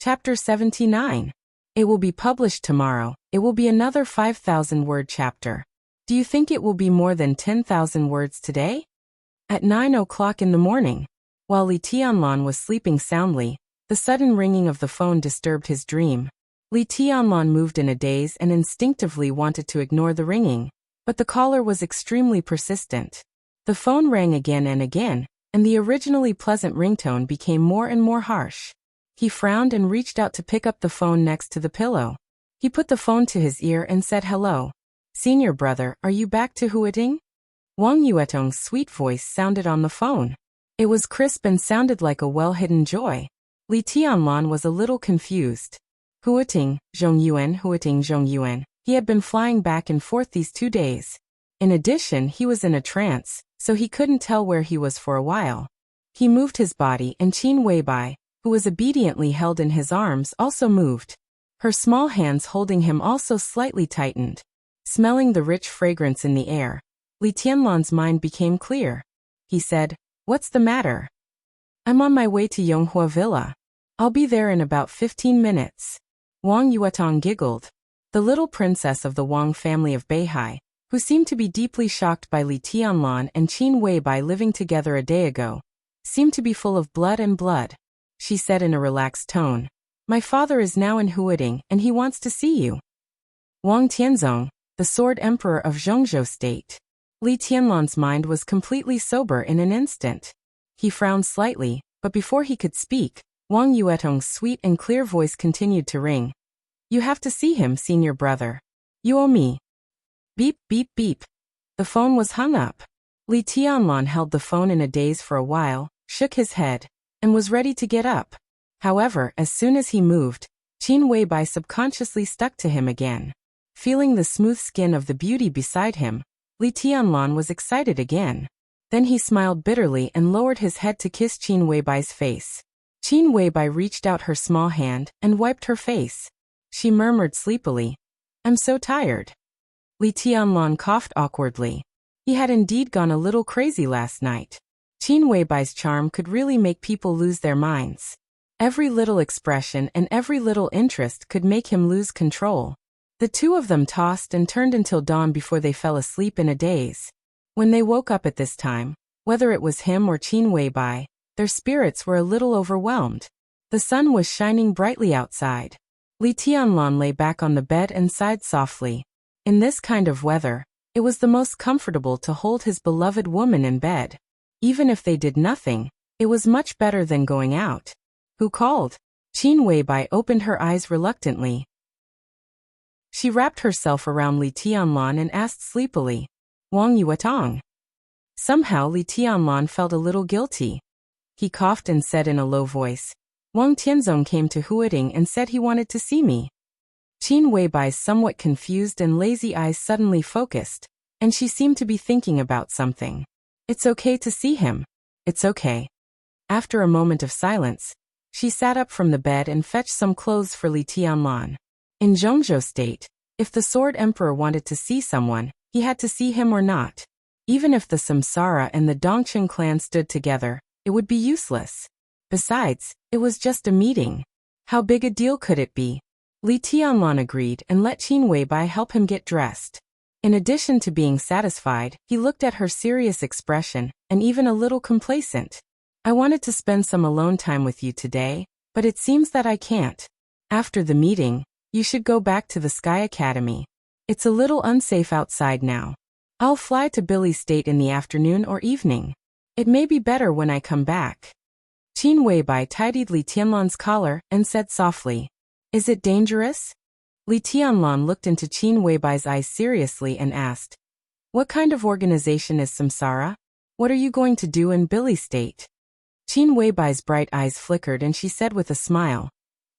Chapter 79. It will be published tomorrow. It will be another 5,000-word chapter. Do you think it will be more than 10,000 words today? At 9 o'clock in the morning, while Li Tianlan was sleeping soundly, the sudden ringing of the phone disturbed his dream. Li Tianlan moved in a daze and instinctively wanted to ignore the ringing, but the caller was extremely persistent. The phone rang again and again, and the originally pleasant ringtone became more and more harsh. He frowned and reached out to pick up the phone next to the pillow. He put the phone to his ear and said, "Hello. Senior brother, are you back to Huiting?" Wang Yuetong's sweet voice sounded on the phone. It was crisp and sounded like a well-hidden joy. Li Tianlan was a little confused. Huiting, Zhongyuan. He had been flying back and forth these 2 days. In addition, he was in a trance, so he couldn't tell where he was for a while. He moved his body, and Qin Weibai, who was obediently held in his arms, also moved. Her small hands holding him also slightly tightened. Smelling the rich fragrance in the air, Li Tianlan's mind became clear. He said, "What's the matter?" "I'm on my way to Yonghua Villa. I'll be there in about 15 minutes. Wang Yuetong giggled. The little princess of the Wang family of Beihai, who seemed to be deeply shocked by Li Tianlan and Qin Weibai living together a day ago, seemed to be full of blood and blood. She said in a relaxed tone, "My father is now in Huiting and he wants to see you." Wang Tianzong, the Sword Emperor of Zhongzhou State. Li Tianlan's mind was completely sober in an instant. He frowned slightly, but before he could speak, Wang Yuetong's sweet and clear voice continued to ring. "You have to see him, senior brother. You owe me." Beep, beep, beep. The phone was hung up. Li Tianlan held the phone in a daze for a while, shook his head, and was ready to get up. However, as soon as he moved, Qin Weibai subconsciously stuck to him again. Feeling the smooth skin of the beauty beside him, Li Tianlan was excited again. Then he smiled bitterly and lowered his head to kiss Qin Weibai's face. Qin Weibai reached out her small hand and wiped her face. She murmured sleepily, "I'm so tired." Li Tianlan coughed awkwardly. He had indeed gone a little crazy last night. Qin Weibai's charm could really make people lose their minds. Every little expression and every little interest could make him lose control. The two of them tossed and turned until dawn before they fell asleep in a daze. When they woke up at this time, whether it was him or Qin Weibai, their spirits were a little overwhelmed. The sun was shining brightly outside. Li Tianlan lay back on the bed and sighed softly. In this kind of weather, it was the most comfortable to hold his beloved woman in bed. Even if they did nothing, it was much better than going out. "Who called?" Qin Weibai opened her eyes reluctantly. She wrapped herself around Li Tianlan and asked sleepily, "Wang Yuetong." Somehow Li Tianlan felt a little guilty. He coughed and said in a low voice, "Wang Tianzong came to Huiting and said he wanted to see me." Qin Weibai's somewhat confused and lazy eyes suddenly focused, and she seemed to be thinking about something. "It's okay to see him. It's okay." After a moment of silence, she sat up from the bed and fetched some clothes for Li Tianlan. In Zhongzhou State, if the Sword Emperor wanted to see someone, he had to see him or not. Even if the Samsara and the Dongchen clan stood together, it would be useless. Besides, it was just a meeting. How big a deal could it be? Li Tianlan agreed and let Qin Weibai help him get dressed. In addition to being satisfied, he looked at her serious expression, and even a little complacent. "I wanted to spend some alone time with you today, but it seems that I can't. After the meeting, you should go back to the Sky Academy. It's a little unsafe outside now. I'll fly to Billy State in the afternoon or evening. It may be better when I come back." Qin Weibai tidied Li Tianlan's collar and said softly, "Is it dangerous?" Li Tianlan looked into Qin Weibai's eyes seriously and asked, "What kind of organization is Samsara? What are you going to do in Billy State?" Qin Weibai's bright eyes flickered and she said with a smile,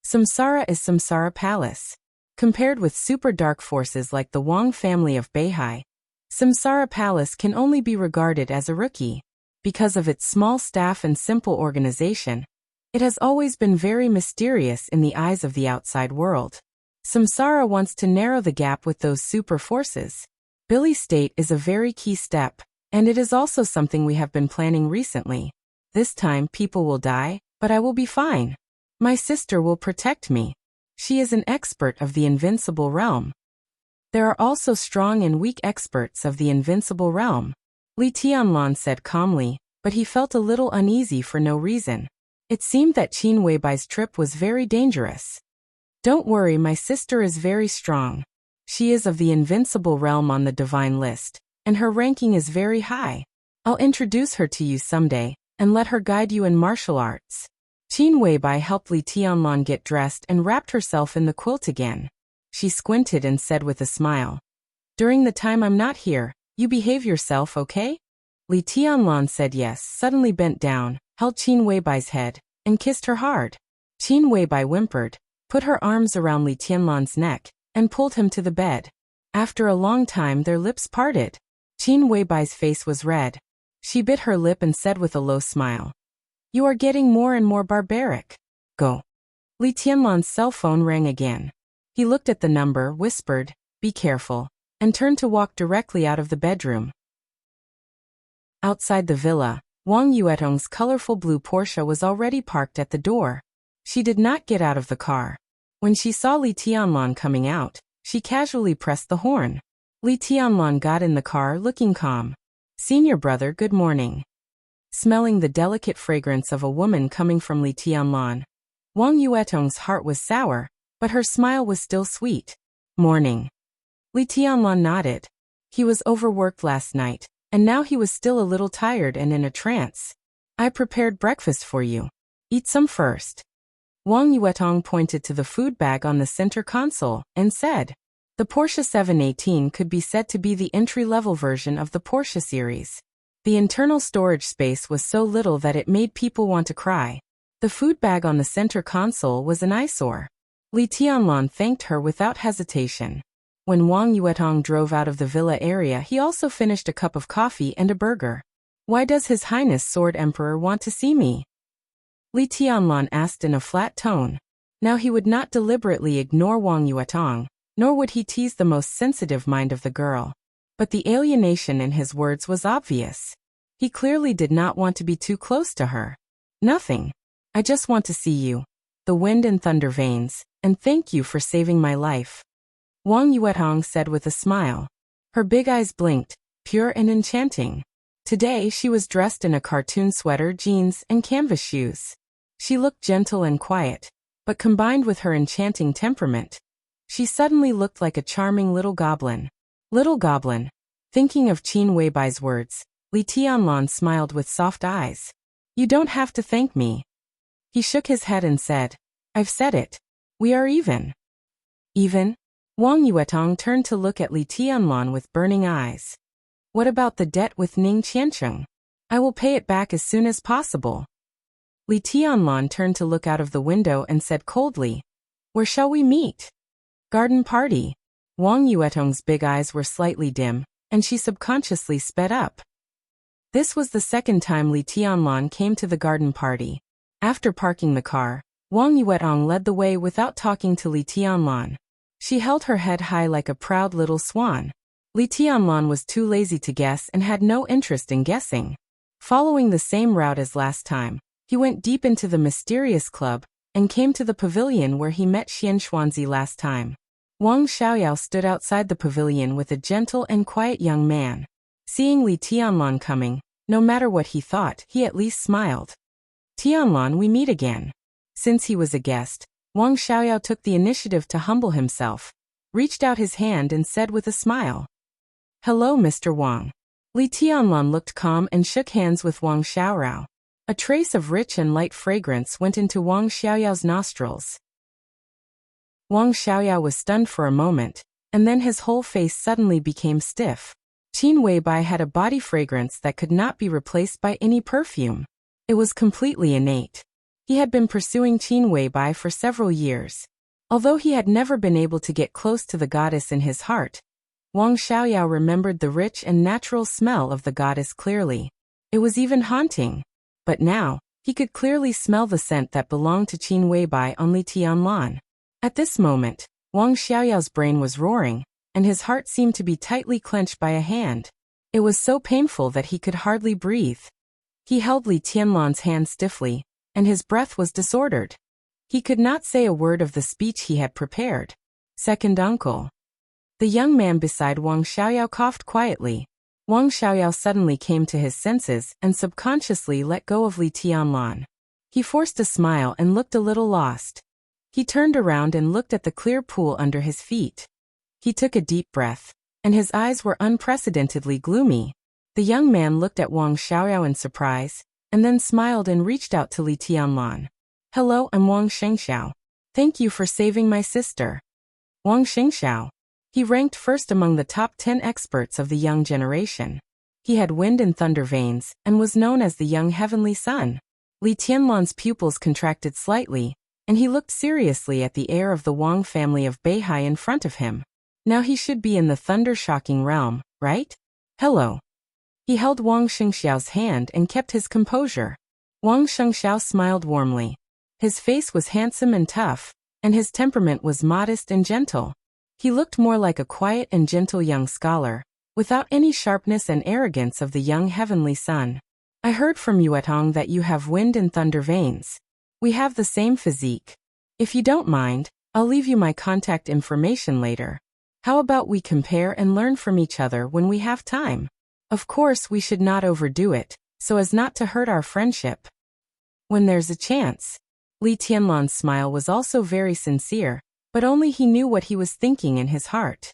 "Samsara is Samsara Palace. Compared with super dark forces like the Wang family of Beihai, Samsara Palace can only be regarded as a rookie. Because of its small staff and simple organization, it has always been very mysterious in the eyes of the outside world. Samsara wants to narrow the gap with those super forces. Billy State is a very key step, and it is also something we have been planning recently. This time people will die, but I will be fine. My sister will protect me. She is an expert of the invincible realm. There are also strong and weak experts of the invincible realm, Li Tianlan said calmly, but he felt a little uneasy for no reason. It seemed that Qin Weibai's trip was very dangerous. Don't worry, my sister is very strong. She is of the invincible realm on the divine list, and her ranking is very high. I'll introduce her to you someday, and let her guide you in martial arts. Qin Weibai helped Li Tianlan get dressed and wrapped herself in the quilt again. She squinted and said with a smile, "During the time I'm not here, you behave yourself, okay?" Li Tianlan said yes, suddenly bent down, held Qin Weibai's head, and kissed her hard. Qin Weibai whimpered, put her arms around Li Tianlan's neck, and pulled him to the bed. After a long time their lips parted. Qin Weibai's face was red. She bit her lip and said with a low smile, "You are getting more and more barbaric. Go." Li Tianlan's cell phone rang again. He looked at the number, whispered, "Be careful," and turned to walk directly out of the bedroom. Outside the villa, Wang Yuetong's colorful blue Porsche was already parked at the door. She did not get out of the car. When she saw Li Tianlan coming out, she casually pressed the horn. Li Tianlan got in the car looking calm. "Senior brother, good morning." Smelling the delicate fragrance of a woman coming from Li Tianlan, Wang Yuetong's heart was sour, but her smile was still sweet. "Morning." Li Tianlan nodded. He was overworked last night, and now he was still a little tired and in a trance. "I prepared breakfast for you. Eat some first." Wang Yuetong pointed to the food bag on the center console and said, the Porsche 718 could be said to be the entry-level version of the Porsche series. The internal storage space was so little that it made people want to cry. The food bag on the center console was an eyesore. Li Tianlan thanked her without hesitation. When Wang Yuetong drove out of the villa area, he also finished a cup of coffee and a burger. "Why does His Highness Sword Emperor want to see me?" Li Tianlan asked in a flat tone. Now he would not deliberately ignore Wang Yuetong, nor would he tease the most sensitive mind of the girl. But the alienation in his words was obvious. He clearly did not want to be too close to her. "Nothing. I just want to see you, the wind and thunder veins, and thank you for saving my life," Wang Yuetong said with a smile. Her big eyes blinked, pure and enchanting. Today she was dressed in a cartoon sweater, jeans, and canvas shoes. She looked gentle and quiet, but combined with her enchanting temperament, she suddenly looked like a charming little goblin. Little goblin. Thinking of Qin Weibai's words, Li Tianlan smiled with soft eyes. "You don't have to thank me." He shook his head and said, "I've said it. We are even." "Even?" Wang Yuetong turned to look at Li Tianlan with burning eyes. "What about the debt with Ning Qiancheng? I will pay it back as soon as possible." Li Tianlan turned to look out of the window and said coldly, "Where shall we meet?" "Garden party." Wang Yuetong's big eyes were slightly dim, and she subconsciously sped up. This was the second time Li Tianlan came to the garden party. After parking the car, Wang Yuetong led the way without talking to Li Tianlan. She held her head high like a proud little swan. Li Tianlan was too lazy to guess and had no interest in guessing. Following the same route as last time, he went deep into the mysterious club and came to the pavilion where he met Xian Xuanzi last time. Wang Xiaoyao stood outside the pavilion with a gentle and quiet young man. Seeing Li Tianlan coming, no matter what he thought, he at least smiled. "Tianlan, we meet again." Since he was a guest, Wang Xiaoyao took the initiative to humble himself, reached out his hand and said with a smile, "Hello, Mr. Wang." Li Tianlan looked calm and shook hands with Wang Xiaoyao. A trace of rich and light fragrance went into Wang Xiaoyao's nostrils. Wang Xiaoyao was stunned for a moment, and then his whole face suddenly became stiff. Qin Weibai had a body fragrance that could not be replaced by any perfume. It was completely innate. He had been pursuing Qin Weibai for several years. Although he had never been able to get close to the goddess in his heart, Wang Xiaoyao remembered the rich and natural smell of the goddess clearly. It was even haunting. But now, he could clearly smell the scent that belonged to Qin Weibai on Li Tianlan. At this moment, Wang Xiaoyao's brain was roaring, and his heart seemed to be tightly clenched by a hand. It was so painful that he could hardly breathe. He held Li Tianlan's hand stiffly, and his breath was disordered. He could not say a word of the speech he had prepared. Second uncle. The young man beside Wang Xiaoyao coughed quietly. Wang Xiaoyao suddenly came to his senses and subconsciously let go of Li Tianlan. He forced a smile and looked a little lost. He turned around and looked at the clear pool under his feet. He took a deep breath, and his eyes were unprecedentedly gloomy. The young man looked at Wang Xiaoyao in surprise, and then smiled and reached out to Li Tianlan. "Hello, I'm Wang Xingxiao. Thank you for saving my sister." Wang Xingxiao. He ranked first among the top 10 experts of the young generation. He had wind and thunder veins, and was known as the young heavenly sun. Li Tianlan's pupils contracted slightly, and he looked seriously at the heir of the Wang family of Beihai in front of him. Now he should be in the thunder-shocking realm, right? "Hello." He held Wang Xingxiao's hand and kept his composure. Wang Xingxiao smiled warmly. His face was handsome and tough, and his temperament was modest and gentle. He looked more like a quiet and gentle young scholar, without any sharpness and arrogance of the young heavenly sun. "I heard from Yuetong that you have wind and thunder veins. We have the same physique. If you don't mind, I'll leave you my contact information later. How about we compare and learn from each other when we have time? Of course, we should not overdo it, so as not to hurt our friendship. When there's a chance." Li Tianlan's smile was also very sincere, but only he knew what he was thinking in his heart.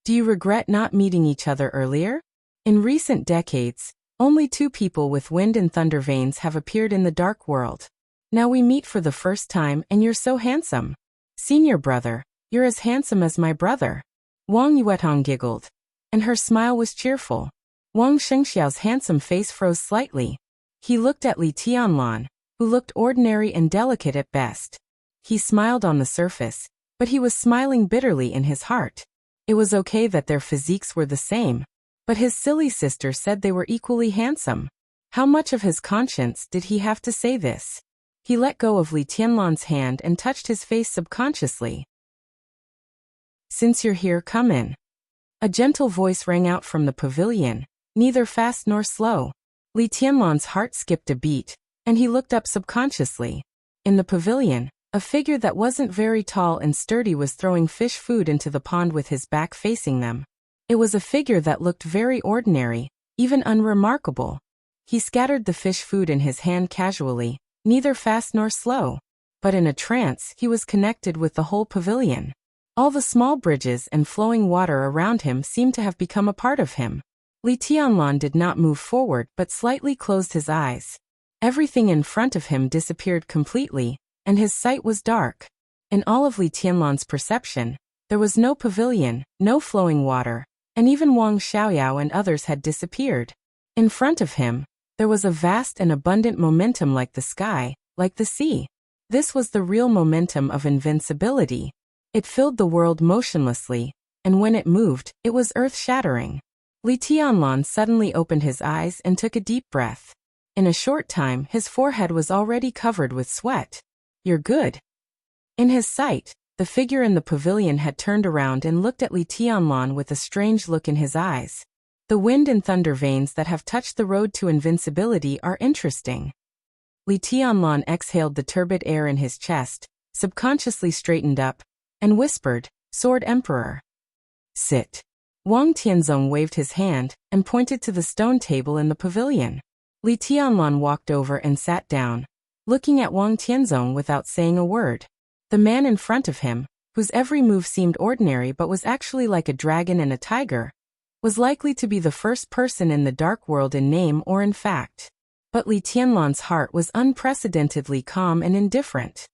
"Do you regret not meeting each other earlier? In recent decades, only 2 people with wind and thunder veins have appeared in the dark world. Now we meet for the first time and you're so handsome. Senior brother, you're as handsome as my brother." Wang Yuetong giggled, and her smile was cheerful. Wang Xingxiao's handsome face froze slightly. He looked at Li Tianlan, who looked ordinary and delicate at best. He smiled on the surface, but he was smiling bitterly in his heart. It was okay that their physiques were the same, but his silly sister said they were equally handsome. How much of his conscience did he have to say this? He let go of Li Tianlan's hand and touched his face subconsciously. "Since you're here, come in." A gentle voice rang out from the pavilion, neither fast nor slow. Li Tianlan's heart skipped a beat, and he looked up subconsciously. In the pavilion, a figure that wasn't very tall and sturdy was throwing fish food into the pond with his back facing them. It was a figure that looked very ordinary, even unremarkable. He scattered the fish food in his hand casually, neither fast nor slow. But in a trance, he was connected with the whole pavilion. All the small bridges and flowing water around him seemed to have become a part of him. Li Tianlan did not move forward but slightly closed his eyes. Everything in front of him disappeared completely, and his sight was dark. In all of Li Tianlan's perception, there was no pavilion, no flowing water, and even Wang Xiaoyao and others had disappeared. In front of him, there was a vast and abundant momentum like the sky, like the sea. This was the real momentum of invincibility. It filled the world motionlessly, and when it moved, it was earth-shattering. Li Tianlan suddenly opened his eyes and took a deep breath. In a short time, his forehead was already covered with sweat. "You're good." In his sight, the figure in the pavilion had turned around and looked at Li Tianlan with a strange look in his eyes. "The wind and thunder veins that have touched the road to invincibility are interesting." Li Tianlan exhaled the turbid air in his chest, subconsciously straightened up, and whispered, "Sword Emperor." "Sit." Wang Tianzong waved his hand and pointed to the stone table in the pavilion. Li Tianlan walked over and sat down, looking at Wang Tianzong without saying a word. The man in front of him, whose every move seemed ordinary but was actually like a dragon and a tiger, was likely to be the first person in the dark world in name or in fact. But Li Tianlan's heart was unprecedentedly calm and indifferent.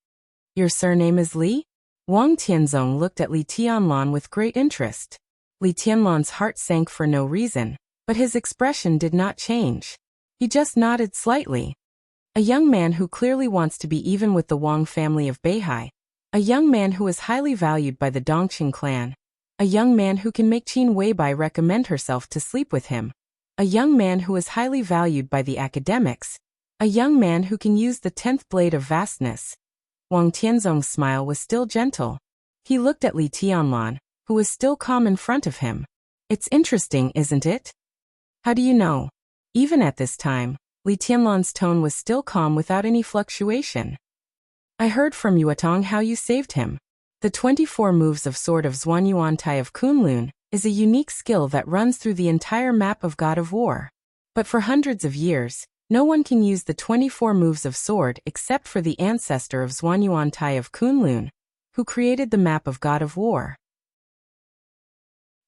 "Your surname is Li?" Wang Tianzong looked at Li Tianlan with great interest. Li Tianlan's heart sank for no reason, but his expression did not change. He just nodded slightly. A young man who clearly wants to be even with the Wang family of Beihai. A young man who is highly valued by the Dongqing clan. A young man who can make Qin Weibai recommend herself to sleep with him. A young man who is highly valued by the academics. A young man who can use the 10th blade of vastness. Wang Tianzong's smile was still gentle. He looked at Li Tianlan, who was still calm in front of him. "It's interesting, isn't it?" "How do you know?" Even at this time, Li Tianlan's tone was still calm without any fluctuation. I heard from Yuetong how you saved him. The 24 moves of Sword of Zhuanyuantai of Kunlun is a unique skill that runs through the entire map of God of War. But for hundreds of years, no one can use the 24 moves of sword except for the ancestor of Zhuanyuantai of Kunlun, who created the map of God of War.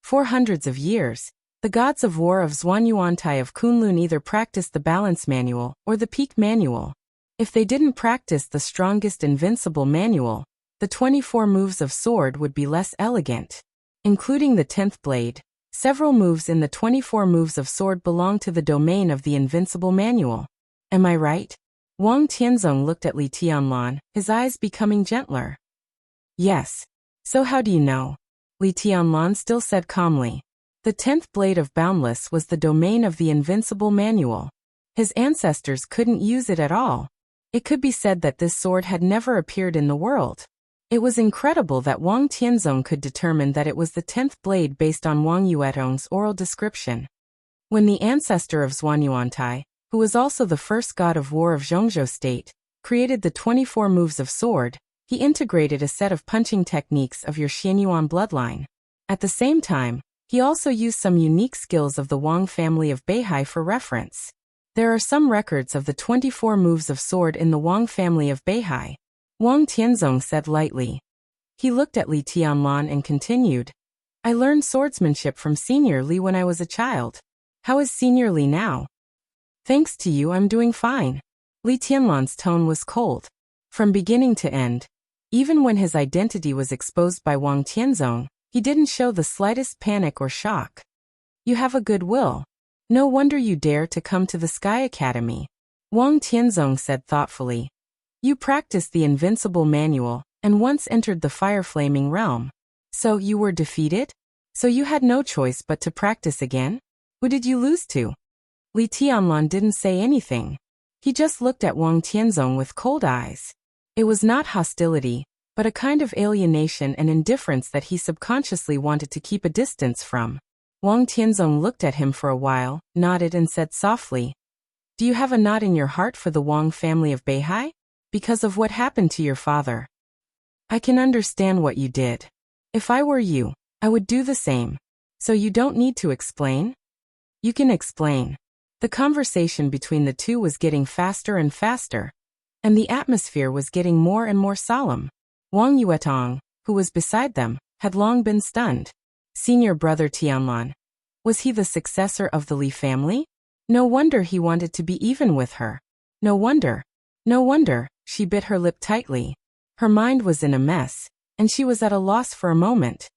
For hundreds of years, the gods of war of Zhuanyuantai of Kunlun either practiced the balance manual or the peak manual. If they didn't practice the strongest invincible manual, the 24 moves of sword would be less elegant. Including the 10th blade, several moves in the 24 moves of sword belong to the domain of the invincible manual. Am I right? Wang Tianzong looked at Li Tianlan, his eyes becoming gentler. Yes. So how do you know? Li Tianlan still said calmly. The 10th blade of Boundless was the domain of the invincible manual. His ancestors couldn't use it at all. It could be said that this sword had never appeared in the world. It was incredible that Wang Tianzong could determine that it was the 10th blade based on Wang Yuetong's oral description. When the ancestor of Zhuanyuantai, who was also the first god of war of Zhongzhou state, created the 24 moves of sword, he integrated a set of punching techniques of your Xianyuan bloodline. At the same time, he also used some unique skills of the Wang family of Beihai for reference. There are some records of the 24 moves of sword in the Wang family of Beihai. Wang Tianzong said lightly. He looked at Li Tianlan and continued. I learned swordsmanship from Senior Li when I was a child. How is Senior Li now? Thanks to you, I'm doing fine. Li Tianlan's tone was cold. From beginning to end, even when his identity was exposed by Wang Tianzong, he didn't show the slightest panic or shock. You have a good will. No wonder you dare to come to the Sky Academy. Wang Tianzong said thoughtfully. You practiced the invincible manual, and once entered the fire-flaming realm. So you were defeated? So you had no choice but to practice again? Who did you lose to? Li Tianlan didn't say anything. He just looked at Wang Tianzong with cold eyes. It was not hostility, but a kind of alienation and indifference that he subconsciously wanted to keep a distance from. Wang Tianzong looked at him for a while, nodded and said softly, Do you have a knot in your heart for the Wang family of Beihai? Because of what happened to your father. I can understand what you did. If I were you, I would do the same. So you don't need to explain? You can explain. The conversation between the two was getting faster and faster, and the atmosphere was getting more and more solemn. Wang Yuetong, who was beside them, had long been stunned. Senior brother Tianlan. Was he the successor of the Li family? No wonder he wanted to be even with her. No wonder. No wonder. She bit her lip tightly. Her mind was in a mess, and she was at a loss for a moment.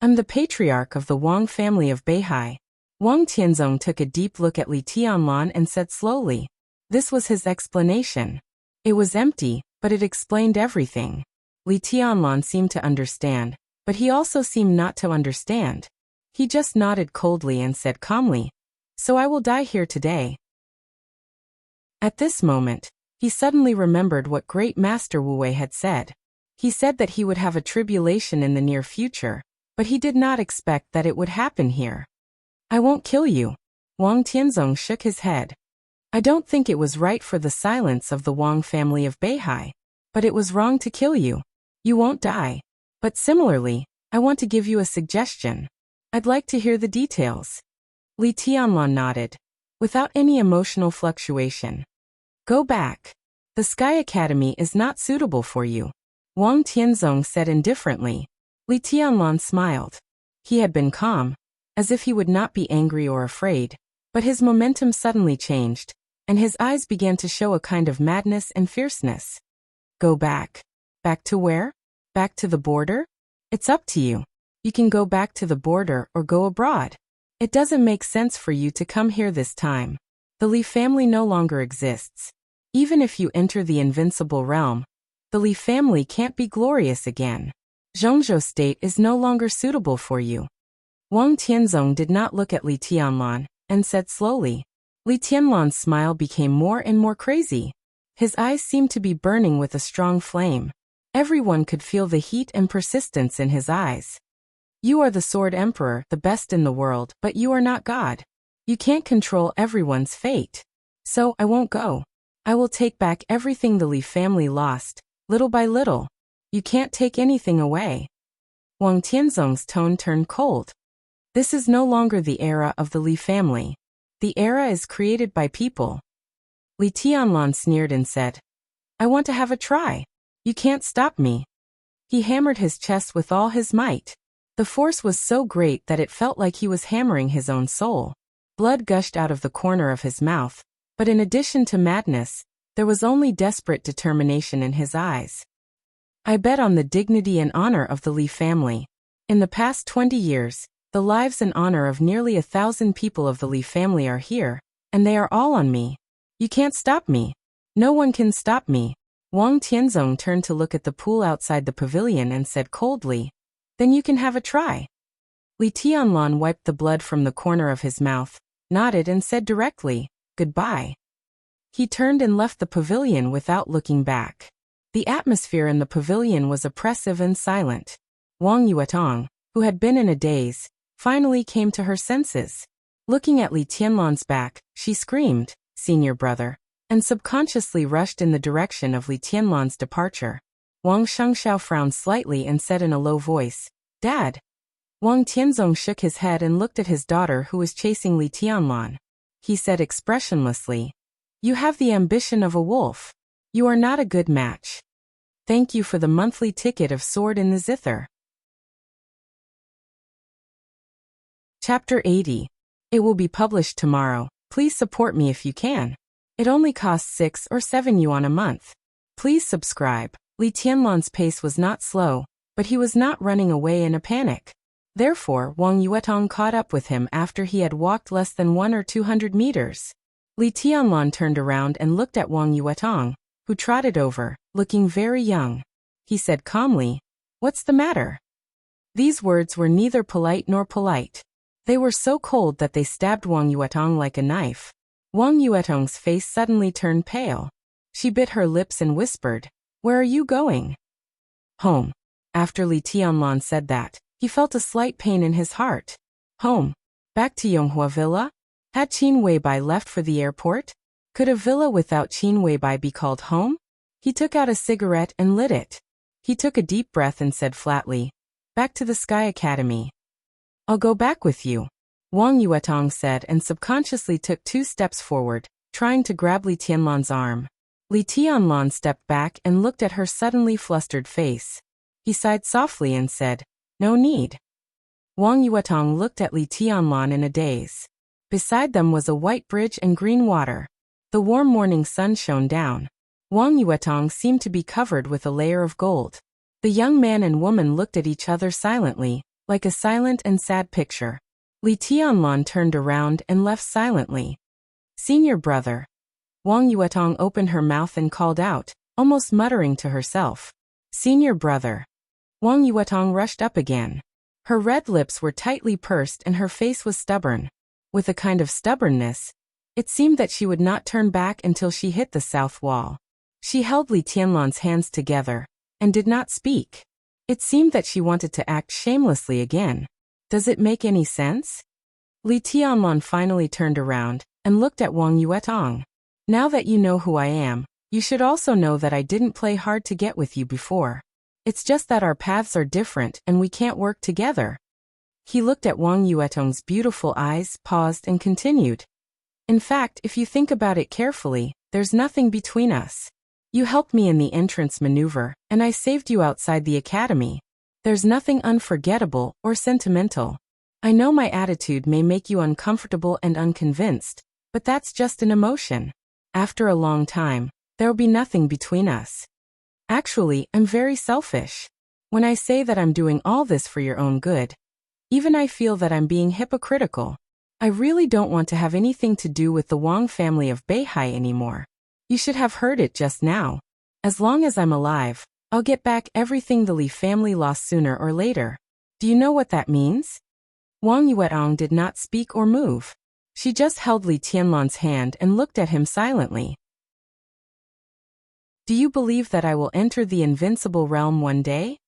I'm the patriarch of the Wang family of Beihai. Wang Tianzong took a deep look at Li Tianlan and said slowly. This was his explanation. It was empty, but it explained everything. Li Tianlan seemed to understand, but he also seemed not to understand. He just nodded coldly and said calmly, So I will die here today. At this moment, he suddenly remembered what Great Master Wu Wei had said. He said that he would have a tribulation in the near future, but he did not expect that it would happen here. I won't kill you. Wang Tianzong shook his head. I don't think it was right for the silence of the Wang family of Beihai, but it was wrong to kill you. You won't die. But similarly, I want to give you a suggestion. I'd like to hear the details. Li Tianlan nodded, without any emotional fluctuation. Go back. The Sky Academy is not suitable for you. Wang Tianzong said indifferently. Li Tianlan smiled. He had been calm, as if he would not be angry or afraid, but his momentum suddenly changed, and his eyes began to show a kind of madness and fierceness. Go back. Back to where? Back to the border? It's up to you. You can go back to the border or go abroad. It doesn't make sense for you to come here this time. The Li family no longer exists. Even if you enter the invincible realm, the Li family can't be glorious again. Zhongzhou state is no longer suitable for you. Wang Tianzong did not look at Li Tianlan, and said slowly. Li Tianlan's smile became more and more crazy. His eyes seemed to be burning with a strong flame. Everyone could feel the heat and persistence in his eyes. You are the Sword Emperor, the best in the world, but you are not God. You can't control everyone's fate. So I won't go. I will take back everything the Li family lost, little by little. You can't take anything away. Wang Tianzong's tone turned cold. This is no longer the era of the Li family. The era is created by people. Li Tianlan sneered and said, I want to have a try. You can't stop me. He hammered his chest with all his might. The force was so great that it felt like he was hammering his own soul. Blood gushed out of the corner of his mouth, but in addition to madness, there was only desperate determination in his eyes. I bet on the dignity and honor of the Li family. In the past 20 years, the lives and honor of nearly 1,000 people of the Li family are here, and they are all on me. You can't stop me. No one can stop me. Wang Tianzong turned to look at the pool outside the pavilion and said coldly, Then you can have a try. Li Tianlan wiped the blood from the corner of his mouth, nodded and said directly, Goodbye. He turned and left the pavilion without looking back. The atmosphere in the pavilion was oppressive and silent. Wang Yuetong, who had been in a daze, finally came to her senses. Looking at Li Tianlan's back, she screamed, Senior brother, and subconsciously rushed in the direction of Li Tianlan's departure. Wang Shengxiao frowned slightly and said in a low voice, Dad. Wang Tianzong shook his head and looked at his daughter who was chasing Li Tianlan. He said expressionlessly, You have the ambition of a wolf. You are not a good match. Thank you for the monthly ticket of Sword in the Zither. Chapter 80. It will be published tomorrow. Please support me if you can. It only costs 6 or 7 yuan a month. Please subscribe. Li Tianlan's pace was not slow, but he was not running away in a panic. Therefore, Wang Yuetong caught up with him after he had walked less than 100 or 200 meters. Li Tianlan turned around and looked at Wang Yuetong, who trotted over, looking very young. He said calmly, What's the matter? These words were neither polite nor polite. They were so cold that they stabbed Wang Yuetong like a knife. Wang Yuetong's face suddenly turned pale. She bit her lips and whispered, Where are you going? Home. After Li Tianlan said that, he felt a slight pain in his heart. Home. Back to Yonghua Villa? Had Qin Weibai left for the airport? Could a villa without Qin Weibai be called home? He took out a cigarette and lit it. He took a deep breath and said flatly, Back to the Sky Academy. I'll go back with you. Wang Yuetong said and subconsciously took 2 steps forward, trying to grab Li Tianlan's arm. Li Tianlan stepped back and looked at her suddenly flustered face. He sighed softly and said, No need. Wang Yuetong looked at Li Tianlan in a daze. Beside them was a white bridge and green water. The warm morning sun shone down. Wang Yuetong seemed to be covered with a layer of gold. The young man and woman looked at each other silently, like a silent and sad picture. Li Tianlan turned around and left silently. Senior brother. Wang Yuetong opened her mouth and called out, almost muttering to herself. Senior brother. Wang Yuetong rushed up again. Her red lips were tightly pursed and her face was stubborn. With a kind of stubbornness, it seemed that she would not turn back until she hit the south wall. She held Li Tianlan's hands together, and did not speak. It seemed that she wanted to act shamelessly again. Does it make any sense? Li Tianlan finally turned around, and looked at Wang Yuetong. Now that you know who I am, you should also know that I didn't play hard to get with you before. It's just that our paths are different and we can't work together. He looked at Wang Yuetong's beautiful eyes, paused and continued. In fact, if you think about it carefully, there's nothing between us. You helped me in the entrance maneuver, and I saved you outside the academy. There's nothing unforgettable or sentimental. I know my attitude may make you uncomfortable and unconvinced, but that's just an emotion. After a long time, there'll be nothing between us. Actually, I'm very selfish. When I say that I'm doing all this for your own good, even I feel that I'm being hypocritical. I really don't want to have anything to do with the Wang family of Beihai anymore. You should have heard it just now. As long as I'm alive, I'll get back everything the Li family lost sooner or later. Do you know what that means? Wang Yuetong did not speak or move. She just held Li Tianlan's hand and looked at him silently. Do you believe that I will enter the invincible realm one day?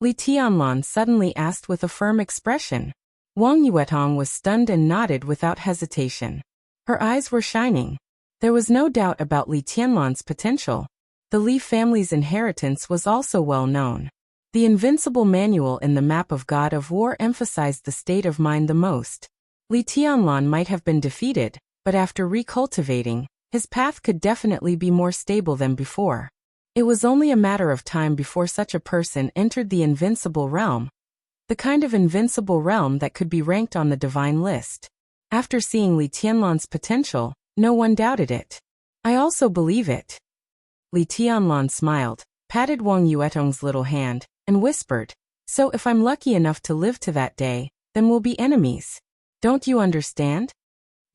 Li Tianlan suddenly asked with a firm expression. Wang Yuetong was stunned and nodded without hesitation. Her eyes were shining. There was no doubt about Li Tianlan's potential. The Li family's inheritance was also well known. The invincible manual in the map of God of War emphasized the state of mind the most. Li Tianlan might have been defeated, but after recultivating, his path could definitely be more stable than before. It was only a matter of time before such a person entered the invincible realm, the kind of invincible realm that could be ranked on the divine list. After seeing Li Tianlan's potential, no one doubted it. I also believe it. Li Tianlan smiled, patted Wang Yuetong's little hand, and whispered, "So if I'm lucky enough to live to that day, then we'll be enemies. Don't you understand?"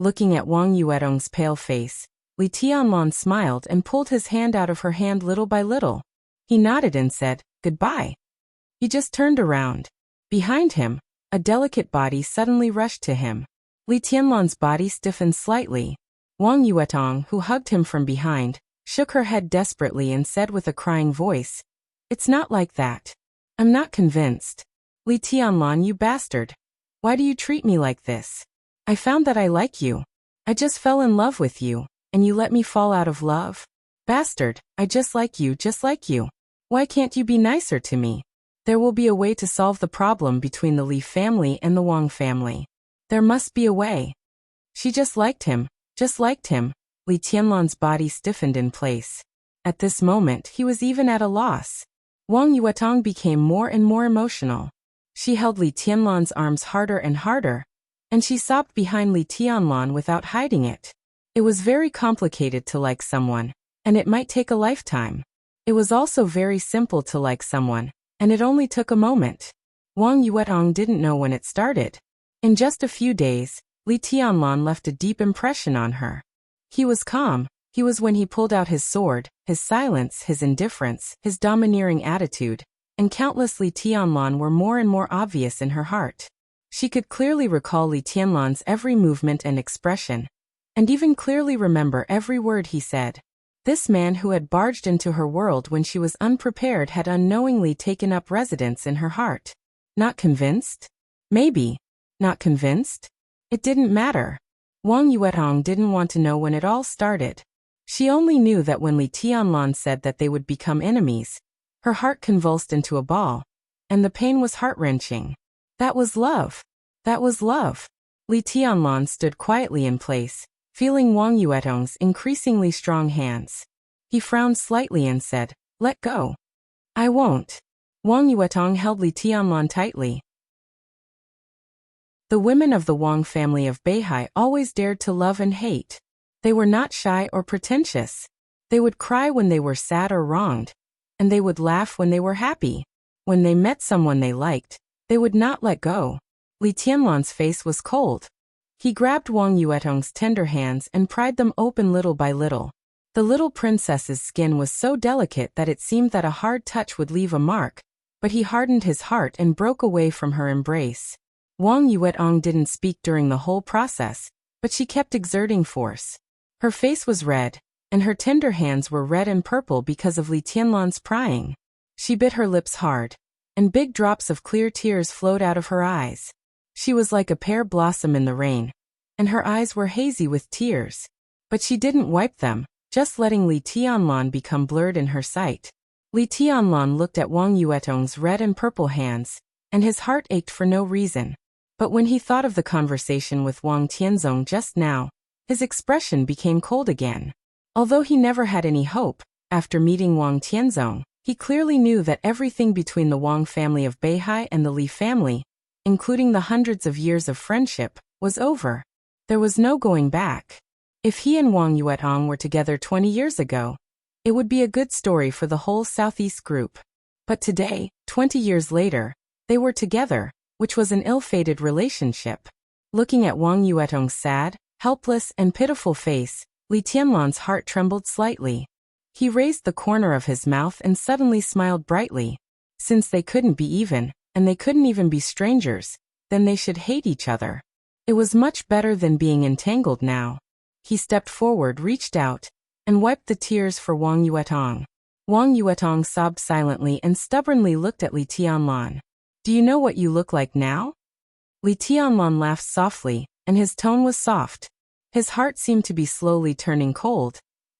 Looking at Wang Yuetong's pale face, Li Tianlan smiled and pulled his hand out of her hand little by little. He nodded and said, "Goodbye." He just turned around. Behind him, a delicate body suddenly rushed to him. Li Tianlan's body stiffened slightly. Wang Yuetong, who hugged him from behind, shook her head desperately and said with a crying voice, "It's not like that. I'm not convinced. Li Tianlan, you bastard. Why do you treat me like this? I found that I like you. I just fell in love with you, and you let me fall out of love? Bastard, I just like you, just like you. Why can't you be nicer to me? There will be a way to solve the problem between the Li family and the Wang family. There must be a way." She just liked him, just liked him. Li Tianlan's body stiffened in place. At this moment, he was even at a loss. Wang Yuetong became more and more emotional. She held Li Tianlan's arms harder and harder, and she sobbed behind Li Tianlan without hiding it. It was very complicated to like someone, and it might take a lifetime. It was also very simple to like someone, and it only took a moment. Wang Yuetong didn't know when it started. In just a few days, Li Tianlan left a deep impression on her. He was calm. He was when he pulled out his sword, his silence, his indifference, his domineering attitude, and countless Li Tianlan were more and more obvious in her heart. She could clearly recall Li Tianlan's every movement and expression, and even clearly remember every word he said. This man who had barged into her world when she was unprepared had unknowingly taken up residence in her heart. Not convinced? Maybe. Not convinced? It didn't matter. Wang Yuetong didn't want to know when it all started. She only knew that when Li Tianlan said that they would become enemies, her heart convulsed into a ball, and the pain was heart-wrenching. That was love. That was love. Li Tianlan stood quietly in place, feeling Wang Yuetong's increasingly strong hands. He frowned slightly and said, "Let go." "I won't." Wang Yuetong held Li Tianlan tightly. The women of the Wang family of Beihai always dared to love and hate. They were not shy or pretentious. They would cry when they were sad or wronged, and they would laugh when they were happy. When they met someone they liked, they would not let go. Li Tianlan's face was cold. He grabbed Wang Yuetong's tender hands and pried them open little by little. The little princess's skin was so delicate that it seemed that a hard touch would leave a mark, but he hardened his heart and broke away from her embrace. Wang Yuetong didn't speak during the whole process, but she kept exerting force. Her face was red, and her tender hands were red and purple because of Li Tianlan's prying. She bit her lips hard, and big drops of clear tears flowed out of her eyes. She was like a pear blossom in the rain, and her eyes were hazy with tears. But she didn't wipe them, just letting Li Tianlan become blurred in her sight. Li Tianlan looked at Wang Yuetong's red and purple hands, and his heart ached for no reason. But when he thought of the conversation with Wang Tianzong just now, his expression became cold again. Although he never had any hope, after meeting Wang Tianzong, he clearly knew that everything between the Wang family of Beihai and the Li family, including the hundreds of years of friendship, was over. There was no going back. If he and Wang Yuetong were together 20 years ago, it would be a good story for the whole Southeast group. But today, 20 years later, they were together, which was an ill-fated relationship. Looking at Wang Yuetong's sad, helpless, and pitiful face, Li Tianlan's heart trembled slightly. He raised the corner of his mouth and suddenly smiled brightly. Since they couldn't be even, and they couldn't even be strangers, then they should hate each other. It was much better than being entangled now. He stepped forward, reached out, and wiped the tears for Wang Yuetong. Wang Yuetong sobbed silently and stubbornly looked at Li Tianlan. "Do you know what you look like now?" Li Tianlan laughed softly, and his tone was soft. His heart seemed to be slowly turning cold,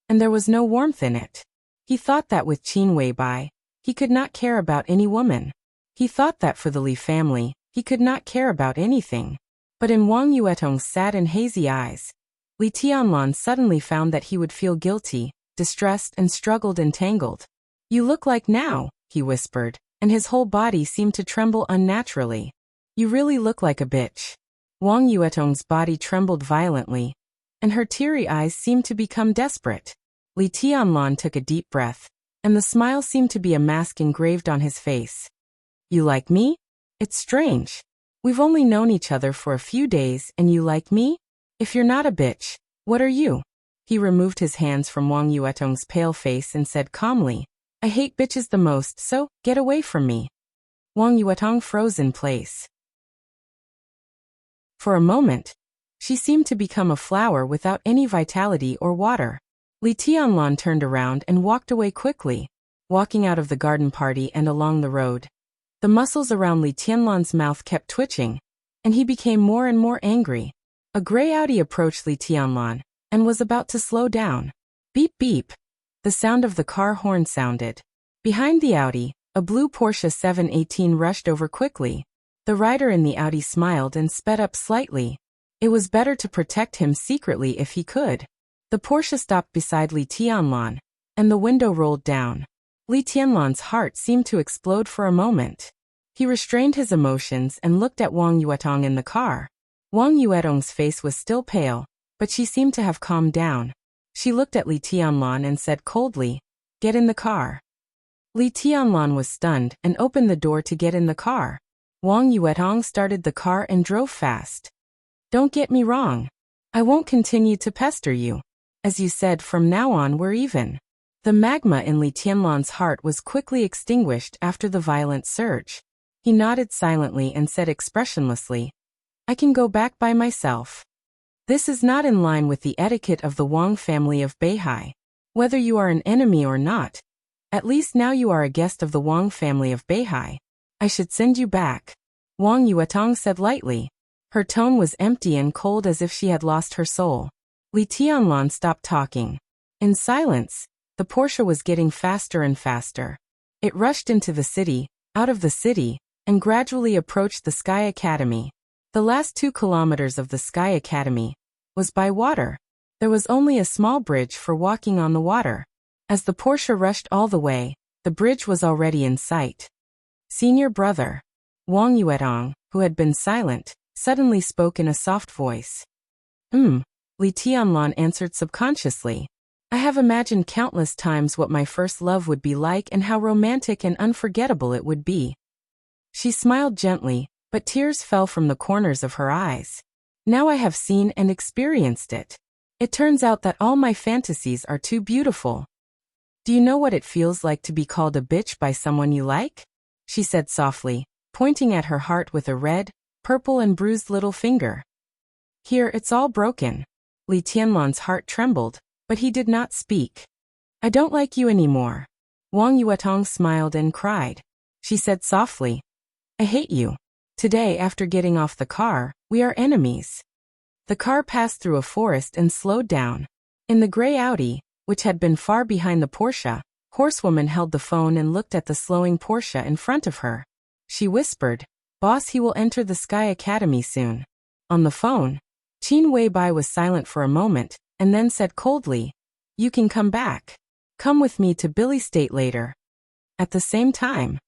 and there was no warmth in it. He thought that with Qin Weibai, he could not care about any woman. He thought that for the Li family, he could not care about anything. But in Wang Yuetong's sad and hazy eyes, Li Tianlan suddenly found that he would feel guilty, distressed and struggled and tangled. "You look like now," he whispered, and his whole body seemed to tremble unnaturally. "You really look like a bitch." Wang Yuetong's body trembled violently, and her teary eyes seemed to become desperate. Li Tianlan took a deep breath, and the smile seemed to be a mask engraved on his face. "You like me? It's strange. We've only known each other for a few days and you like me? If you're not a bitch, what are you?" He removed his hands from Wang Yuetong's pale face and said calmly, "I hate bitches the most, so get away from me." Wang Yuetong froze in place. For a moment, she seemed to become a flower without any vitality or water. Li Tianlan turned around and walked away quickly, walking out of the garden party and along the road. The muscles around Li Tianlan's mouth kept twitching, and he became more and more angry. A gray Audi approached Li Tianlan and was about to slow down. Beep beep. The sound of the car horn sounded. Behind the Audi, a blue Porsche 718 rushed over quickly. The rider in the Audi smiled and sped up slightly. It was better to protect him secretly if he could. The Porsche stopped beside Li Tianlan, and the window rolled down. Li Tianlan's heart seemed to explode for a moment. He restrained his emotions and looked at Wang Yuetong in the car. Wang Yuetong's face was still pale, but she seemed to have calmed down. She looked at Li Tianlan and said coldly, "Get in the car." Li Tianlan was stunned and opened the door to get in the car. Wang Yuetong started the car and drove fast. "Don't get me wrong. I won't continue to pester you. As you said, from now on we're even." The magma in Li Tianlan's heart was quickly extinguished after the violent surge. He nodded silently and said expressionlessly, "I can go back by myself." This is not in line with the etiquette of the Wang family of Beihai. Whether you are an enemy or not, at least now you are a guest of the Wang family of Beihai. I should send you back," Wang Yuetong said lightly. Her tone was empty and cold as if she had lost her soul. Li Tianlan stopped talking. In silence, the Porsche was getting faster and faster. It rushed into the city, out of the city, and gradually approached the Sky Academy. The last 2 kilometers of the Sky Academy was by water. There was only a small bridge for walking on the water. As the Porsche rushed all the way, the bridge was already in sight. "Senior brother." Wang Yuetong, who had been silent, suddenly spoke in a soft voice. Li Tianlan answered subconsciously. "I have imagined countless times what my first love would be like and how romantic and unforgettable it would be." She smiled gently, but tears fell from the corners of her eyes. "Now I have seen and experienced it. It turns out that all my fantasies are too beautiful. Do you know what it feels like to be called a bitch by someone you like?" she said softly, pointing at her heart with a red, purple and bruised little finger. "Here it's all broken." Li Tianlan's heart trembled, but he did not speak. "I don't like you anymore." Wang Yuetong smiled and cried. She said softly, "I hate you. Today, after getting off the car, we are enemies." The car passed through a forest and slowed down. In the gray Audi, which had been far behind the Porsche, Horsewoman held the phone and looked at the slowing Porsche in front of her. She whispered, "Boss, he will enter the Sky Academy soon." On the phone, Qin Weibai was silent for a moment, and then said coldly, "You can come back. Come with me to Billy State later." At the same time,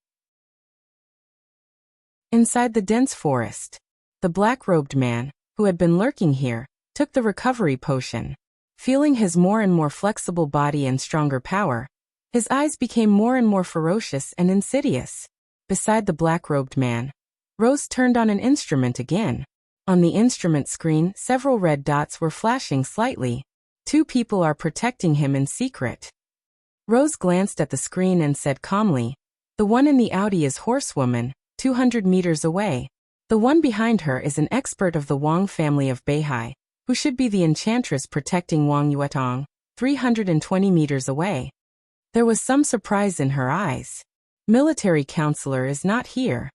inside the dense forest, the black-robed man, who had been lurking here, took the recovery potion. Feeling his more and more flexible body and stronger power, his eyes became more and more ferocious and insidious. Beside the black-robed man, Rose turned on an instrument again. On the instrument screen, several red dots were flashing slightly. 2 people are protecting him in secret. Rose glanced at the screen and said calmly, "The one in the Audi is Horsewoman, 200 meters away. The one behind her is an expert of the Wang family of Beihai, who should be the enchantress protecting Wang Yuetong, 320 meters away." There was some surprise in her eyes. "Military counselor is not here.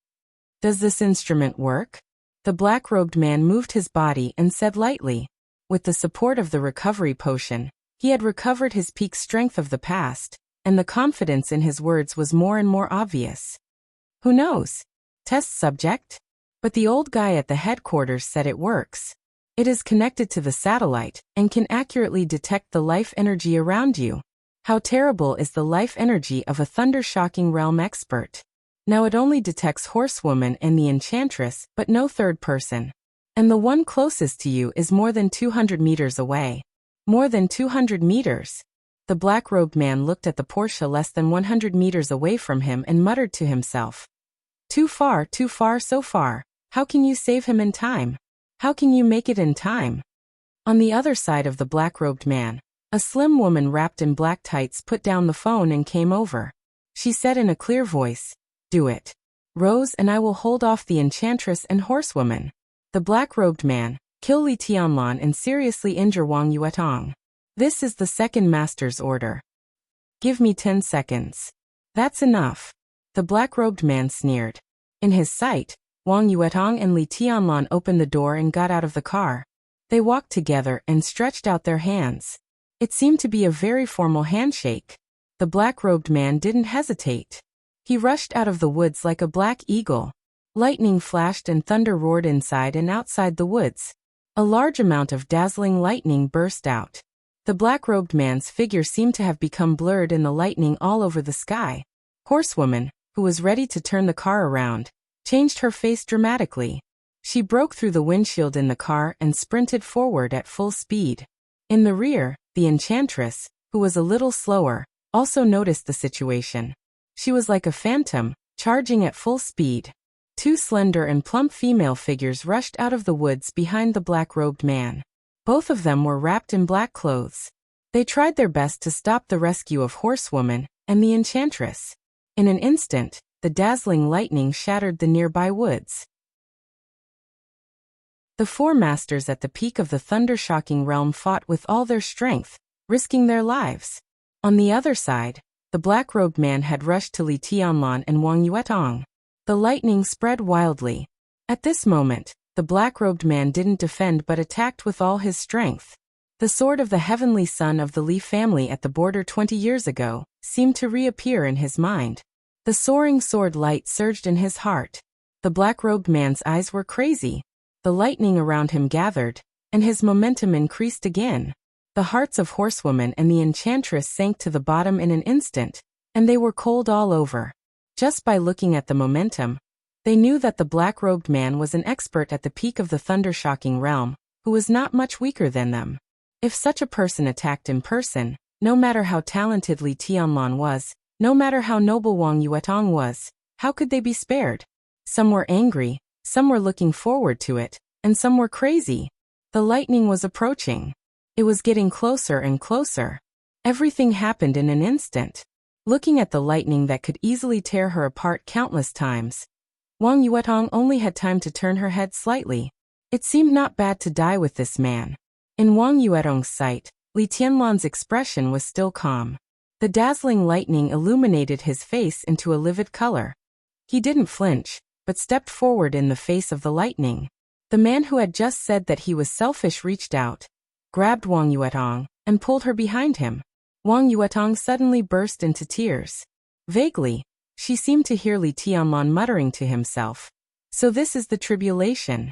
Does this instrument work?" The black-robed man moved his body and said lightly. With the support of the recovery potion, he had recovered his peak strength of the past. and the confidence in his words was more and more obvious. Who knows? Test subject? But the old guy at the headquarters said it works. It is connected to the satellite and can accurately detect the life energy around you. How terrible is the life energy of a thunder-shocking realm expert? Now it only detects Horsewoman and the Enchantress, but no third person. And the one closest to you is more than 200 meters away. More than 200 meters. The black-robed man looked at the Porsche less than 100 meters away from him and muttered to himself. Too far so far. How can you save him in time? How can you make it in time? On the other side of the black-robed man, a slim woman wrapped in black tights put down the phone and came over. She said in a clear voice, "Do it, Rose, and I will hold off the Enchantress and Horsewoman." The black-robed man, kill Li Tianlan and seriously injure Wang Yuetong. This is the second master's order. Give me 10 seconds. That's enough. The black-robed man sneered. In his sight, Wang Yuetong and Li Tianlan opened the door and got out of the car. They walked together and stretched out their hands. It seemed to be a very formal handshake. The black-robed man didn't hesitate. He rushed out of the woods like a black eagle. Lightning flashed and thunder roared inside and outside the woods. A large amount of dazzling lightning burst out. The black-robed man's figure seemed to have become blurred in the lightning all over the sky. Horsewoman, who was ready to turn the car around, changed her face dramatically. She broke through the windshield in the car and sprinted forward at full speed. In the rear, the Enchantress, who was a little slower, also noticed the situation. She was like a phantom, charging at full speed. Two slender and plump female figures rushed out of the woods behind the black-robed man. Both of them were wrapped in black clothes. They tried their best to stop the rescue of Horsewoman and the Enchantress. In an instant, the dazzling lightning shattered the nearby woods. The four masters at the peak of the thunder-shocking realm fought with all their strength, risking their lives. On the other side, the black-robed man had rushed to Li Tianlan and Wang Yuetong. The lightning spread wildly. At this moment, the black-robed man didn't defend but attacked with all his strength. The sword of the heavenly son of the Li family at the border 20 years ago seemed to reappear in his mind. The soaring sword light surged in his heart. The black-robed man's eyes were crazy. The lightning around him gathered, and his momentum increased again. The hearts of Horsewoman and the Enchantress sank to the bottom in an instant, and they were cold all over. Just by looking at the momentum, they knew that the black-robed man was an expert at the peak of the thunder-shocking realm, who was not much weaker than them. If such a person attacked in person, no matter how talented Li Tianlan was, no matter how noble Wang Yuetong was, how could they be spared? Some were angry, some were looking forward to it, and some were crazy. The lightning was approaching. It was getting closer and closer. Everything happened in an instant. Looking at the lightning that could easily tear her apart countless times, Wang Yuetong only had time to turn her head slightly. It seemed not bad to die with this man. In Wang Yuetong's sight, Li Tianlan's expression was still calm. The dazzling lightning illuminated his face into a livid color. He didn't flinch, but stepped forward in the face of the lightning. The man who had just said that he was selfish reached out, grabbed Wang Yuetong, and pulled her behind him. Wang Yuetong suddenly burst into tears. Vaguely, she seemed to hear Li Tianlan muttering to himself, "So this is the tribulation."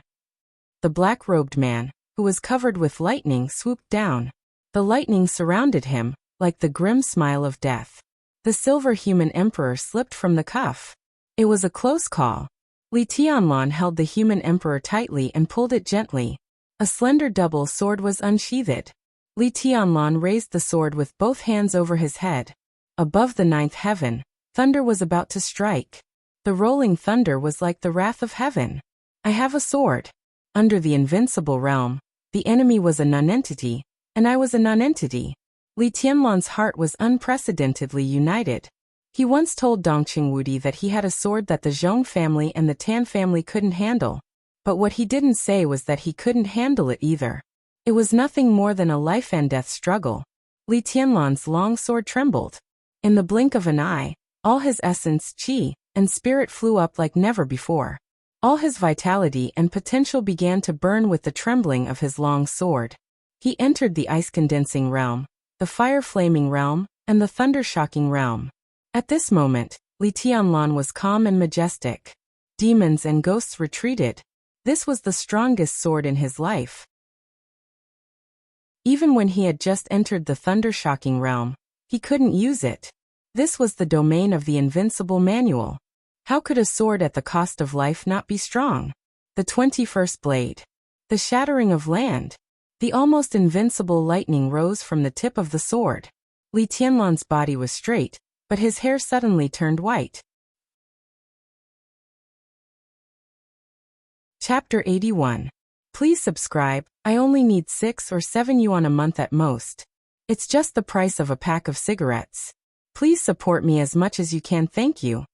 The black-robed man, who was covered with lightning, swooped down. The lightning surrounded him, like the grim smile of death. The silver human emperor slipped from the cuff. It was a close call. Li Tianlan held the human emperor tightly and pulled it gently. A slender double sword was unsheathed. Li Tianlan raised the sword with both hands over his head. Above the ninth heaven, thunder was about to strike. The rolling thunder was like the wrath of heaven. "I have a sword." Under the invincible realm, the enemy was a nonentity, and I was a nonentity. Li Tianlan's heart was unprecedentedly united. He once told Dongqing Wudi that he had a sword that the Zhong family and the Tan family couldn't handle. But what he didn't say was that he couldn't handle it either. It was nothing more than a life-and-death struggle. Li Tianlan's long sword trembled. In the blink of an eye, all his essence, qi, and spirit flew up like never before. All his vitality and potential began to burn with the trembling of his long sword. He entered the ice-condensing realm, the fire-flaming realm, and the thunder-shocking realm. At this moment, Li Tianlan was calm and majestic. Demons and ghosts retreated. This was the strongest sword in his life. Even when he had just entered the thunder-shocking realm, he couldn't use it. This was the domain of the invincible manual. How could a sword at the cost of life not be strong? The 21st blade. The shattering of land. The almost invincible lightning rose from the tip of the sword. Li Tianlan's body was straight, but his hair suddenly turned white. Chapter 81. Please subscribe. I only need 6 or 7 yuan a month at most. It's just the price of a pack of cigarettes. Please support me as much as you can, thank you.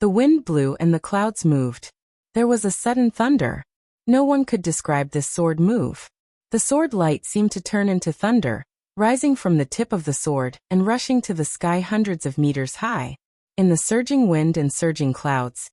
The wind blew and the clouds moved. There was a sudden thunder. No one could describe this sword move. The sword light seemed to turn into thunder, rising from the tip of the sword and rushing to the sky hundreds of meters high. In the surging wind and surging clouds,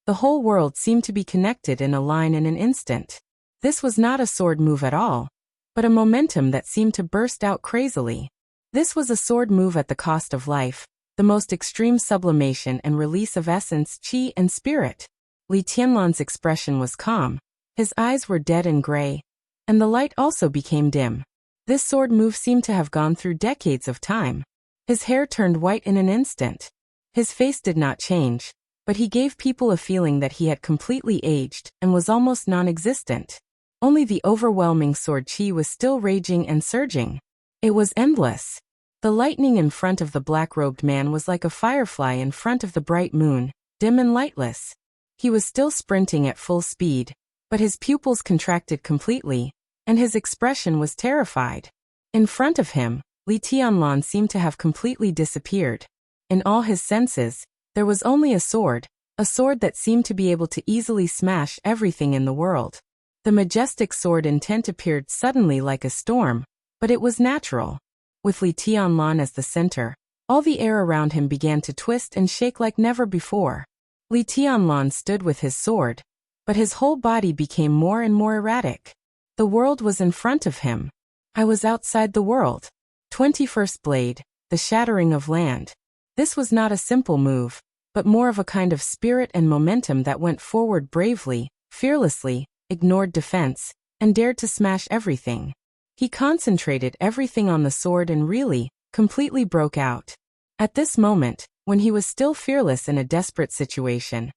the whole world seemed to be connected in a line in an instant. This was not a sword move at all, but a momentum that seemed to burst out crazily. This was a sword move at the cost of life, the most extreme sublimation and release of essence, qi, and spirit. Li Tianlan's expression was calm. His eyes were dead and gray, and the light also became dim. This sword move seemed to have gone through decades of time. His hair turned white in an instant. His face did not change, but he gave people a feeling that he had completely aged and was almost non-existent. Only the overwhelming sword qi was still raging and surging. It was endless. The lightning in front of the black-robed man was like a firefly in front of the bright moon, dim and lightless. He was still sprinting at full speed, but his pupils contracted completely, and his expression was terrified. In front of him, Li Tianlan seemed to have completely disappeared. In all his senses, there was only a sword that seemed to be able to easily smash everything in the world. The majestic sword intent appeared suddenly like a storm, but it was natural. With Li Tianlan as the center, all the air around him began to twist and shake like never before. Li Tianlan stood with his sword, but his whole body became more and more erratic. The world was in front of him. I was outside the world. 21st blade, the shattering of land. This was not a simple move, but more of a kind of spirit and momentum that went forward bravely, fearlessly, ignored defense, and dared to smash everything. He concentrated everything on the sword and really, completely broke out. At this moment, when he was still fearless in a desperate situation,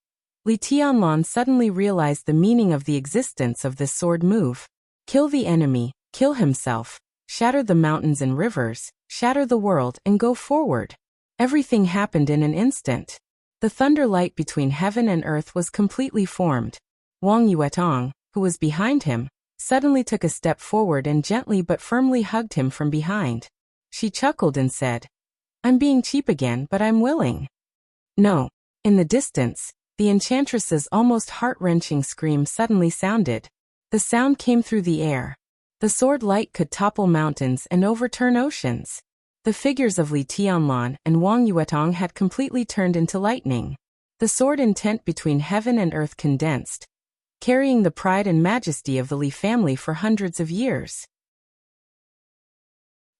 Li Tianlan suddenly realized the meaning of the existence of this sword move. Kill the enemy, kill himself, shatter the mountains and rivers, shatter the world and go forward. Everything happened in an instant. The thunder light between heaven and earth was completely formed. Wang Yuetong, who was behind him, suddenly took a step forward and gently but firmly hugged him from behind. She chuckled and said, "I'm being cheap again, but I'm willing." No. In the distance, the enchantress's almost heart-wrenching scream suddenly sounded. The sound came through the air. The sword light could topple mountains and overturn oceans. The figures of Li Tianlan and Wang Yuetong had completely turned into lightning. The sword intent between heaven and earth condensed, carrying the pride and majesty of the Li family for hundreds of years.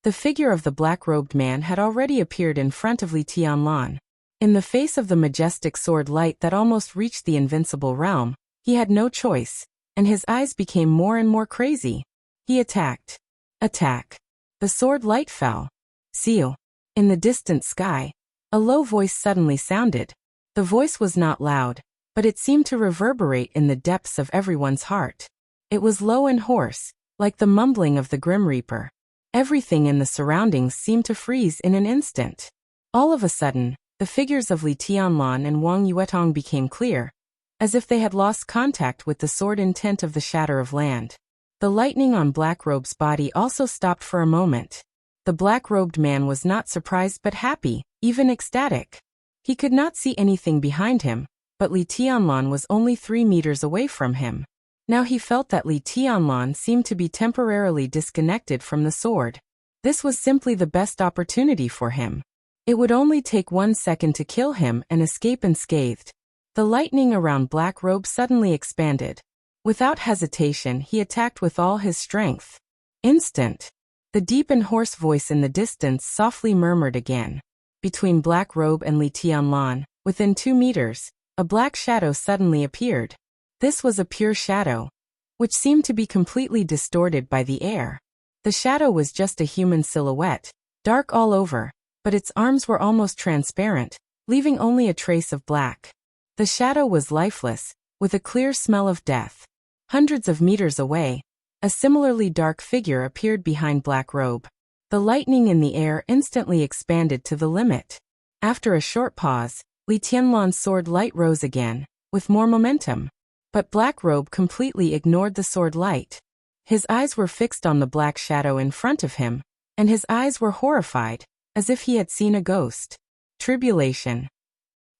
The figure of the black-robed man had already appeared in front of Li Tianlan. In the face of the majestic sword light that almost reached the invincible realm, he had no choice, and his eyes became more and more crazy. He attacked. Attack. The sword light fell. Seal. In the distant sky, a low voice suddenly sounded. The voice was not loud, but it seemed to reverberate in the depths of everyone's heart. It was low and hoarse, like the mumbling of the Grim Reaper. Everything in the surroundings seemed to freeze in an instant. All of a sudden, the figures of Li Tianlan and Wang Yuetong became clear, as if they had lost contact with the sword intent of the shatter of land. The lightning on Blackrobe's body also stopped for a moment. The black-robed man was not surprised but happy, even ecstatic. He could not see anything behind him, but Li Tianlan was only 3 meters away from him. Now he felt that Li Tianlan seemed to be temporarily disconnected from the sword. This was simply the best opportunity for him. It would only take 1 second to kill him and escape unscathed. The lightning around Blackrobe suddenly expanded. Without hesitation, he attacked with all his strength. Instant. The deep and hoarse voice in the distance softly murmured again. Between Black Robe and Li Tianlan, within 2 meters, a black shadow suddenly appeared. This was a pure shadow, which seemed to be completely distorted by the air. The shadow was just a human silhouette, dark all over, but its arms were almost transparent, leaving only a trace of black. The shadow was lifeless, with a clear smell of death. Hundreds of meters away, a similarly dark figure appeared behind Black Robe. The lightning in the air instantly expanded to the limit. After a short pause, Li Tianlan's sword light rose again, with more momentum. But Black Robe completely ignored the sword light. His eyes were fixed on the black shadow in front of him, and his eyes were horrified, as if he had seen a ghost. Tribulation.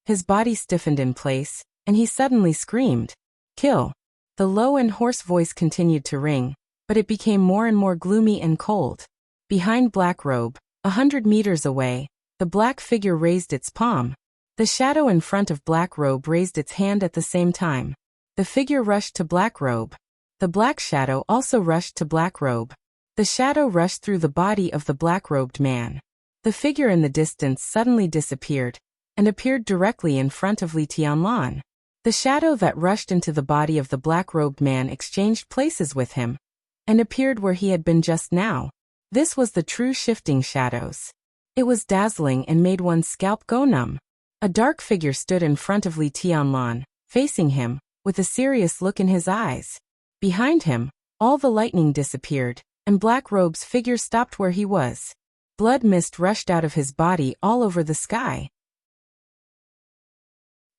His body stiffened in place, and he suddenly screamed, "Kill!" The low and hoarse voice continued to ring, but it became more and more gloomy and cold. Behind Black Robe, 100 meters away, the black figure raised its palm. The shadow in front of Black Robe raised its hand at the same time. The figure rushed to Black Robe. The black shadow also rushed to Black Robe. The shadow rushed through the body of the black-robed man. The figure in the distance suddenly disappeared, and appeared directly in front of Li Tianlan. The shadow that rushed into the body of the black-robed man exchanged places with him, and appeared where he had been just now. This was the true shifting shadows. It was dazzling and made one's scalp go numb. A dark figure stood in front of Li Tianlan, facing him, with a serious look in his eyes. Behind him, all the lightning disappeared, and Black Robe's figure stopped where he was. Blood mist rushed out of his body all over the sky.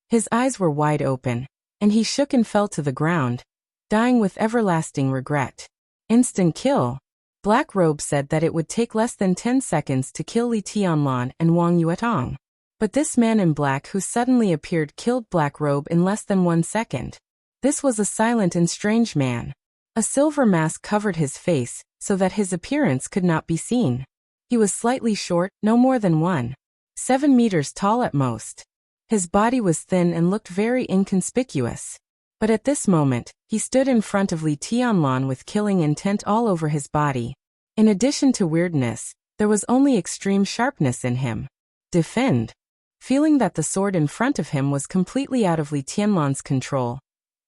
His eyes were wide open, and he shook and fell to the ground, dying with everlasting regret. Instant kill. Black Robe said that it would take less than 10 seconds to kill Li Tianlan and Wang Yuetong. But this man in black who suddenly appeared killed Black Robe in less than 1 second. This was a silent and strange man. A silver mask covered his face, so that his appearance could not be seen. He was slightly short, no more than 1.7 meters tall at most. His body was thin and looked very inconspicuous. But at this moment, he stood in front of Li Tianlan with killing intent all over his body. In addition to weirdness, there was only extreme sharpness in him. Defend. Feeling that the sword in front of him was completely out of Li Tianlan's control,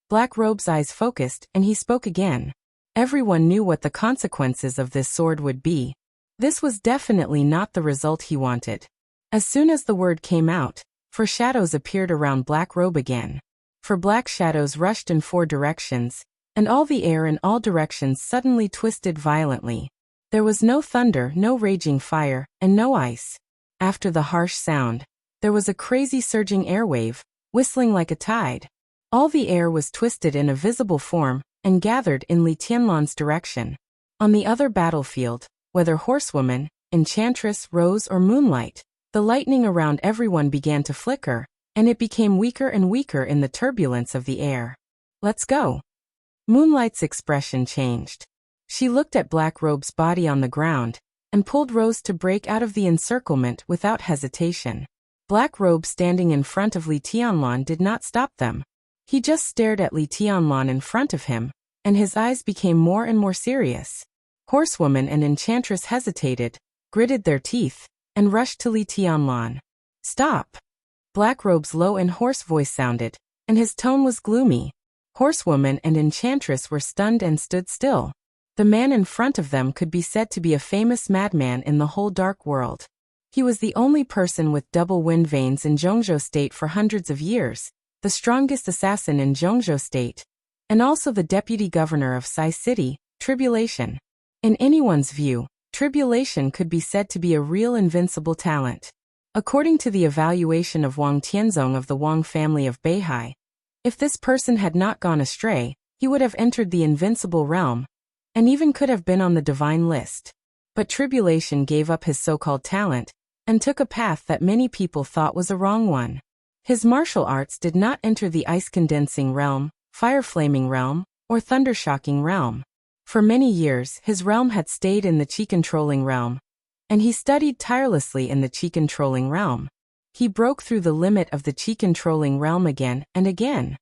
Black Robe's eyes focused and he spoke again. Everyone knew what the consequences of this sword would be. This was definitely not the result he wanted. As soon as the word came out, 4 shadows appeared around Black Robe again. 4 black shadows rushed in 4 directions, and all the air in all directions suddenly twisted violently. There was no thunder, no raging fire, and no ice. After the harsh sound, there was a crazy surging airwave, whistling like a tide. All the air was twisted in a visible form, and gathered in Li Tianlan's direction. On the other battlefield, whether horsewoman, enchantress, rose, or moonlight, the lightning around everyone began to flicker, and it became weaker and weaker in the turbulence of the air. "Let's go." Moonlight's expression changed. She looked at Black Robe's body on the ground, and pulled Rose to break out of the encirclement without hesitation. Black Robe standing in front of Li Tianlan did not stop them. He just stared at Li Tianlan in front of him, and his eyes became more and more serious. Horsewoman and enchantress hesitated, gritted their teeth, and rushed to Li Tianlan. "Stop!" Black Robe's low and hoarse voice sounded, and his tone was gloomy. Horsewoman and enchantress were stunned and stood still. The man in front of them could be said to be a famous madman in the whole dark world. He was the only person with double wind veins in Zhongzhou State for hundreds of years, the strongest assassin in Zhongzhou State, and also the deputy governor of Sai City, Tribulation. In anyone's view, Tribulation could be said to be a real invincible talent. According to the evaluation of Wang Tianzong of the Wang family of Beihai, if this person had not gone astray, he would have entered the invincible realm, and even could have been on the divine list. But Tribulation gave up his so-called talent, and took a path that many people thought was a wrong one. His martial arts did not enter the ice-condensing realm, fire-flaming realm, or thunder-shocking realm. For many years, his realm had stayed in the chi-controlling realm, and he studied tirelessly in the chi-controlling realm. He broke through the limit of the chi-controlling realm again and again.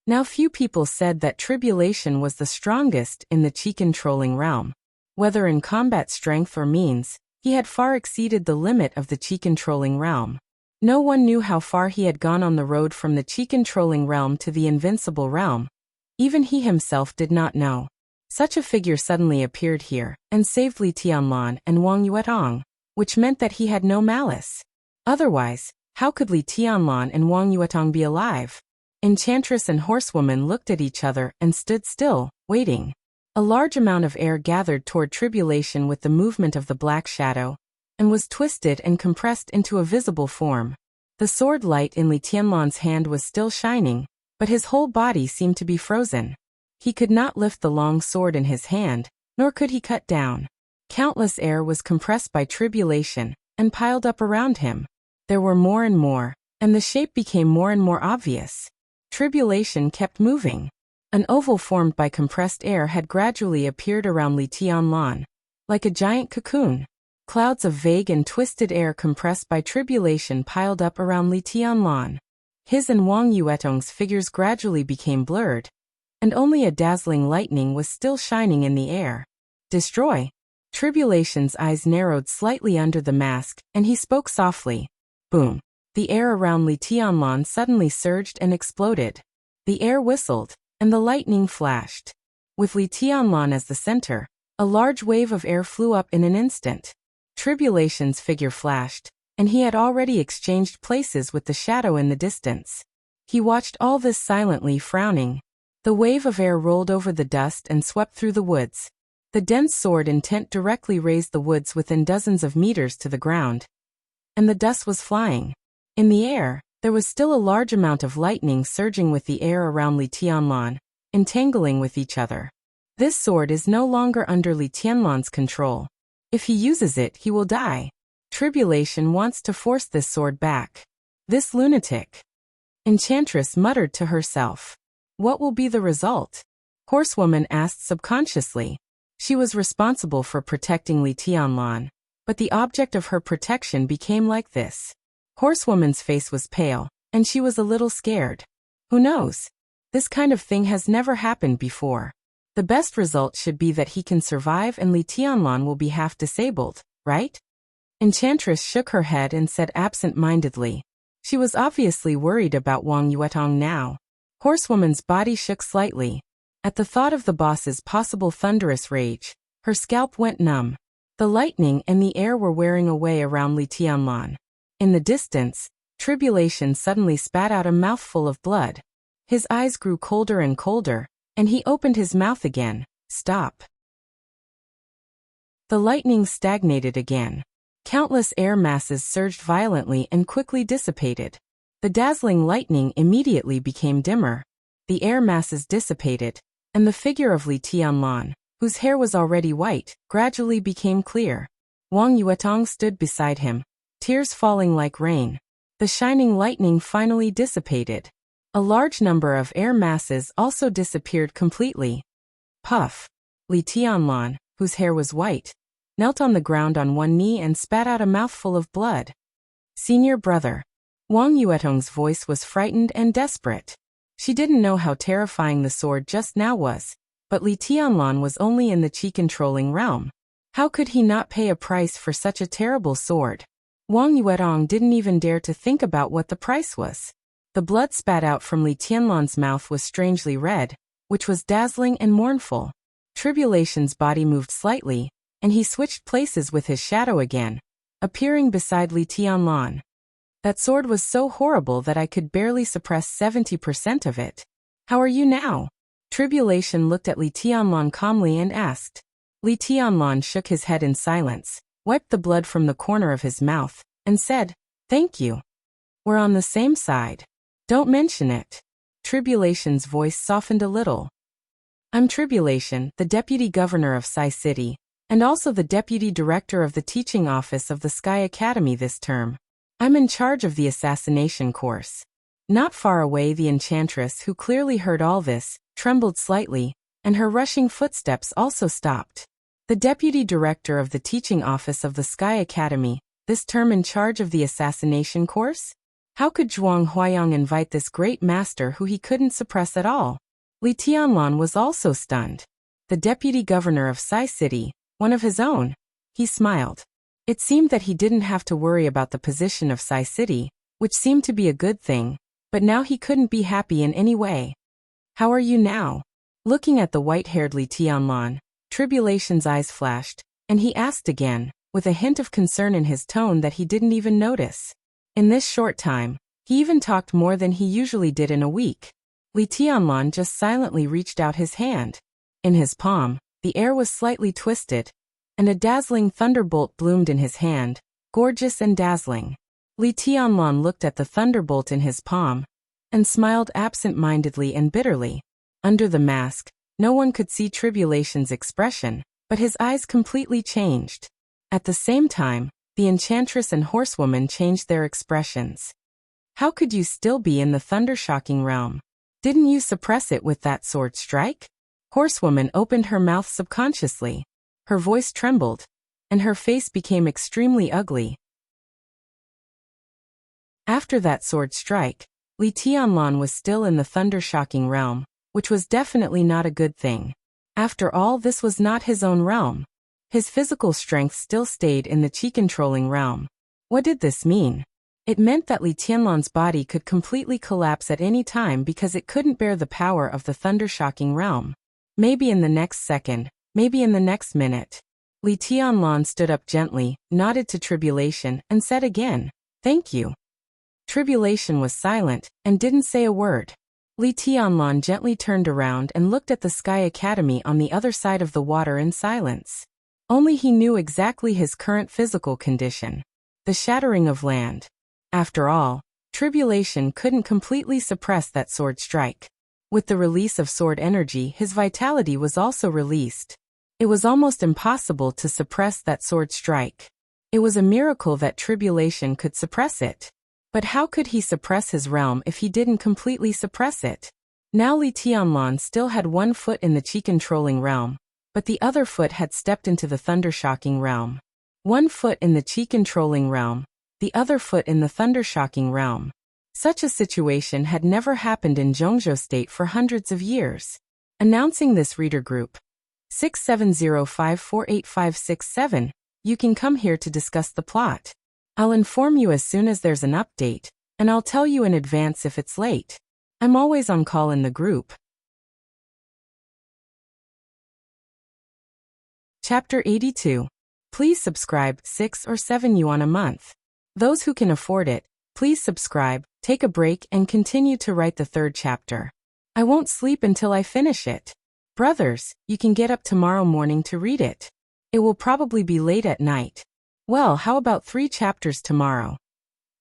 Now few people said that Tribulation was the strongest in the chi-controlling realm. Whether in combat strength or means, he had far exceeded the limit of the chi-controlling realm. No one knew how far he had gone on the road from the chi-controlling realm to the invincible realm. Even he himself did not know. Such a figure suddenly appeared here, and saved Li Tianlan and Wang Yuetong, which meant that he had no malice. Otherwise, how could Li Tianlan and Wang Yuetong be alive? Enchantress and Horsewoman looked at each other and stood still, waiting. A large amount of air gathered toward Tribulation with the movement of the black shadow, and was twisted and compressed into a visible form. The sword light in Li Tianlan's hand was still shining, but his whole body seemed to be frozen. He could not lift the long sword in his hand, nor could he cut down. Countless air was compressed by Tribulation, and piled up around him. There were more and more, and the shape became more and more obvious. Tribulation kept moving. An oval formed by compressed air had gradually appeared around Li Tianlan, like a giant cocoon. Clouds of vague and twisted air compressed by Tribulation piled up around Li Tianlan. His and Wang Yuetong's figures gradually became blurred, and only a dazzling lightning was still shining in the air. Destroy. Tribulation's eyes narrowed slightly under the mask, and he spoke softly. Boom. The air around Li Tianlan suddenly surged and exploded. The air whistled, and the lightning flashed. With Li Tianlan as the center, a large wave of air flew up in an instant. Tribulation's figure flashed, and he had already exchanged places with the shadow in the distance. He watched all this silently, frowning. The wave of air rolled over the dust and swept through the woods. The dense sword intent directly raised the woods within dozens of meters to the ground. And the dust was flying. In the air, there was still a large amount of lightning surging with the air around Li Tianlan, entangling with each other. This sword is no longer under Li Tianlan's control. If he uses it, he will die. Tribulation wants to force this sword back. This lunatic. Enchantress muttered to herself. What will be the result? Horsewoman asked subconsciously. She was responsible for protecting Li Tianlan, but the object of her protection became like this. Horsewoman's face was pale, and she was a little scared. Who knows? This kind of thing has never happened before. The best result should be that he can survive and Li Tianlan will be half disabled, right? Enchantress shook her head and said absent-mindedly. She was obviously worried about Wang Yuetong now. Horsewoman's body shook slightly. At the thought of the boss's possible thunderous rage, her scalp went numb. The lightning and the air were wearing away around Li Tianlan. In the distance, Tribulation suddenly spat out a mouthful of blood. His eyes grew colder and colder, and he opened his mouth again. Stop. The lightning stagnated again. Countless air masses surged violently and quickly dissipated. The dazzling lightning immediately became dimmer. The air masses dissipated, and the figure of Li Tianlan, whose hair was already white, gradually became clear. Wang Yuetong stood beside him, tears falling like rain. The shining lightning finally dissipated. A large number of air masses also disappeared completely. Puff. Li Tianlan, whose hair was white, knelt on the ground on one knee and spat out a mouthful of blood. Senior brother. Wang Yuetong's voice was frightened and desperate. She didn't know how terrifying the sword just now was, but Li Tianlan was only in the chi-controlling realm. How could he not pay a price for such a terrible sword? Wang Yuetong didn't even dare to think about what the price was. The blood spat out from Li Tianlan's mouth was strangely red, which was dazzling and mournful. Tribulation's body moved slightly, and he switched places with his shadow again, appearing beside Li Tianlan. That sword was so horrible that I could barely suppress 70% of it. How are you now? Tribulation looked at Li Tianlan calmly and asked. Li Tianlan shook his head in silence, wiped the blood from the corner of his mouth, and said, "Thank you. We're on the same side. Don't mention it." Tribulation's voice softened a little. I'm Tribulation, the Deputy Governor of Sai City, and also the Deputy Director of the Teaching Office of the Sky Academy this term. I'm in charge of the assassination course. Not far away, the enchantress, who clearly heard all this, trembled slightly, and her rushing footsteps also stopped. The Deputy Director of the Teaching Office of the Sky Academy, this term in charge of the assassination course? How could Zhuang Huayang invite this great master who he couldn't suppress at all? Li Tianlan was also stunned. The Deputy Governor of Sai City, One of his own. He smiled. It seemed that he didn't have to worry about the position of Sai City, which seemed to be a good thing, but now he couldn't be happy in any way. How are you now? Looking at the white-haired Li Tianlan, Tribulation's eyes flashed, and he asked again, with a hint of concern in his tone that he didn't even notice. In this short time, he even talked more than he usually did in a week. Li Tianlan just silently reached out his hand. In his palm, the air was slightly twisted, and a dazzling thunderbolt bloomed in his hand, gorgeous and dazzling. Li Tianlan looked at the thunderbolt in his palm, and smiled absent-mindedly and bitterly. Under the mask, no one could see Tribulation's expression, but his eyes completely changed. At the same time, the Enchantress and Horsewoman changed their expressions. How could you still be in the thunder-shocking realm? Didn't you suppress it with that sword strike? Horsewoman opened her mouth subconsciously. Her voice trembled, and her face became extremely ugly. After that sword strike, Li Tianlan was still in the thunder-shocking realm, which was definitely not a good thing. After all, this was not his own realm. His physical strength still stayed in the chi-controlling realm. What did this mean? It meant that Li Tianlan's body could completely collapse at any time because it couldn't bear the power of the thunder-shocking realm. Maybe in the next second, maybe in the next minute. Li Tianlan stood up gently, nodded to Tribulation, and said again, "Thank you." Tribulation was silent, and didn't say a word. Li Tianlan gently turned around and looked at the Sky Academy on the other side of the water in silence. Only he knew exactly his current physical condition. The shattering of land. After all, Tribulation couldn't completely suppress that sword strike. With the release of sword energy, his vitality was also released. It was almost impossible to suppress that sword strike. It was a miracle that Tribulation could suppress it. But how could he suppress his realm if he didn't completely suppress it? Now Li Tianlan still had one foot in the chi-controlling realm, but the other foot had stepped into the thunder-shocking realm. One foot in the chi-controlling realm, the other foot in the thunder-shocking realm. Such a situation had never happened in Zhongzhou State for hundreds of years. Announcing this reader group, 6705485567, you can come here to discuss the plot. I'll inform you as soon as there's an update, and I'll tell you in advance if it's late. I'm always on call in the group. Chapter 82. Please subscribe, 6 or 7 yuan a month. Those who can afford it, please subscribe, take a break and continue to write the third chapter. I won't sleep until I finish it. Brothers, you can get up tomorrow morning to read it. It will probably be late at night. Well, how about 3 chapters tomorrow?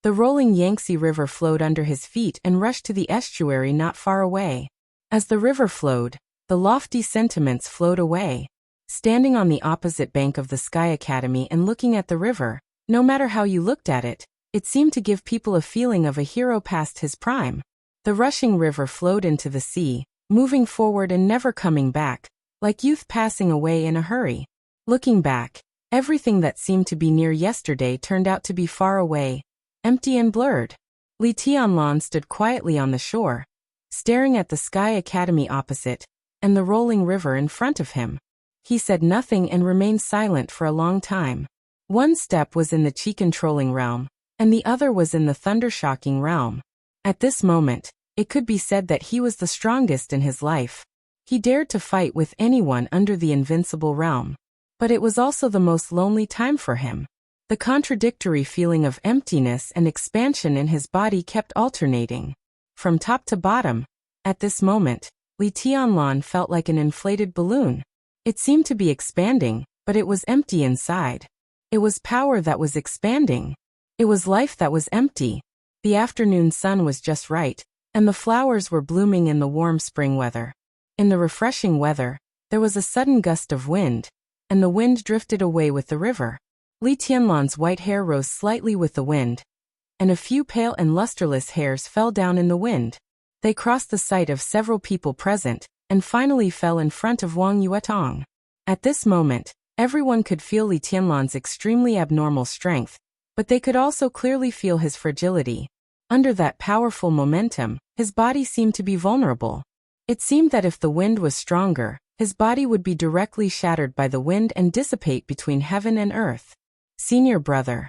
The rolling Yangtze River flowed under his feet and rushed to the estuary not far away. As the river flowed, the lofty sentiments flowed away. Standing on the opposite bank of the Sky Academy and looking at the river, no matter how you looked at it, it seemed to give people a feeling of a hero past his prime. The rushing river flowed into the sea, moving forward and never coming back, like youth passing away in a hurry. Looking back, everything that seemed to be near yesterday turned out to be far away, empty and blurred. Li Tianlan stood quietly on the shore, staring at the Sky Academy opposite, and the rolling river in front of him. He said nothing and remained silent for a long time. One step was in the chi-controlling realm, and the other was in the thunder-shocking realm. At this moment, it could be said that he was the strongest in his life. He dared to fight with anyone under the invincible realm. But it was also the most lonely time for him. The contradictory feeling of emptiness and expansion in his body kept alternating. From top to bottom, at this moment, Li Tianlan felt like an inflated balloon. It seemed to be expanding, but it was empty inside. It was power that was expanding. It was life that was empty. The afternoon sun was just right, and the flowers were blooming in the warm spring weather. In the refreshing weather, there was a sudden gust of wind, and the wind drifted away with the river. Li Tianlan's white hair rose slightly with the wind, and a few pale and lusterless hairs fell down in the wind. They crossed the sight of several people present, and finally fell in front of Wang Yuetong. At this moment, everyone could feel Li Tianlan's extremely abnormal strength, but they could also clearly feel his fragility. Under that powerful momentum, his body seemed to be vulnerable. It seemed that if the wind was stronger, His body would be directly shattered by the wind and dissipate between heaven and earth. Senior brother.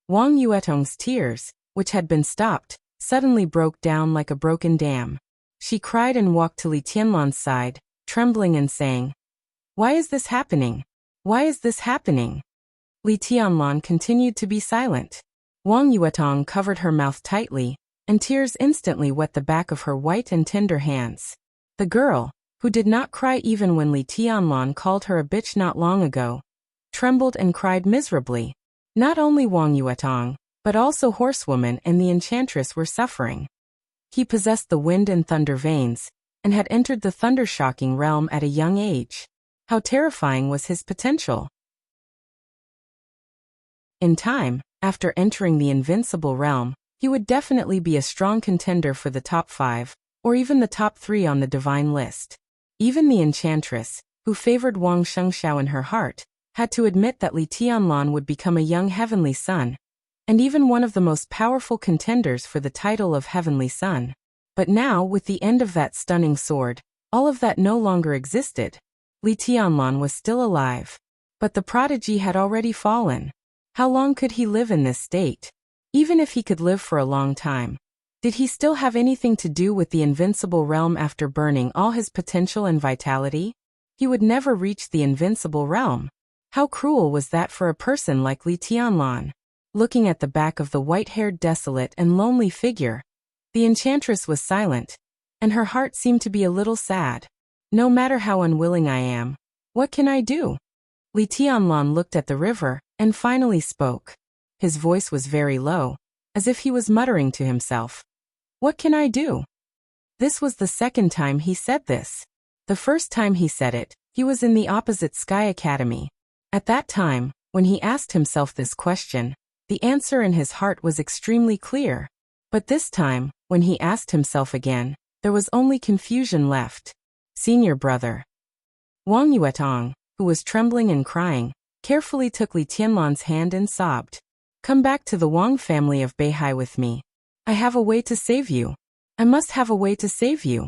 Wang Yuetong's tears, which had been stopped, suddenly broke down like a broken dam. She cried and walked to Li Tianlan's side, trembling and saying, "Why is this happening? Why is this happening?" Li Tianlan continued to be silent. Wang Yuetong covered her mouth tightly, and tears instantly wet the back of her white and tender hands. The girl, who did not cry even when Li Tianlan called her a bitch not long ago, trembled and cried miserably. Not only Wang Yuetong, but also Horsewoman and the Enchantress were suffering. He possessed the wind and thunder veins, and had entered the thunder-shocking realm at a young age. How terrifying was his potential! In time, after entering the invincible realm, he would definitely be a strong contender for the top 5, or even the top 3 on the divine list. Even the Enchantress, who favored Wang Shengxiao in her heart, had to admit that Li Tianlan would become a young heavenly son, and even one of the most powerful contenders for the title of Heavenly Son. But now, with the end of that stunning sword, all of that no longer existed. Li Tianlan was still alive, but the prodigy had already fallen. How long could he live in this state? Even if he could live for a long time, did he still have anything to do with the invincible realm after burning all his potential and vitality? He would never reach the invincible realm. How cruel was that for a person like Li Tianlan? Looking at the back of the white-haired desolate and lonely figure, the Enchantress was silent, and her heart seemed to be a little sad. No matter how unwilling I am, what can I do? Li Tianlan looked at the river, and finally spoke. His voice was very low, as if he was muttering to himself. What can I do? This was the second time he said this. The first time he said it, he was in the opposite Sky Academy. At that time, when he asked himself this question, the answer in his heart was extremely clear. But this time, when he asked himself again, there was only confusion left. Senior brother. Wang Yuetong, who was trembling and crying, carefully took Li Tianlan's hand and sobbed. Come back to the Wang family of Beihai with me. I have a way to save you. I must have a way to save you.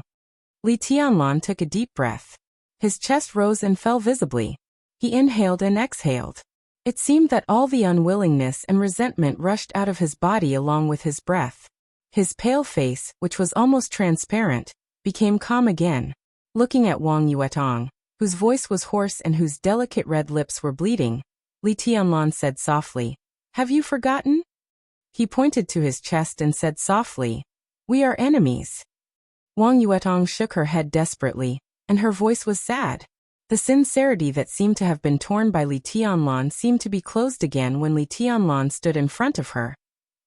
Li Tianlan took a deep breath. His chest rose and fell visibly. He inhaled and exhaled. It seemed that all the unwillingness and resentment rushed out of his body along with his breath. His pale face, which was almost transparent, became calm again. Looking at Wang Yuetong, whose voice was hoarse and whose delicate red lips were bleeding, Li Tianlan said softly, Have you forgotten? He pointed to his chest and said softly, We are enemies. Wang Yuetong shook her head desperately, and her voice was sad. The sincerity that seemed to have been torn by Li Tianlan seemed to be closed again when Li Tianlan stood in front of her,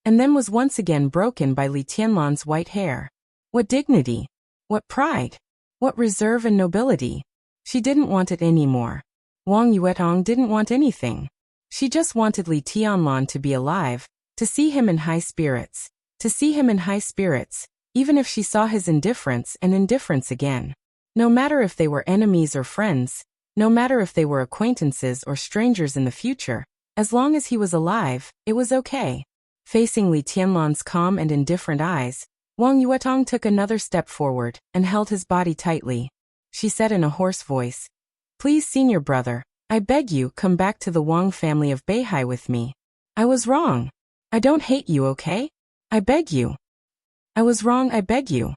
and then was once again broken by Li Tianlan's white hair. What dignity! What pride! What reserve and nobility! She didn't want it anymore. Wang Yuetong didn't want anything. She just wanted Li Tianlan to be alive, to see him in high spirits, even if she saw his indifference and indifference again. No matter if they were enemies or friends, no matter if they were acquaintances or strangers in the future, as long as he was alive, it was okay. Facing Li Tianlan's calm and indifferent eyes, Wang Yuetong took another step forward and held his body tightly. She said in a hoarse voice, Please, senior brother, I beg you, come back to the Wang family of Beihai with me. I was wrong. I don't hate you, okay? I beg you. I was wrong, I beg you.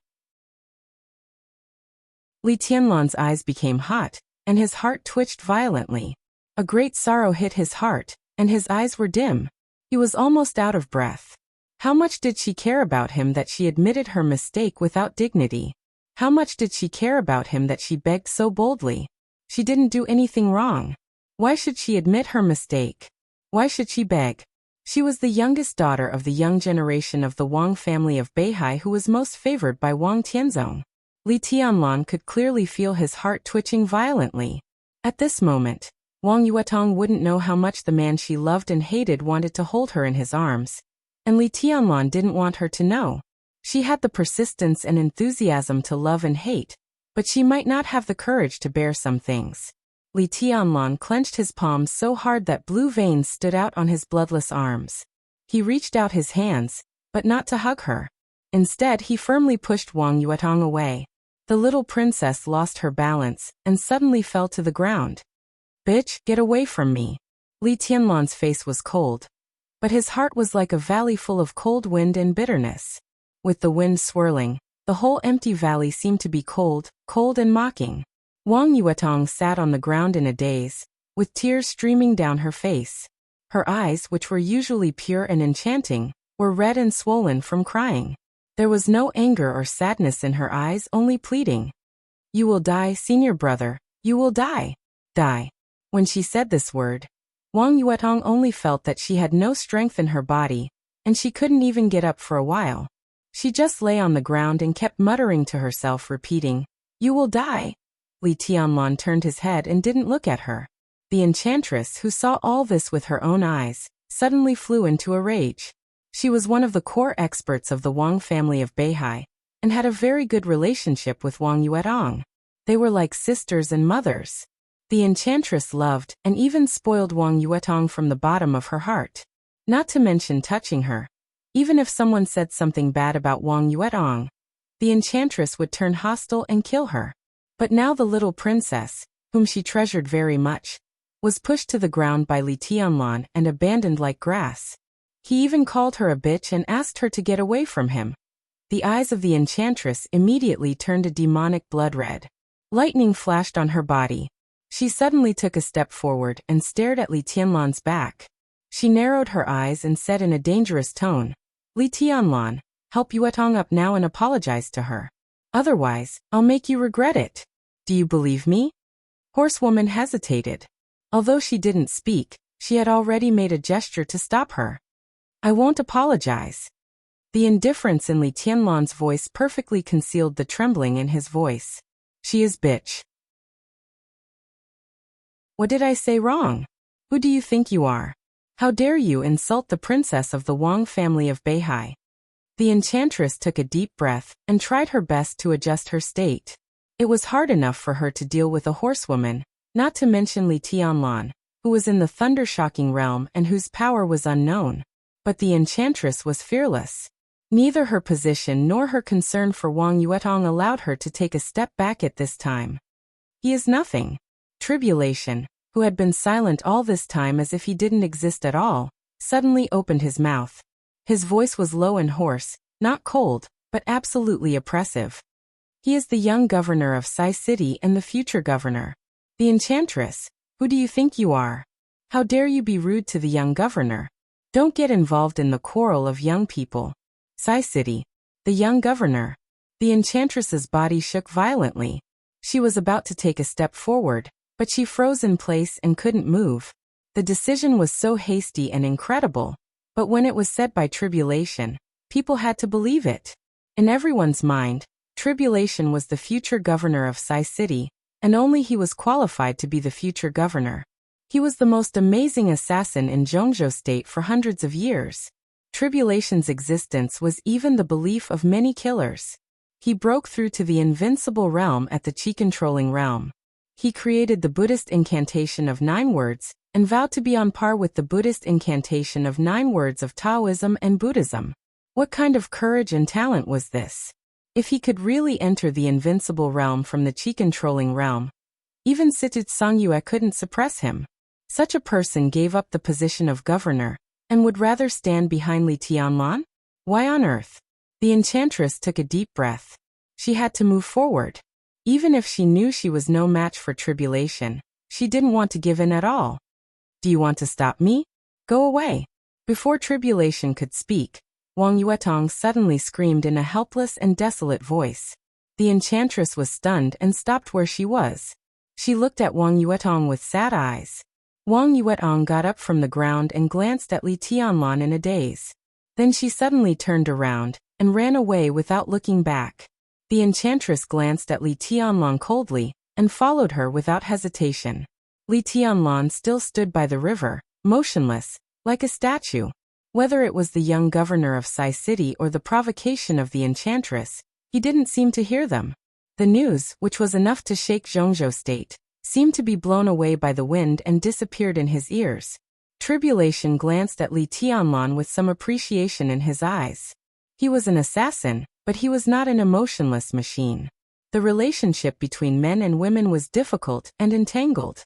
Li Tianlan's eyes became hot, and his heart twitched violently. A great sorrow hit his heart, and his eyes were dim. He was almost out of breath. How much did she care about him that she admitted her mistake without dignity? How much did she care about him that she begged so boldly? She didn't do anything wrong. Why should she admit her mistake? Why should she beg? She was the youngest daughter of the young generation of the Wang family of Beihai who was most favored by Wang Tianzong. Li Tianlan could clearly feel his heart twitching violently. At this moment, Wang Yuetong wouldn't know how much the man she loved and hated wanted to hold her in his arms, and Li Tianlan didn't want her to know. She had the persistence and enthusiasm to love and hate, but she might not have the courage to bear some things. Li Tianlan clenched his palms so hard that blue veins stood out on his bloodless arms. He reached out his hands, but not to hug her. Instead, he firmly pushed Wang Yuetong away. The little princess lost her balance and suddenly fell to the ground. Bitch, get away from me. Li Tianlan's face was cold, but his heart was like a valley full of cold wind and bitterness. With the wind swirling, the whole empty valley seemed to be cold, cold and mocking. Wang Yuetong sat on the ground in a daze, with tears streaming down her face. Her eyes, which were usually pure and enchanting, were red and swollen from crying. There was no anger or sadness in her eyes, only pleading. You will die, senior brother, you will die. Die. When she said this word, Wang Yuetong only felt that she had no strength in her body, and she couldn't even get up for a while. She just lay on the ground and kept muttering to herself, repeating, You will die. Li Tianlan turned his head and didn't look at her. The enchantress, who saw all this with her own eyes, suddenly flew into a rage. She was one of the core experts of the Wang family of Beihai, and had a very good relationship with Wang Yuetong. They were like sisters and mothers. The enchantress loved and even spoiled Wang Yuetong from the bottom of her heart. Not to mention touching her. Even if someone said something bad about Wang Yuetong, the enchantress would turn hostile and kill her. But now the little princess, whom she treasured very much, was pushed to the ground by Li Tianlan and abandoned like grass. He even called her a bitch and asked her to get away from him. The eyes of the enchantress immediately turned a demonic blood red. Lightning flashed on her body. She suddenly took a step forward and stared at Li Tianlan's back. She narrowed her eyes and said in a dangerous tone, Li Tianlan, help Yuetong up now and apologize to her. Otherwise, I'll make you regret it. Do you believe me? Horsewoman hesitated. Although she didn't speak, she had already made a gesture to stop her. I won't apologize. The indifference in Li Tianlan's voice perfectly concealed the trembling in his voice. She is bitch. What did I say wrong? Who do you think you are? How dare you insult the princess of the Wang family of Beihai? The enchantress took a deep breath and tried her best to adjust her state. It was hard enough for her to deal with a horsewoman, not to mention Li Tianlan, who was in the thunder-shocking realm and whose power was unknown. But the enchantress was fearless. Neither her position nor her concern for Wang Yuetong allowed her to take a step back at this time. He is nothing. Tribulation, who had been silent all this time as if he didn't exist at all, suddenly opened his mouth. His voice was low and hoarse, not cold, but absolutely oppressive. He is the young governor of Sai City and the future governor. The enchantress, who do you think you are? How dare you be rude to the young governor? Don't get involved in the quarrel of young people. Sai City. The young governor. The enchantress's body shook violently. She was about to take a step forward, but she froze in place and couldn't move. The decision was so hasty and incredible, but when it was said by Tribulation, people had to believe it. In everyone's mind, Tribulation was the future governor of Sai City, and only he was qualified to be the future governor. He was the most amazing assassin in Zhongzhou State for hundreds of years. Tribulation's existence was even the belief of many killers. He broke through to the invincible realm at the Qi-controlling realm. He created the Buddhist incantation of 9 words, and vowed to be on par with the Buddhist incantation of 9 words of Taoism and Buddhism. What kind of courage and talent was this? If he could really enter the invincible realm from the Qi-controlling realm, even Situt Songyue couldn't suppress him. Such a person gave up the position of governor, and would rather stand behind Li Tianlan? Why on earth? The enchantress took a deep breath. She had to move forward. Even if she knew she was no match for Tribulation, she didn't want to give in at all. Do you want to stop me? Go away. Before Tribulation could speak, Wang Yuetong suddenly screamed in a helpless and desolate voice. The enchantress was stunned and stopped where she was. She looked at Wang Yuetong with sad eyes. Wang Yuetong got up from the ground and glanced at Li Tianlan in a daze. Then she suddenly turned around and ran away without looking back. The enchantress glanced at Li Tianlan coldly and followed her without hesitation. Li Tianlan still stood by the river, motionless, like a statue. Whether it was the young governor of Sai City or the provocation of the enchantress, he didn't seem to hear them. The news, which was enough to shake Zhongzhou State, seemed to be blown away by the wind and disappeared in his ears. Tribulation glanced at Li Tianlan with some appreciation in his eyes. He was an assassin, but he was not an emotionless machine. The relationship between men and women was difficult and entangled.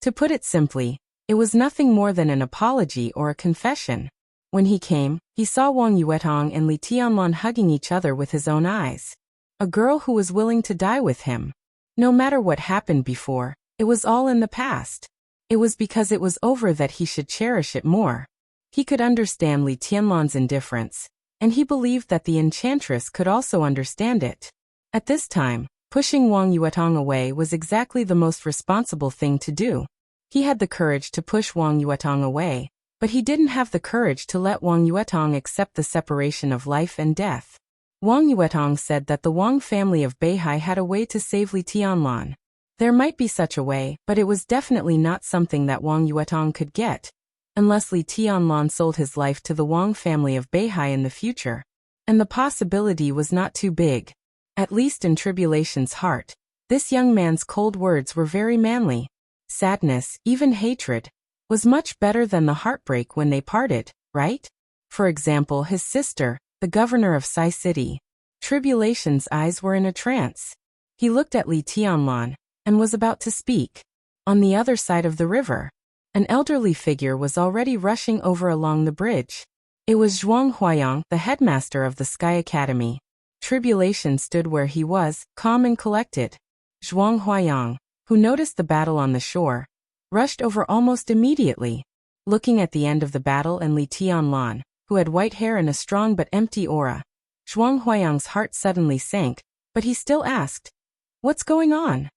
To put it simply, it was nothing more than an apology or a confession. When he came, he saw Wang Yuetong and Li Tianlan hugging each other with his own eyes. A girl who was willing to die with him. No matter what happened before, it was all in the past. It was because it was over that he should cherish it more. He could understand Li Tianlan's indifference, and he believed that the enchantress could also understand it. At this time, pushing Wang Yuetong away was exactly the most responsible thing to do. He had the courage to push Wang Yuetong away, but he didn't have the courage to let Wang Yuetong accept the separation of life and death. Wang Yuetong said that the Wang family of Beihai had a way to save Li Tianlan. There might be such a way, but it was definitely not something that Wang Yuetong could get, unless Li Tianlan sold his life to the Wang family of Beihai in the future. And the possibility was not too big. At least in Tribulation's heart, this young man's cold words were very manly. Sadness, even hatred, was much better than the heartbreak when they parted, right? For example, his sister, the governor of Sai City. Tribulation's eyes were in a trance. He looked at Li Tianlan and was about to speak. On the other side of the river, an elderly figure was already rushing over along the bridge. It was Zhuang Huayang, the headmaster of the Sky Academy. Tribulation stood where he was, calm and collected. Zhuang Huayang, who noticed the battle on the shore, rushed over almost immediately. Looking at the end of the battle and Li Tianlan, who had white hair and a strong but empty aura, Zhuang Huayang's heart suddenly sank, but he still asked, "What's going on?"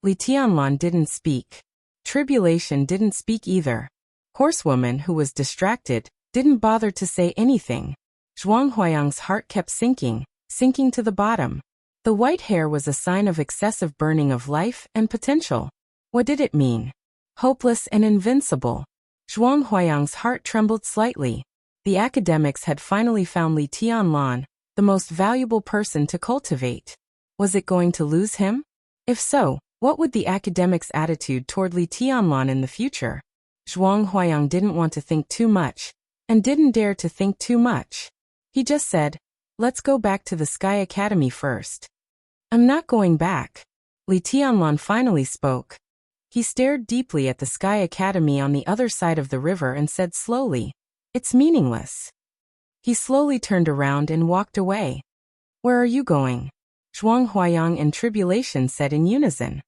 Li Tianlan didn't speak. Tribulation didn't speak either. Horsewoman, who was distracted, didn't bother to say anything. Zhuang Huayang's heart kept sinking to the bottom. The white hair was a sign of excessive burning of life and potential. What did it mean? Hopeless and invincible. Zhuang Huayang's heart trembled slightly. The academics had finally found Li Tianlan, the most valuable person to cultivate. Was it going to lose him? If so, what would the academics' attitude toward Li Tianlan in the future? Zhuang Huayang didn't want to think too much, and didn't dare to think too much. He just said, "Let's go back to the Sky Academy first." "I'm not going back." Li Tianlan finally spoke. He stared deeply at the Sky Academy on the other side of the river and said slowly, "It's meaningless." He slowly turned around and walked away. "Where are you going?" Zhuang Huayang and Tribulation said in unison.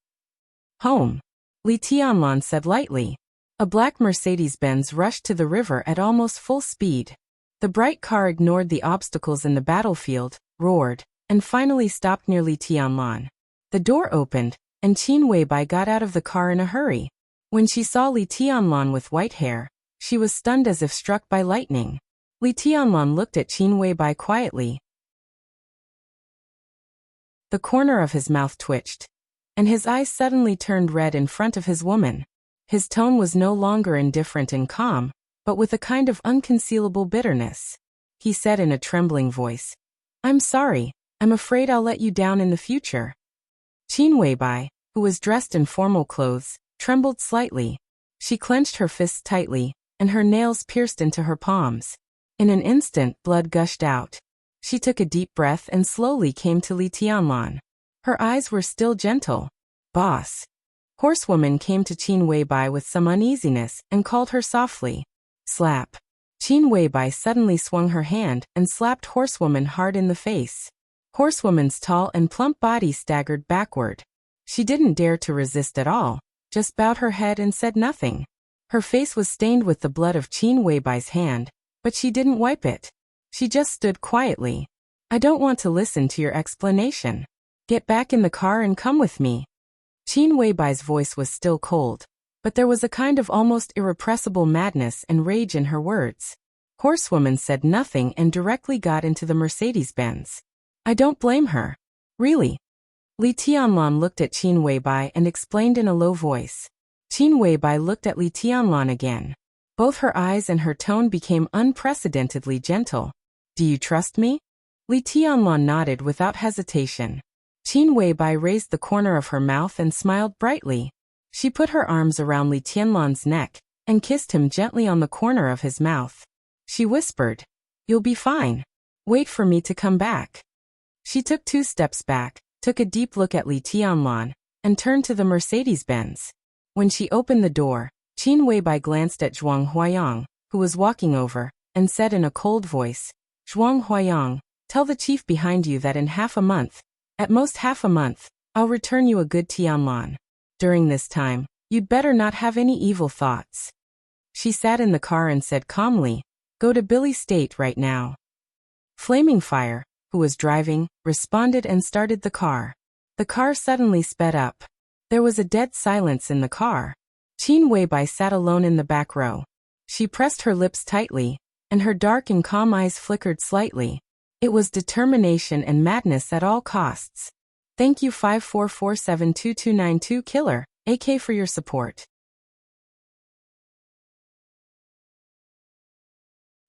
"Home," Li Tianlan said lightly. A black Mercedes-Benz rushed to the river at almost full speed. The bright car ignored the obstacles in the battlefield, roared, and finally stopped near Li Tianlan. The door opened, and Qin Weibai got out of the car in a hurry. When she saw Li Tianlan with white hair, she was stunned as if struck by lightning. Li Tianlan looked at Qin Weibai quietly. The corner of his mouth twitched, and his eyes suddenly turned red in front of his woman. His tone was no longer indifferent and calm, but with a kind of unconcealable bitterness. He said in a trembling voice, "I'm sorry, I'm afraid I'll let you down in the future." Qin Weibai, who was dressed in formal clothes, trembled slightly. She clenched her fists tightly, and her nails pierced into her palms. In an instant, blood gushed out. She took a deep breath and slowly came to Li Tianlan. Her eyes were still gentle. "Boss." Horsewoman came to Qin Weibai with some uneasiness and called her softly. Slap. Qin Weibai suddenly swung her hand and slapped Horsewoman hard in the face. Horsewoman's tall and plump body staggered backward. She didn't dare to resist at all, just bowed her head and said nothing. Her face was stained with the blood of Qin Weibai's hand, but she didn't wipe it. She just stood quietly. "I don't want to listen to your explanation. Get back in the car and come with me." Qin Weibai's voice was still cold, but there was a kind of almost irrepressible madness and rage in her words. Horsewoman said nothing and directly got into the Mercedes-Benz. "I don't blame her. Really." Li Tianlan looked at Qin Weibai and explained in a low voice. Qin Weibai looked at Li Tianlan again. Both her eyes and her tone became unprecedentedly gentle. "Do you trust me?" Li Tianlan nodded without hesitation. Qin Weibai raised the corner of her mouth and smiled brightly. She put her arms around Li Tianlan's neck and kissed him gently on the corner of his mouth. She whispered, "You'll be fine. Wait for me to come back." She took 2 steps back, took a deep look at Li Tianlan, and turned to the Mercedes-Benz. When she opened the door, Qin Weibai glanced at Zhuang Huayang, who was walking over, and said in a cold voice, "Zhuang Huayang, tell the chief behind you that in half a month, at most half a month, I'll return you a good Tianlan. During this time, you'd better not have any evil thoughts." She sat in the car and said calmly, "Go to Billy State right now." Flaming Fire, who was driving, responded and started the car. The car suddenly sped up. There was a dead silence in the car. Qin Weibai sat alone in the back row. She pressed her lips tightly, and her dark and calm eyes flickered slightly. It was determination and madness at all costs. Thank you 54472292 Killer, AK for your support.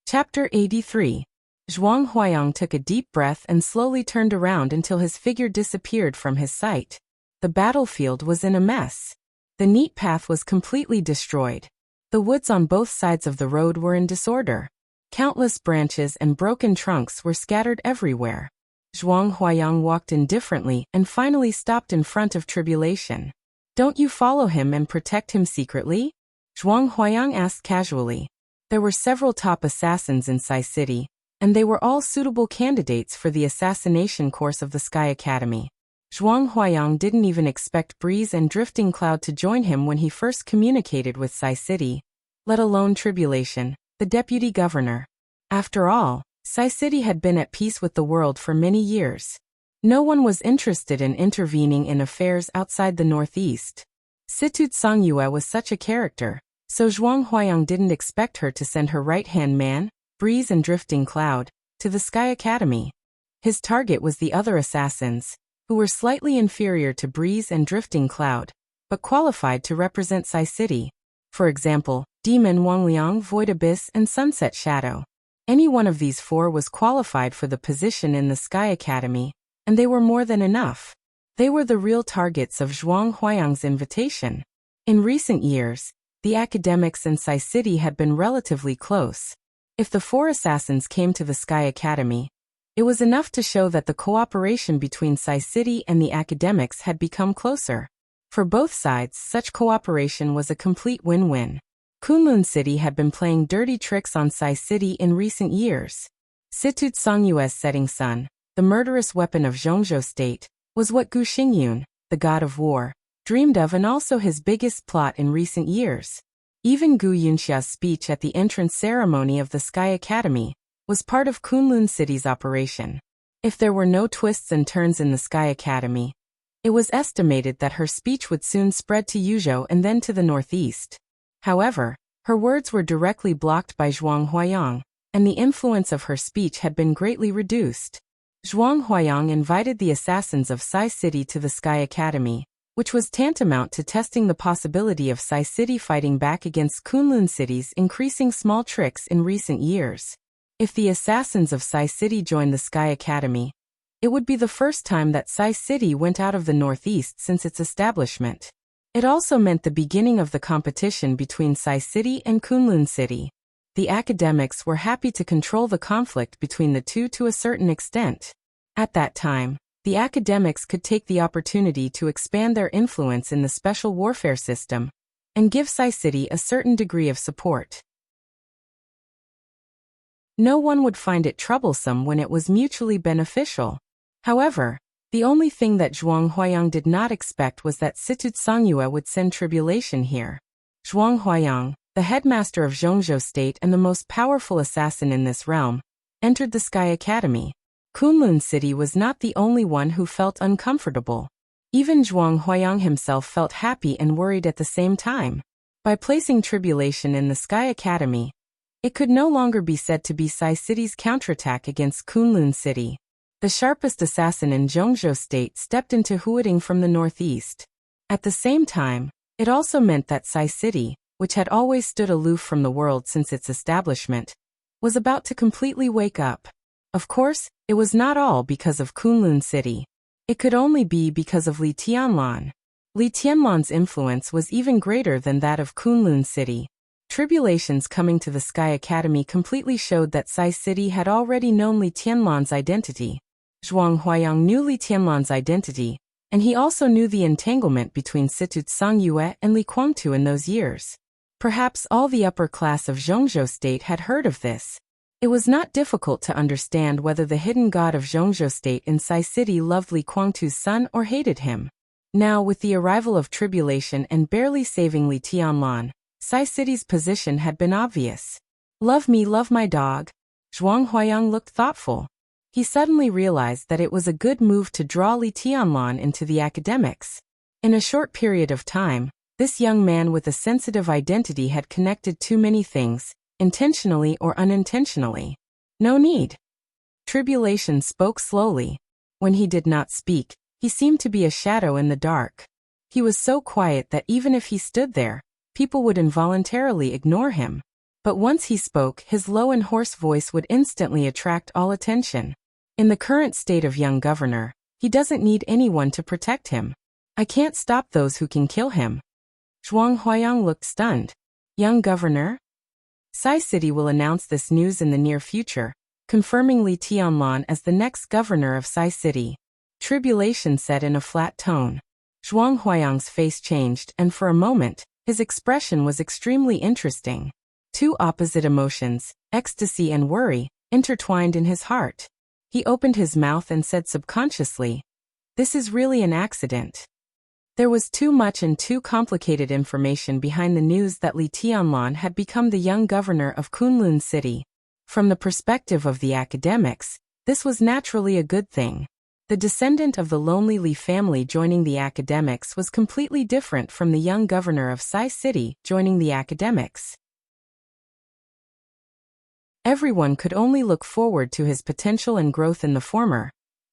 Chapter 83. Zhuang Huayang took a deep breath and slowly turned around until his figure disappeared from his sight. The battlefield was in a mess. The neat path was completely destroyed. The woods on both sides of the road were in disorder. Countless branches and broken trunks were scattered everywhere. Zhuang Huayang walked indifferently and finally stopped in front of Tribulation. "Don't you follow him and protect him secretly?" Zhuang Huayang asked casually. There were several top assassins in Sai City, and they were all suitable candidates for the assassination course of the Sky Academy. Zhuang Huayang didn't even expect Breeze and Drifting Cloud to join him when he first communicated with Sai City, let alone Tribulation, the deputy governor. After all, Sai City had been at peace with the world for many years. No one was interested in intervening in affairs outside the Northeast. Situ Songyue was such a character, so Zhuang Huayang didn't expect her to send her right-hand man, Breeze and Drifting Cloud, to the Sky Academy. His target was the other assassins, who were slightly inferior to Breeze and Drifting Cloud, but qualified to represent Sai City. For example, Demon Wangliang, Void Abyss, and Sunset Shadow. Any one of these 4 was qualified for the position in the Sky Academy, and they were more than enough. They were the real targets of Zhuang Huayang's invitation. In recent years, the academics and Sai City had been relatively close. If the 4 assassins came to the Sky Academy, it was enough to show that the cooperation between Sai City and the academics had become closer. For both sides, such cooperation was a complete win-win. Kunlun City had been playing dirty tricks on Sai City in recent years. Situ Songyue's setting sun, the murderous weapon of Zhongzhou State, was what Gu Xingyun, the god of war, dreamed of, and also his biggest plot in recent years. Even Gu Yunxia's speech at the entrance ceremony of the Sky Academy was part of Kunlun City's operation. If there were no twists and turns in the Sky Academy, it was estimated that her speech would soon spread to Yuzhou and then to the northeast. However, her words were directly blocked by Zhuang Huayang, and the influence of her speech had been greatly reduced. Zhuang Huayang invited the assassins of Sai City to the Sky Academy, which was tantamount to testing the possibility of Sai City fighting back against Kunlun City's increasing small tricks in recent years. If the assassins of Sai City joined the Sky Academy, it would be the first time that Sai City went out of the Northeast since its establishment. It also meant the beginning of the competition between Sai City and Kunlun City. The academics were happy to control the conflict between the two to a certain extent. At that time, the academics could take the opportunity to expand their influence in the special warfare system and give Sai City a certain degree of support. No one would find it troublesome when it was mutually beneficial. However, the only thing that Zhuang Huayang did not expect was that Situ Songyue would send Tribulation here. Zhuang Huayang, the headmaster of Zhongzhou State and the most powerful assassin in this realm, entered the Sky Academy. Kunlun City was not the only one who felt uncomfortable. Even Zhuang Huayang himself felt happy and worried at the same time. By placing Tribulation in the Sky Academy, it could no longer be said to be Sai City's counterattack against Kunlun City. The sharpest assassin in Zhongzhou State stepped into Huading from the northeast. At the same time, it also meant that Sai City, which had always stood aloof from the world since its establishment, was about to completely wake up. Of course, it was not all because of Kunlun City. It could only be because of Li Tianlan. Li Tianlan's influence was even greater than that of Kunlun City. Tribulations coming to the Sky Academy completely showed that Sai City had already known Li Tianlan's identity. Zhuang Huayang knew Li Tianlan's identity, and he also knew the entanglement between Situ Tsangyue and Li Guangtu in those years. Perhaps all the upper class of Zhongzhou State had heard of this. It was not difficult to understand whether the hidden god of Zhongzhou State in Sai City loved Li Guangtu's son or hated him. Now, with the arrival of tribulation and barely saving Li Tianlan, Sai City's position had been obvious. Love me, love my dog. Zhuang Huayang looked thoughtful. He suddenly realized that it was a good move to draw Li Tianlan into the academics. In a short period of time, this young man with a sensitive identity had connected too many things, intentionally or unintentionally. No need. Tribulation spoke slowly. When he did not speak, he seemed to be a shadow in the dark. He was so quiet that even if he stood there, people would involuntarily ignore him. But once he spoke, his low and hoarse voice would instantly attract all attention. In the current state of young governor, he doesn't need anyone to protect him. I can't stop those who can kill him. Zhuang Huayang looked stunned. Young governor? Sai City will announce this news in the near future, confirming Li Tianlan as the next governor of Sai City. Tribulation said in a flat tone. Zhuang Huayang's face changed, and for a moment, his expression was extremely interesting. Two opposite emotions, ecstasy and worry, intertwined in his heart. He opened his mouth and said subconsciously, "This is really an accident." There was too much and too complicated information behind the news that Li Tianlan had become the young governor of Kunlun City. From the perspective of the academics, this was naturally a good thing. The descendant of the lonely Li family joining the academics was completely different from the young governor of Sai City joining the academics. Everyone could only look forward to his potential and growth in the former,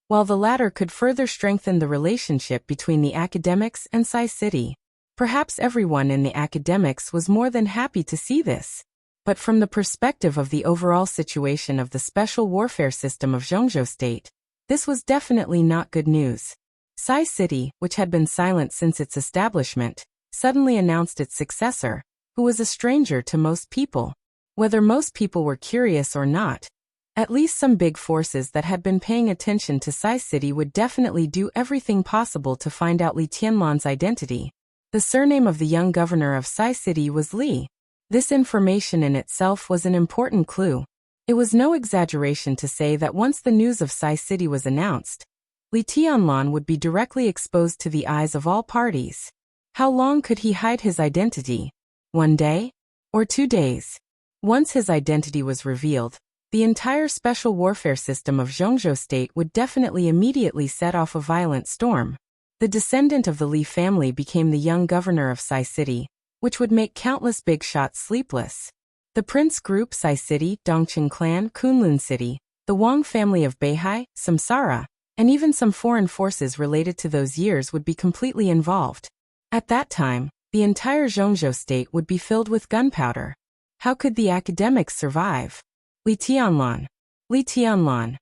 while the latter could further strengthen the relationship between the academics and Sai City. Perhaps everyone in the academics was more than happy to see this. But from the perspective of the overall situation of the special warfare system of Zhongzhou State, this was definitely not good news. Sai City, which had been silent since its establishment, suddenly announced its successor, who was a stranger to most people. Whether most people were curious or not, at least some big forces that had been paying attention to Sai City would definitely do everything possible to find out Li Tianlan's identity. The surname of the young governor of Sai City was Li. This information in itself was an important clue. It was no exaggeration to say that once the news of Sai City was announced, Li Tianlan would be directly exposed to the eyes of all parties. How long could he hide his identity? 1 day? Or 2 days? Once his identity was revealed, the entire special warfare system of Zhongzhou State would definitely immediately set off a violent storm. The descendant of the Li family became the young governor of Sai City, which would make countless big shots sleepless. The Prince Group Sai City, Dongqing Clan, Kunlun City, the Wang family of Beihai, Samsara, and even some foreign forces related to those years would be completely involved. At that time, the entire Zhongzhou State would be filled with gunpowder. How could the academics survive? Li Tianlan. Li Tianlan.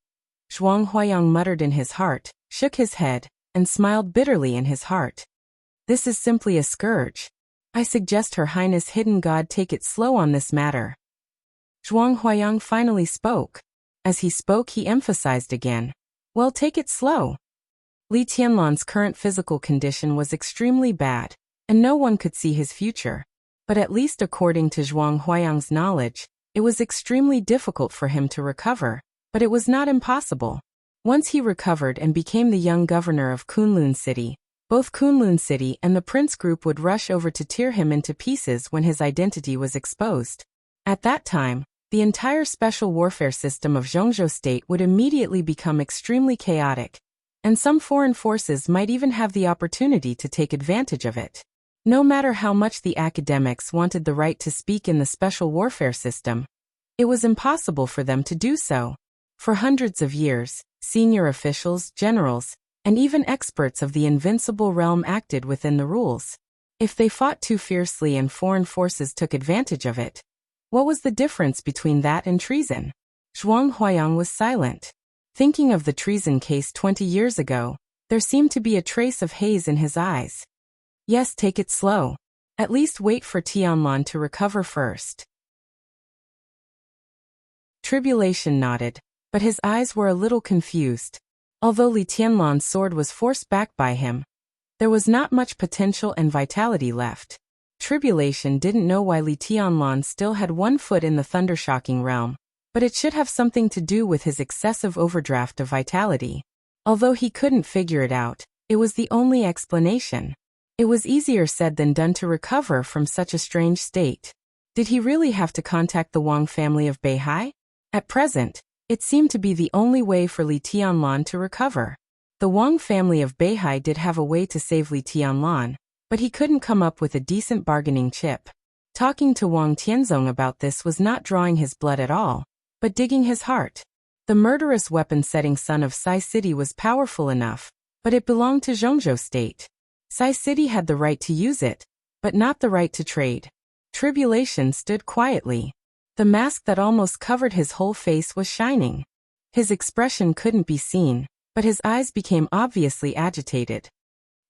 Zhuang Huayang muttered in his heart, shook his head, and smiled bitterly in his heart. This is simply a scourge. I suggest Her Highness Hidden God take it slow on this matter. Zhuang Huayang finally spoke. As he spoke, he emphasized again. Well, take it slow. Li Tianlan's current physical condition was extremely bad, and no one could see his future. But at least according to Zhuang Huayang's knowledge, it was extremely difficult for him to recover, but it was not impossible. Once he recovered and became the young governor of Kunlun City, both Kunlun City and the Prince Group would rush over to tear him into pieces when his identity was exposed. At that time, the entire special warfare system of Zhongzhou State would immediately become extremely chaotic, and some foreign forces might even have the opportunity to take advantage of it. No matter how much the academics wanted the right to speak in the special warfare system, it was impossible for them to do so. For hundreds of years, senior officials, generals, and even experts of the invincible realm acted within the rules. If they fought too fiercely and foreign forces took advantage of it, what was the difference between that and treason? Zhuang Huayang was silent. Thinking of the treason case 20 years ago, there seemed to be a trace of haze in his eyes. Yes, take it slow. At least wait for Tianlan to recover first. Tribulation nodded, but his eyes were a little confused. Although Li Tianlan's sword was forced back by him, there was not much potential and vitality left. Tribulation didn't know why Li Tianlan still had one foot in the thundershocking realm, but it should have something to do with his excessive overdraft of vitality. Although he couldn't figure it out, it was the only explanation. It was easier said than done to recover from such a strange state. Did he really have to contact the Wang family of Beihai? At present, it seemed to be the only way for Li Tianlan to recover. The Wang family of Beihai did have a way to save Li Tianlan, but he couldn't come up with a decent bargaining chip. Talking to Wang Tianzong about this was not drawing his blood at all, but digging his heart. The murderous weapon-setting son of Sai City was powerful enough, but it belonged to Zhongzhou State. Sai City had the right to use it, but not the right to trade. Tribulation stood quietly. The mask that almost covered his whole face was shining. His expression couldn't be seen, but his eyes became obviously agitated.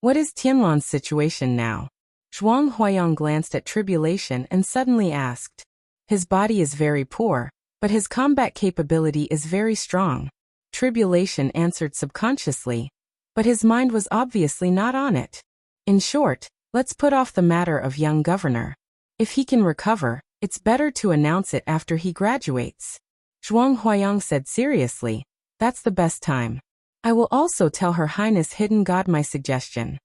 What is Tianlan's situation now? Zhuang Huayang glanced at Tribulation and suddenly asked. His body is very poor, but his combat capability is very strong. Tribulation answered subconsciously, but his mind was obviously not on it. In short, let's put off the matter of young governor. If he can recover, it's better to announce it after he graduates. Zhuang Huayang said seriously, that's the best time. I will also tell Her Highness Hidden God my suggestion.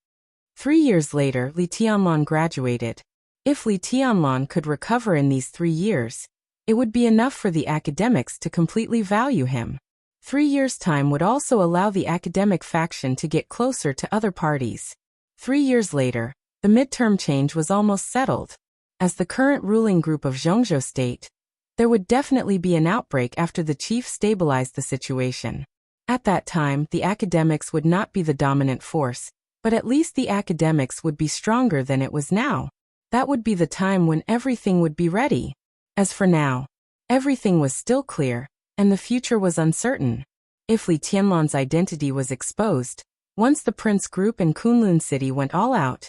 3 years later, Li Tianlan graduated. If Li Tianlan could recover in these 3 years, it would be enough for the academics to completely value him. 3 years' time would also allow the academic faction to get closer to other parties. 3 years later, the midterm change was almost settled. As the current ruling group of Zhongzhou State, there would definitely be an outbreak after the chief stabilized the situation. At that time, the academics would not be the dominant force, but at least the academics would be stronger than it was now. That would be the time when everything would be ready. As for now, everything was still clear, and the future was uncertain. If Li Tianlan's identity was exposed, once the Prince Group and Kunlun City went all out,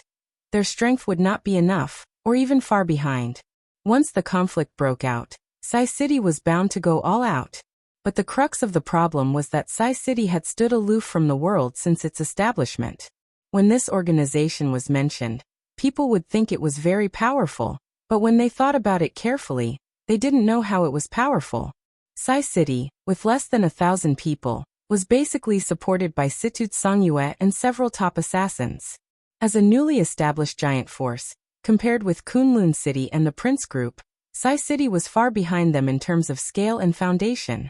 their strength would not be enough, or even far behind. Once the conflict broke out, Sai City was bound to go all out. But the crux of the problem was that Sai City had stood aloof from the world since its establishment. When this organization was mentioned, people would think it was very powerful, but when they thought about it carefully, they didn't know how it was powerful. Sai City, with less than 1,000 people, was basically supported by Situ Songyue and several top assassins. As a newly established giant force, compared with Kunlun City and the Prince Group, Sai City was far behind them in terms of scale and foundation.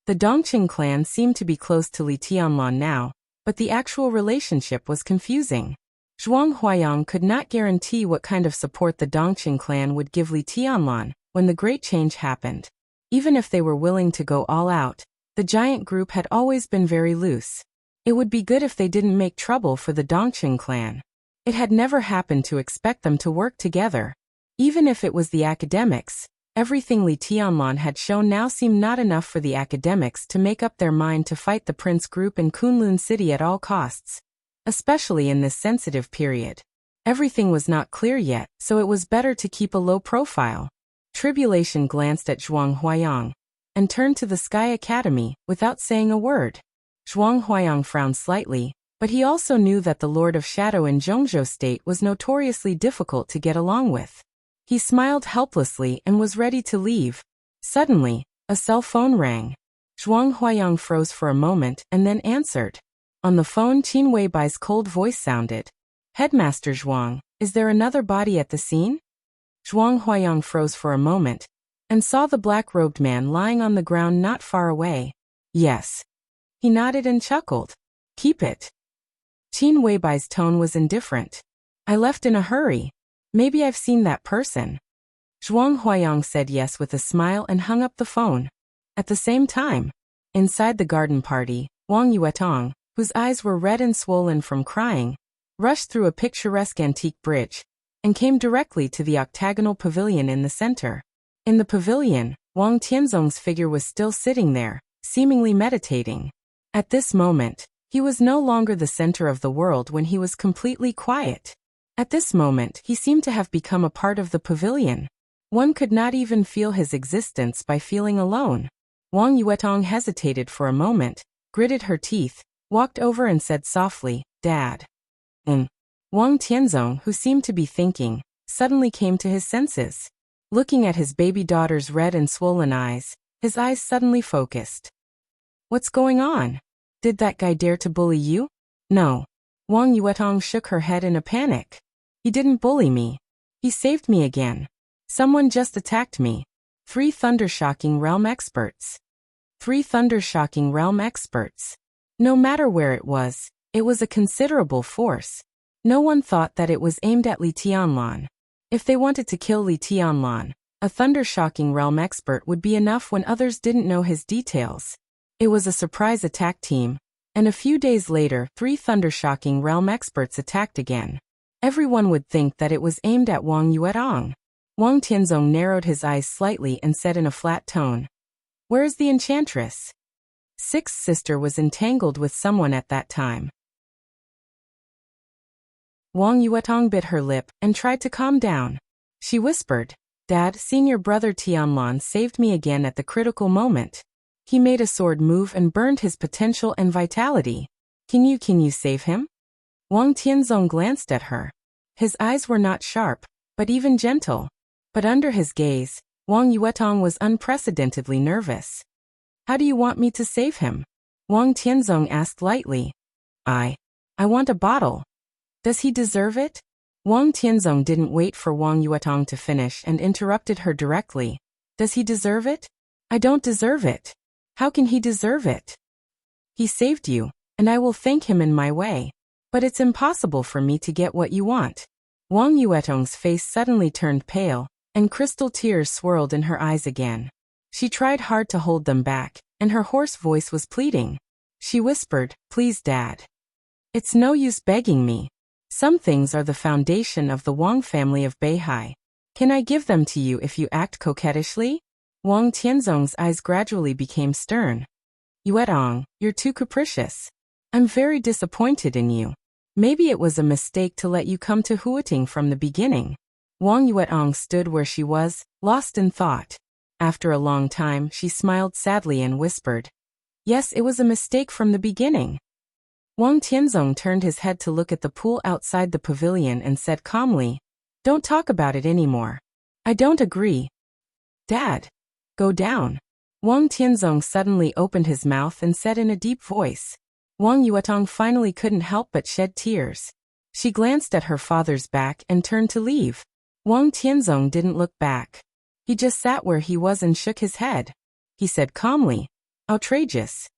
The Dongqing clan seemed to be close to Li Tianlan now, but the actual relationship was confusing. Zhuang Huayang could not guarantee what kind of support the Dongqing clan would give Li Tianlan when the great change happened. Even if they were willing to go all out, the giant group had always been very loose. It would be good if they didn't make trouble for the Dongqing clan. It had never happened to expect them to work together. Even if it was the academics, everything Li Tianlan had shown now seemed not enough for the academics to make up their mind to fight the Prince Group in Kunlun City at all costs, especially in this sensitive period. Everything was not clear yet, so it was better to keep a low profile. Tribulation glanced at Zhuang Huayang and turned to the Sky Academy without saying a word. Zhuang Huayang frowned slightly, but he also knew that the Lord of Shadow in Zhongzhou State was notoriously difficult to get along with. He smiled helplessly and was ready to leave. Suddenly, a cell phone rang. Zhuang Huayang froze for a moment and then answered. On the phone, Qin Weibai's cold voice sounded. Headmaster Zhuang, is there another body at the scene? Zhuang Huayang froze for a moment and saw the black-robed man lying on the ground not far away. Yes. He nodded and chuckled. Keep it. Qin Weibai's tone was indifferent. I left in a hurry. Maybe I've seen that person. Zhuang Huayang said yes with a smile and hung up the phone. At the same time, inside the garden party, Wang Yuetong, whose eyes were red and swollen from crying, rushed through a picturesque antique bridge and came directly to the octagonal pavilion in the center. In the pavilion, Wang Tianzong's figure was still sitting there, seemingly meditating. At this moment, he was no longer the center of the world when he was completely quiet. At this moment, he seemed to have become a part of the pavilion. One could not even feel his existence by feeling alone. Wang Yuetong hesitated for a moment, gritted her teeth, walked over and said softly, "Dad." Wang Tianzong, who seemed to be thinking, suddenly came to his senses. Looking at his baby daughter's red and swollen eyes, his eyes suddenly focused. "What's going on? Did that guy dare to bully you?" "No." Wang Yuetong shook her head in a panic. "He didn't bully me. He saved me again. Someone just attacked me." 3 Thundershocking Realm Experts. 3 Thundershocking Realm Experts. No matter where it was a considerable force. No one thought that it was aimed at Li Tianlan. If they wanted to kill Li Tianlan, a Thundershocking Realm Expert would be enough when others didn't know his details. It was a surprise attack team, and a few days later 3 Thundershocking Realm Experts attacked again. Everyone would think that it was aimed at Wang Yuetong. Wang Tianzong narrowed his eyes slightly and said in a flat tone, "Where is the enchantress?" Sixth sister was entangled with someone at that time. Wang Yuetong bit her lip and tried to calm down. She whispered, "Dad, seeing your brother Tianlan saved me again at the critical moment. He made a sword move and burned his potential and vitality. Can you save him?" Wang Tianzong glanced at her. His eyes were not sharp, but even gentle. But under his gaze, Wang Yuetong was unprecedentedly nervous. "How do you want me to save him?" Wang Tianzong asked lightly. I want a bottle." "Does he deserve it?" Wang Tianzong didn't wait for Wang Yuetong to finish and interrupted her directly. "Does he deserve it?" "I don't deserve it." "How can he deserve it?" "He saved you, and I will thank him in my way. But it's impossible for me to get what you want." Wang Yuetong's face suddenly turned pale, and crystal tears swirled in her eyes again. She tried hard to hold them back, and her hoarse voice was pleading. She whispered, "Please, Dad. It's no use begging me. Some things are the foundation of the Wang family of Beihai. Can I give them to you if you act coquettishly?" Wang Tianzong's eyes gradually became stern. "Yuetong, you're too capricious. I'm very disappointed in you. Maybe it was a mistake to let you come to Huating from the beginning." Wang Yuetong stood where she was, lost in thought. After a long time, she smiled sadly and whispered, "Yes, it was a mistake from the beginning." Wang Tianzong turned his head to look at the pool outside the pavilion and said calmly, "Don't talk about it anymore." "I don't agree." "Dad, go down." Wang Tianzong suddenly opened his mouth and said in a deep voice. Wang Yuetong finally couldn't help but shed tears. She glanced at her father's back and turned to leave. Wang Tianzong didn't look back. He just sat where he was and shook his head. He said calmly, "Outrageous."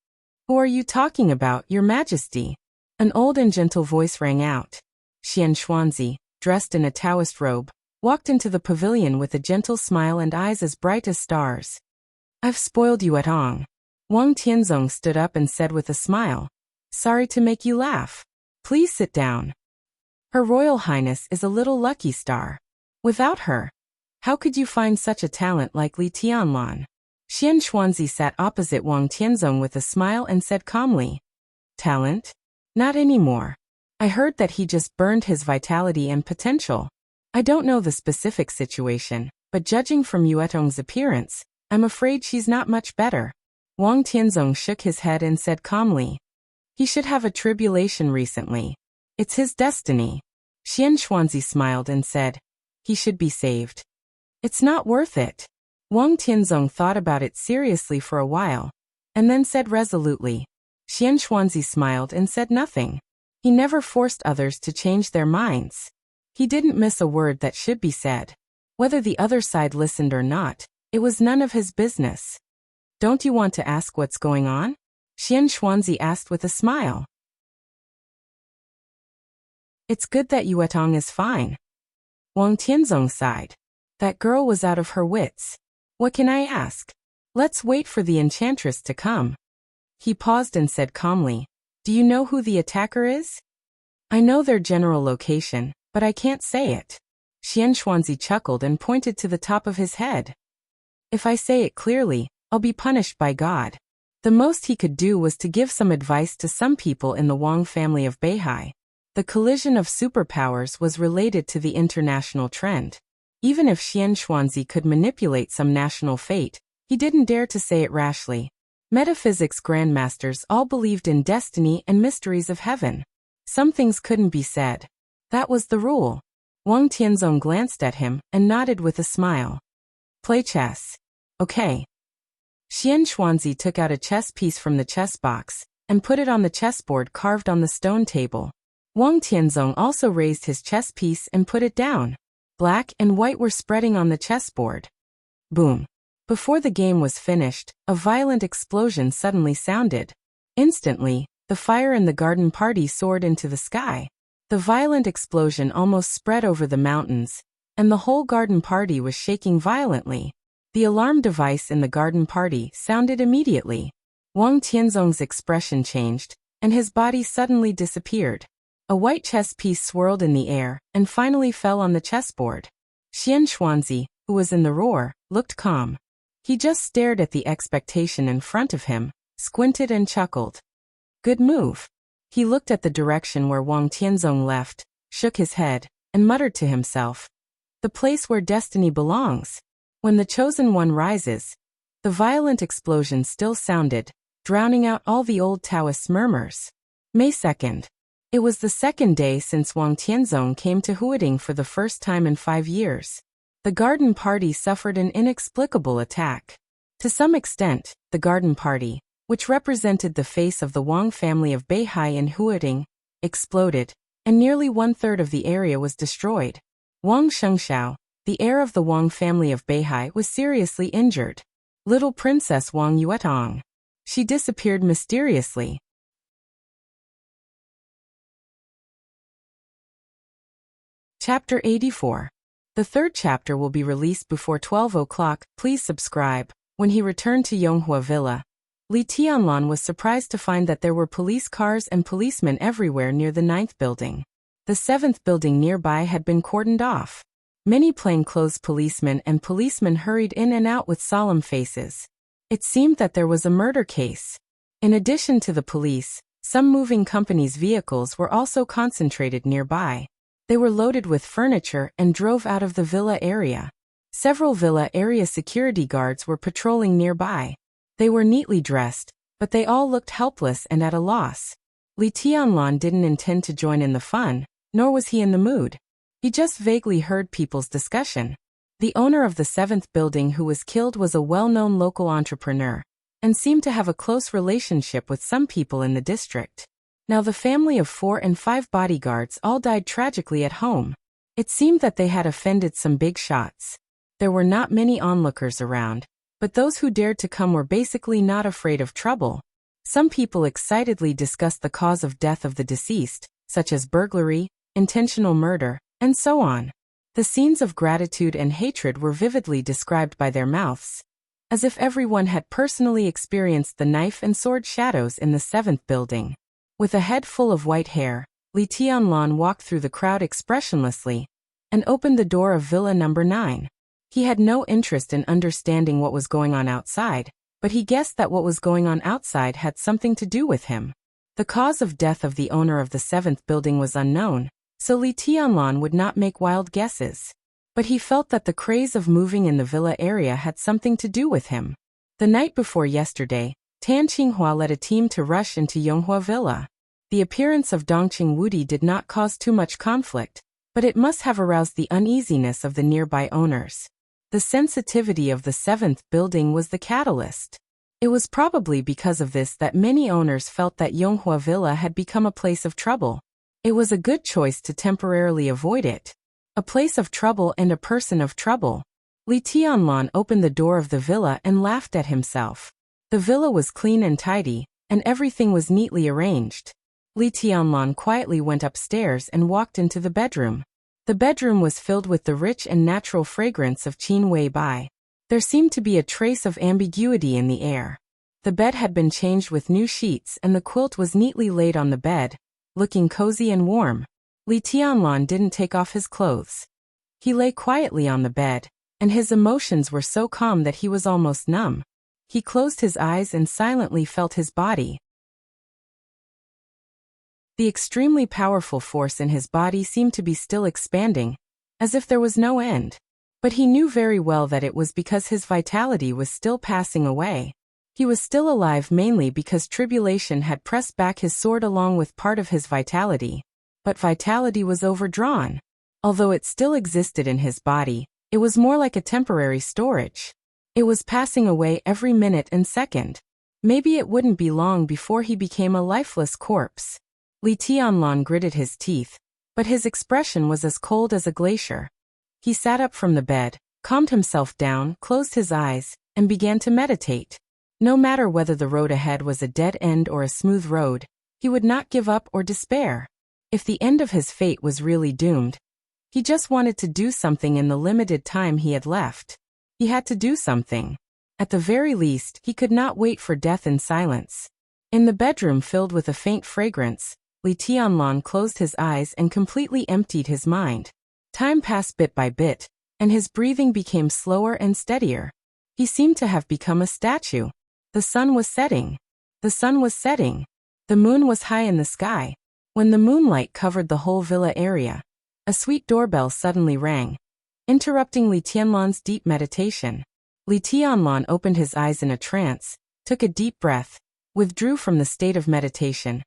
"Who are you talking about, Your Majesty?" An old and gentle voice rang out. Xian Xuanzi, dressed in a Taoist robe, walked into the pavilion with a gentle smile and eyes as bright as stars. "I've spoiled Yuetong." Wang Tianzong stood up and said with a smile, "Sorry to make you laugh. Please sit down. Her Royal Highness is a little lucky star. Without her, how could you find such a talent like Li Tianlan?" Xian Xuanzi sat opposite Wang Tianzong with a smile and said calmly, "Talent? Not anymore. I heard that he just burned his vitality and potential. I don't know the specific situation, but judging from Yuetong's appearance, I'm afraid she's not much better." Wang Tianzong shook his head and said calmly, "He should have a tribulation recently. It's his destiny." Xian Xuanzi smiled and said, "He should be saved." "It's not worth it." Wang Tianzong thought about it seriously for a while, and then said resolutely. Xian Xuanzi smiled and said nothing. He never forced others to change their minds. He didn't miss a word that should be said. Whether the other side listened or not, it was none of his business. "Don't you want to ask what's going on?" Xian Xuanzi asked with a smile. "It's good that Yuetong is fine." Wang Tianzong sighed. That girl was out of her wits. "What can I ask? Let's wait for the enchantress to come." He paused and said calmly, "Do you know who the attacker is?" "I know their general location, but I can't say it." Xian Xuanzi chuckled and pointed to the top of his head. "If I say it clearly, I'll be punished by God." The most he could do was to give some advice to some people in the Wang family of Beihai. The collision of superpowers was related to the international trend. Even if Xian Xuanzi could manipulate some national fate, He didn't dare to say it rashly. Metaphysics grandmasters all believed in destiny and mysteries of heaven. Some things couldn't be said. That was the rule. Wang Tianzong glanced at him and nodded with a smile. Play chess. Okay. Xian Xuanzi took out a chess piece from the chess box and put it on the chessboard carved on the stone table. Wang Tianzong also raised his chess piece and put it down. Black and white were spreading on the chessboard. Boom. Before the game was finished, a violent explosion suddenly sounded. Instantly, the fire in the garden party soared into the sky. The violent explosion almost spread over the mountains, and the whole garden party was shaking violently. The alarm device in the garden party sounded immediately. Wang Tianzong's expression changed, and his body suddenly disappeared. A white chess piece swirled in the air and finally fell on the chessboard. Xian Xuanzi, who was in the roar, looked calm. He just stared at the expectation in front of him, squinted and chuckled. Good move. He looked at the direction where Wang Tianzong left, shook his head, and muttered to himself. The place where destiny belongs. When the chosen one rises. The violent explosion still sounded, drowning out all the old Taoist murmurs. May 2nd. It was the second day since Wang Tianzong came to Huading for the first time in 5 years. The garden party suffered an inexplicable attack. To some extent, the garden party, which represented the face of the Wang family of Beihai in Huading, exploded, and nearly 1/3 of the area was destroyed. Wang Shengxiao, the heir of the Wang family of Beihai, was seriously injured. Little Princess Wang Yuetong. She disappeared mysteriously. Chapter 84. The third chapter will be released before 12 o'clock. Please subscribe. When he returned to Yonghua Villa, Li Tianlan was surprised to find that there were police cars and policemen everywhere near the 9th building. The 7th building nearby had been cordoned off. Many plainclothes policemen and policemen hurried in and out with solemn faces. It seemed that there was a murder case. In addition to the police, some moving companies' vehicles were also concentrated nearby. They were loaded with furniture and drove out of the villa area. Several villa area security guards were patrolling nearby. They were neatly dressed, but they all looked helpless and at a loss. Li Tianlan didn't intend to join in the fun, nor was he in the mood. He just vaguely heard people's discussion. The owner of the 7th building who was killed was a well-known local entrepreneur, and seemed to have a close relationship with some people in the district. Now the family of 4 and 5 bodyguards all died tragically at home. It seemed that they had offended some big shots. There were not many onlookers around, but those who dared to come were basically not afraid of trouble. Some people excitedly discussed the cause of death of the deceased, such as burglary, intentional murder, and so on. The scenes of gratitude and hatred were vividly described by their mouths, as if everyone had personally experienced the knife and sword shadows in the 7th building. With a head full of white hair, Li Tianlan walked through the crowd expressionlessly and opened the door of Villa number 9. He had no interest in understanding what was going on outside, but he guessed that what was going on outside had something to do with him. The cause of death of the owner of the 7th building was unknown, so Li Tianlan would not make wild guesses. But he felt that the craze of moving in the villa area had something to do with him. The night before yesterday, Tan Qinghua led a team to rush into Yonghua Villa. The appearance of Dongqing Wudi did not cause too much conflict, but it must have aroused the uneasiness of the nearby owners. The sensitivity of the 7th building was the catalyst. It was probably because of this that many owners felt that Yonghua Villa had become a place of trouble. It was a good choice to temporarily avoid it. A place of trouble and a person of trouble. Li Tianlan opened the door of the villa and laughed at himself. The villa was clean and tidy, and everything was neatly arranged. Li Tianlan quietly went upstairs and walked into the bedroom. The bedroom was filled with the rich and natural fragrance of Qin Wei Bai. There seemed to be a trace of ambiguity in the air. The bed had been changed with new sheets and the quilt was neatly laid on the bed, looking cozy and warm. Li Tianlan didn't take off his clothes. He lay quietly on the bed, and his emotions were so calm that he was almost numb. He closed his eyes and silently felt his body. The extremely powerful force in his body seemed to be still expanding, as if there was no end. But he knew very well that it was because his vitality was still passing away. He was still alive mainly because tribulation had pressed back his sword along with part of his vitality. But vitality was overdrawn. Although it still existed in his body, it was more like a temporary storage. It was passing away every minute and second. Maybe it wouldn't be long before he became a lifeless corpse. Li Tianlan gritted his teeth, but his expression was as cold as a glacier. He sat up from the bed, calmed himself down, closed his eyes, and began to meditate. No matter whether the road ahead was a dead end or a smooth road, he would not give up or despair. If the end of his fate was really doomed, he just wanted to do something in the limited time he had left. He had to do something. At the very least, he could not wait for death in silence. In the bedroom filled with a faint fragrance, Li Tianlan closed his eyes and completely emptied his mind. Time passed bit by bit, and his breathing became slower and steadier. He seemed to have become a statue. The sun was setting. The sun was setting. The moon was high in the sky. When the moonlight covered the whole villa area, a sweet doorbell suddenly rang, interrupting Li Tianlan's deep meditation. Li Tianlan opened his eyes in a trance, took a deep breath, withdrew from the state of meditation,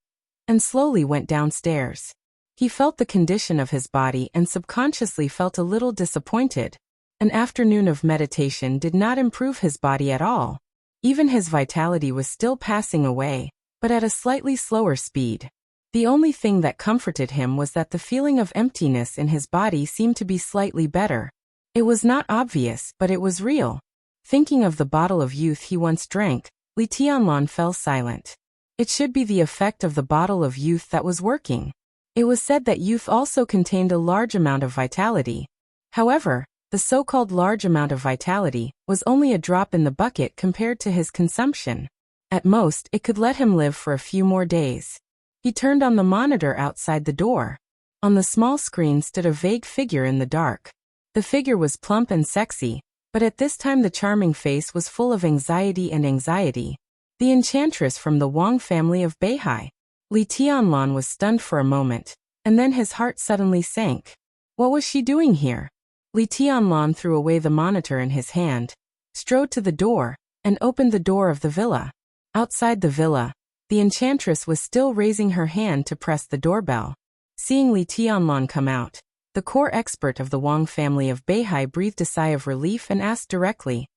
and slowly went downstairs. He felt the condition of his body and subconsciously felt a little disappointed. An afternoon of meditation did not improve his body at all. Even his vitality was still passing away, but at a slightly slower speed. The only thing that comforted him was that the feeling of emptiness in his body seemed to be slightly better. It was not obvious, but it was real. Thinking of the bottle of youth he once drank, Li Tianlan fell silent. It should be the effect of the bottle of youth that was working. It was said that youth also contained a large amount of vitality. However, the so-called large amount of vitality was only a drop in the bucket compared to his consumption. At most, it could let him live for a few more days. He turned on the monitor outside the door. On the small screen stood a vague figure in the dark. The figure was plump and sexy, but at this time the charming face was full of anxiety and anxiety. The enchantress from the Wang family of Beihai. Li Tianlan was stunned for a moment, and then his heart suddenly sank. What was she doing here? Li Tianlan threw away the monitor in his hand, strode to the door, and opened the door of the villa. Outside the villa, the enchantress was still raising her hand to press the doorbell. Seeing Li Tianlan come out, the core expert of the Wang family of Beihai breathed a sigh of relief and asked directly,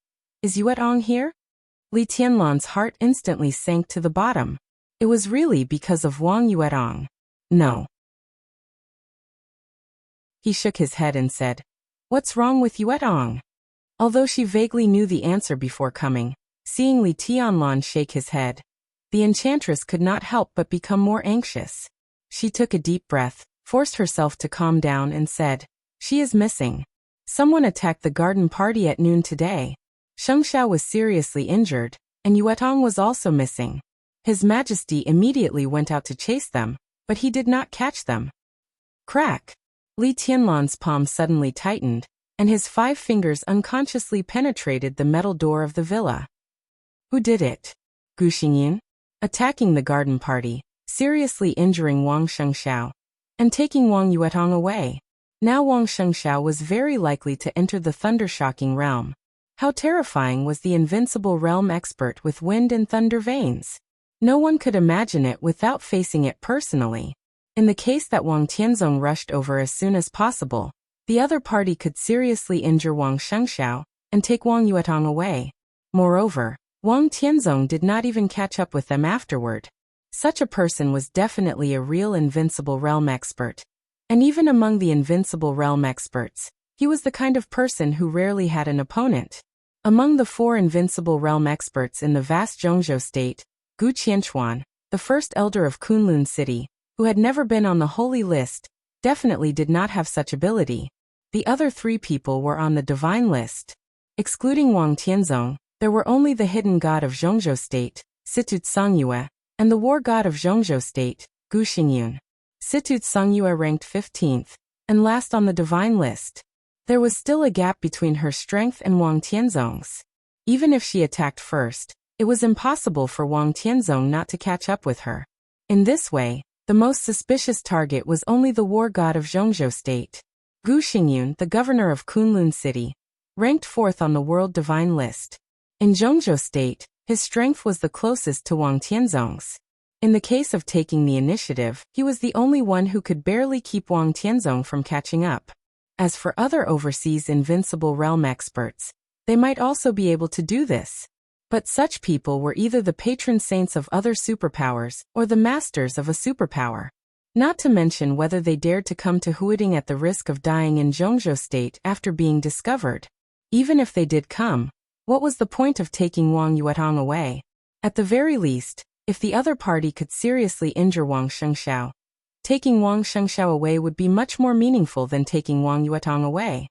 "Is Yuetong here?" Li Tianlan's heart instantly sank to the bottom. It was really because of Wang Yuetong. No. He shook his head and said, "What's wrong with Yuetong?" Although she vaguely knew the answer before coming, seeing Li Tianlan shake his head, the enchantress could not help but become more anxious. She took a deep breath, forced herself to calm down and said, "She is missing. Someone attacked the garden party at noon today. Sheng Xiao was seriously injured, and Yuetong was also missing. His Majesty immediately went out to chase them, but he did not catch them." Crack! Li Tianlan's palm suddenly tightened, and his 5 fingers unconsciously penetrated the metal door of the villa. Who did it? Gu Xingyin? Attacking the garden party, seriously injuring Wang Shengxiao, and taking Wang Yuetong away. Now Wang Shengxiao was very likely to enter the thundershocking realm. How terrifying was the invincible realm expert with wind and thunder veins? No one could imagine it without facing it personally. In the case that Wang Tianzong rushed over as soon as possible, the other party could seriously injure Wang Shengxiao and take Wang Yuetong away. Moreover, Wang Tianzong did not even catch up with them afterward. Such a person was definitely a real invincible realm expert. And even among the invincible realm experts, he was the kind of person who rarely had an opponent. Among the 4 invincible realm experts in the vast Zhongzhou state, Gu Qianchuan, the first elder of Kunlun City, who had never been on the holy list, definitely did not have such ability. The other 3 people were on the divine list. Excluding Wang Tianzong, there were only the hidden god of Zhongzhou state, Situt Songyue, and the war god of Zhongzhou state, Gu Xingyun. Situt Songyue ranked 15th, and last on the divine list. There was still a gap between her strength and Wang Tianzong's. Even if she attacked first, it was impossible for Wang Tianzong not to catch up with her. In this way, the most suspicious target was only the war god of Zhongzhou state. Gu Xingyun, the governor of Kunlun City, ranked 4th on the World Divine List. In Zhongzhou State, his strength was the closest to Wang Tianzong's. In the case of taking the initiative, he was the only one who could barely keep Wang Tianzong from catching up. As for other overseas invincible realm experts, they might also be able to do this. But such people were either the patron saints of other superpowers or the masters of a superpower. Not to mention whether they dared to come to Huiting at the risk of dying in Zhongzhou State after being discovered. Even if they did come, what was the point of taking Wang Yuetong away? At the very least, if the other party could seriously injure Wang Shengxiao, taking Wang Shengxiao away would be much more meaningful than taking Wang Yuetong away.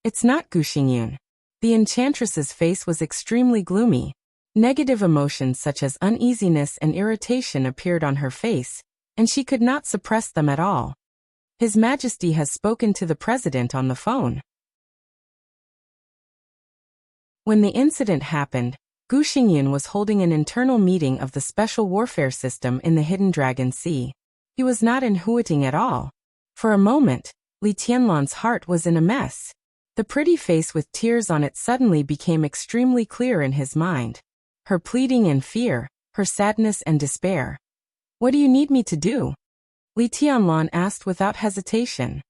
It's not Gu Xingyun. The enchantress's face was extremely gloomy. Negative emotions such as uneasiness and irritation appeared on her face, and she could not suppress them at all. His Majesty has spoken to the president on the phone. When the incident happened, Gu Xingyun was holding an internal meeting of the special warfare system in the Hidden Dragon Sea. He was not in Huiting at all. For a moment, Li Tianlan's heart was in a mess. The pretty face with tears on it suddenly became extremely clear in his mind. Her pleading and fear, her sadness and despair. What do you need me to do? Li Tianlan asked without hesitation.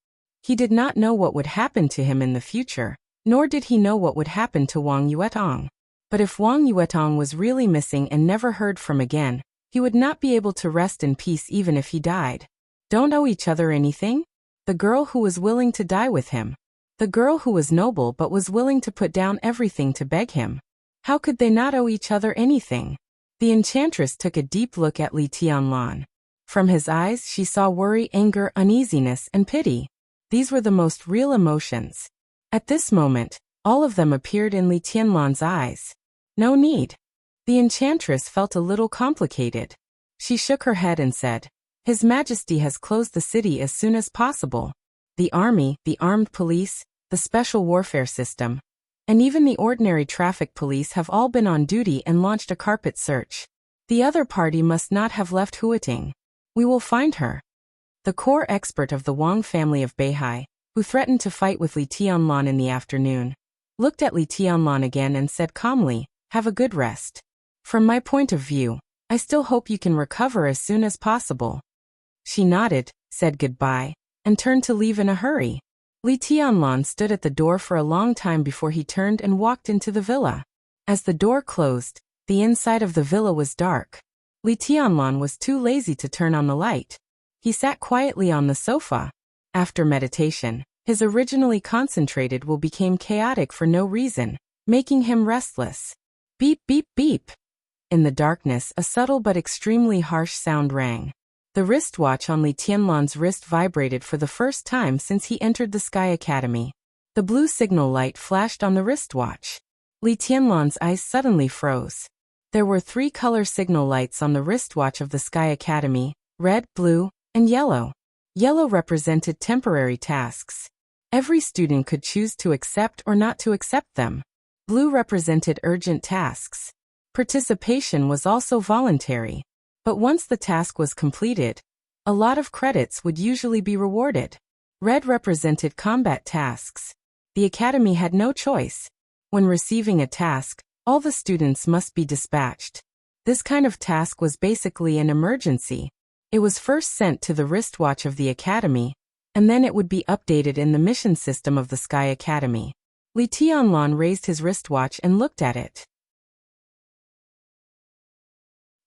He did not know what would happen to him in the future, nor did he know what would happen to Wang Yuetong. But if Wang Yuetong was really missing and never heard from again, he would not be able to rest in peace even if he died. Don't owe each other anything? The girl who was willing to die with him. The girl who was noble but was willing to put down everything to beg him. How could they not owe each other anything? The enchantress took a deep look at Li Tianlan. From his eyes she saw worry, anger, uneasiness, and pity. These were the most real emotions. At this moment, all of them appeared in Li Tianlan's eyes. No need. The enchantress felt a little complicated. She shook her head and said, His Majesty has closed the city as soon as possible. The army, the armed police, the special warfare system, and even the ordinary traffic police have all been on duty and launched a carpet search. The other party must not have left Huiting. We will find her. The core expert of the Wang family of Beihai, who threatened to fight with Li Tianlan in the afternoon, looked at Li Tianlan again and said calmly, Have a good rest. From my point of view, I still hope you can recover as soon as possible. She nodded, said goodbye, and turned to leave in a hurry. Li Tianlan stood at the door for a long time before he turned and walked into the villa. As the door closed, the inside of the villa was dark. Li Tianlan was too lazy to turn on the light. He sat quietly on the sofa. After meditation, his originally concentrated will became chaotic for no reason, making him restless. Beep, beep, beep. In the darkness, a subtle but extremely harsh sound rang. The wristwatch on Li Tianlan's wrist vibrated for the first time since he entered the Sky Academy. The blue signal light flashed on the wristwatch. Li Tianlan's eyes suddenly froze. There were 3 color signal lights on the wristwatch of the Sky Academy: red, blue, and yellow. Yellow represented temporary tasks. Every student could choose to accept or not to accept them. Blue represented urgent tasks. Participation was also voluntary. But once the task was completed, a lot of credits would usually be rewarded. Red represented combat tasks. The academy had no choice. When receiving a task, all the students must be dispatched. This kind of task was basically an emergency. It was first sent to the wristwatch of the academy, and then it would be updated in the mission system of the Sky Academy. Li Tianlan raised his wristwatch and looked at it.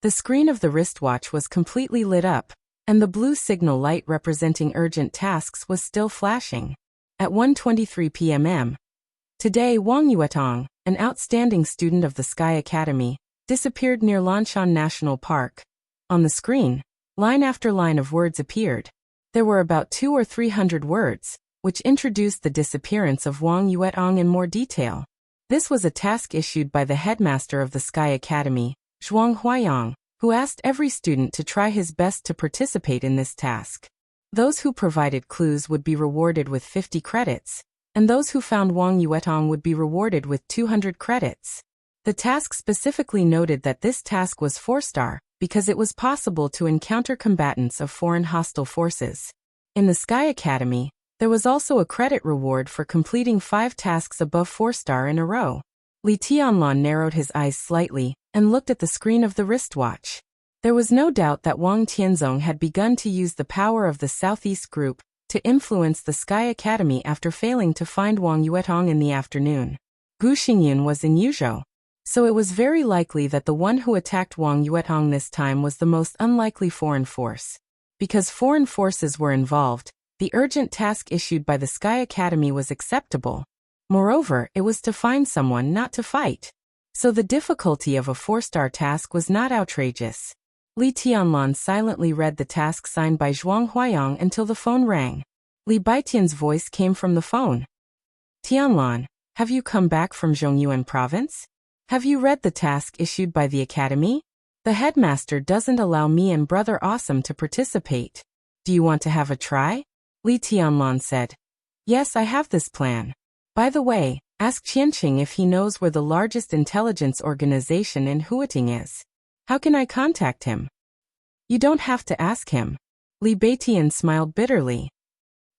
The screen of the wristwatch was completely lit up, and the blue signal light representing urgent tasks was still flashing. At 1:23 p.m. today, Wang Yuetong, an outstanding student of the Sky Academy, disappeared near Lanshan National Park. On the screen, line after line of words appeared. There were about 200 or 300 words, which introduced the disappearance of Wang Yuetong in more detail. This was a task issued by the headmaster of the Sky Academy, Zhuang Huayang, who asked every student to try his best to participate in this task. Those who provided clues would be rewarded with 50 credits, and those who found Wang Yuetong would be rewarded with 200 credits. The task specifically noted that this task was 4-star, because it was possible to encounter combatants of foreign hostile forces. In the Sky Academy, There was also a credit reward for completing 5 tasks above 4-star in a row. Li Tianlan narrowed his eyes slightly and looked at the screen of the wristwatch. There was no doubt that Wang Tianzong had begun to use the power of the Southeast Group to influence the Sky Academy after failing to find Wang Yuetong in the afternoon. Gu Xingyun was in Yuzhou, so it was very likely that the one who attacked Wang Yuetong this time was the most unlikely foreign force. Because foreign forces were involved, the urgent task issued by the Sky Academy was acceptable. Moreover, it was to find someone, not to fight. So the difficulty of a 4-star task was not outrageous. Li Tianlan silently read the task signed by Zhuang Huayang until the phone rang. Li Baitian's voice came from the phone. Tianlan, have you come back from Zhongyuan province? Have you read the task issued by the academy? The headmaster doesn't allow me and Brother Awesome to participate. Do you want to have a try? Li Tianlan said. Yes, I have this plan. By the way, ask Qianqing if he knows where the largest intelligence organization in Huating is. How can I contact him? You don't have to ask him. Li Baitian smiled bitterly.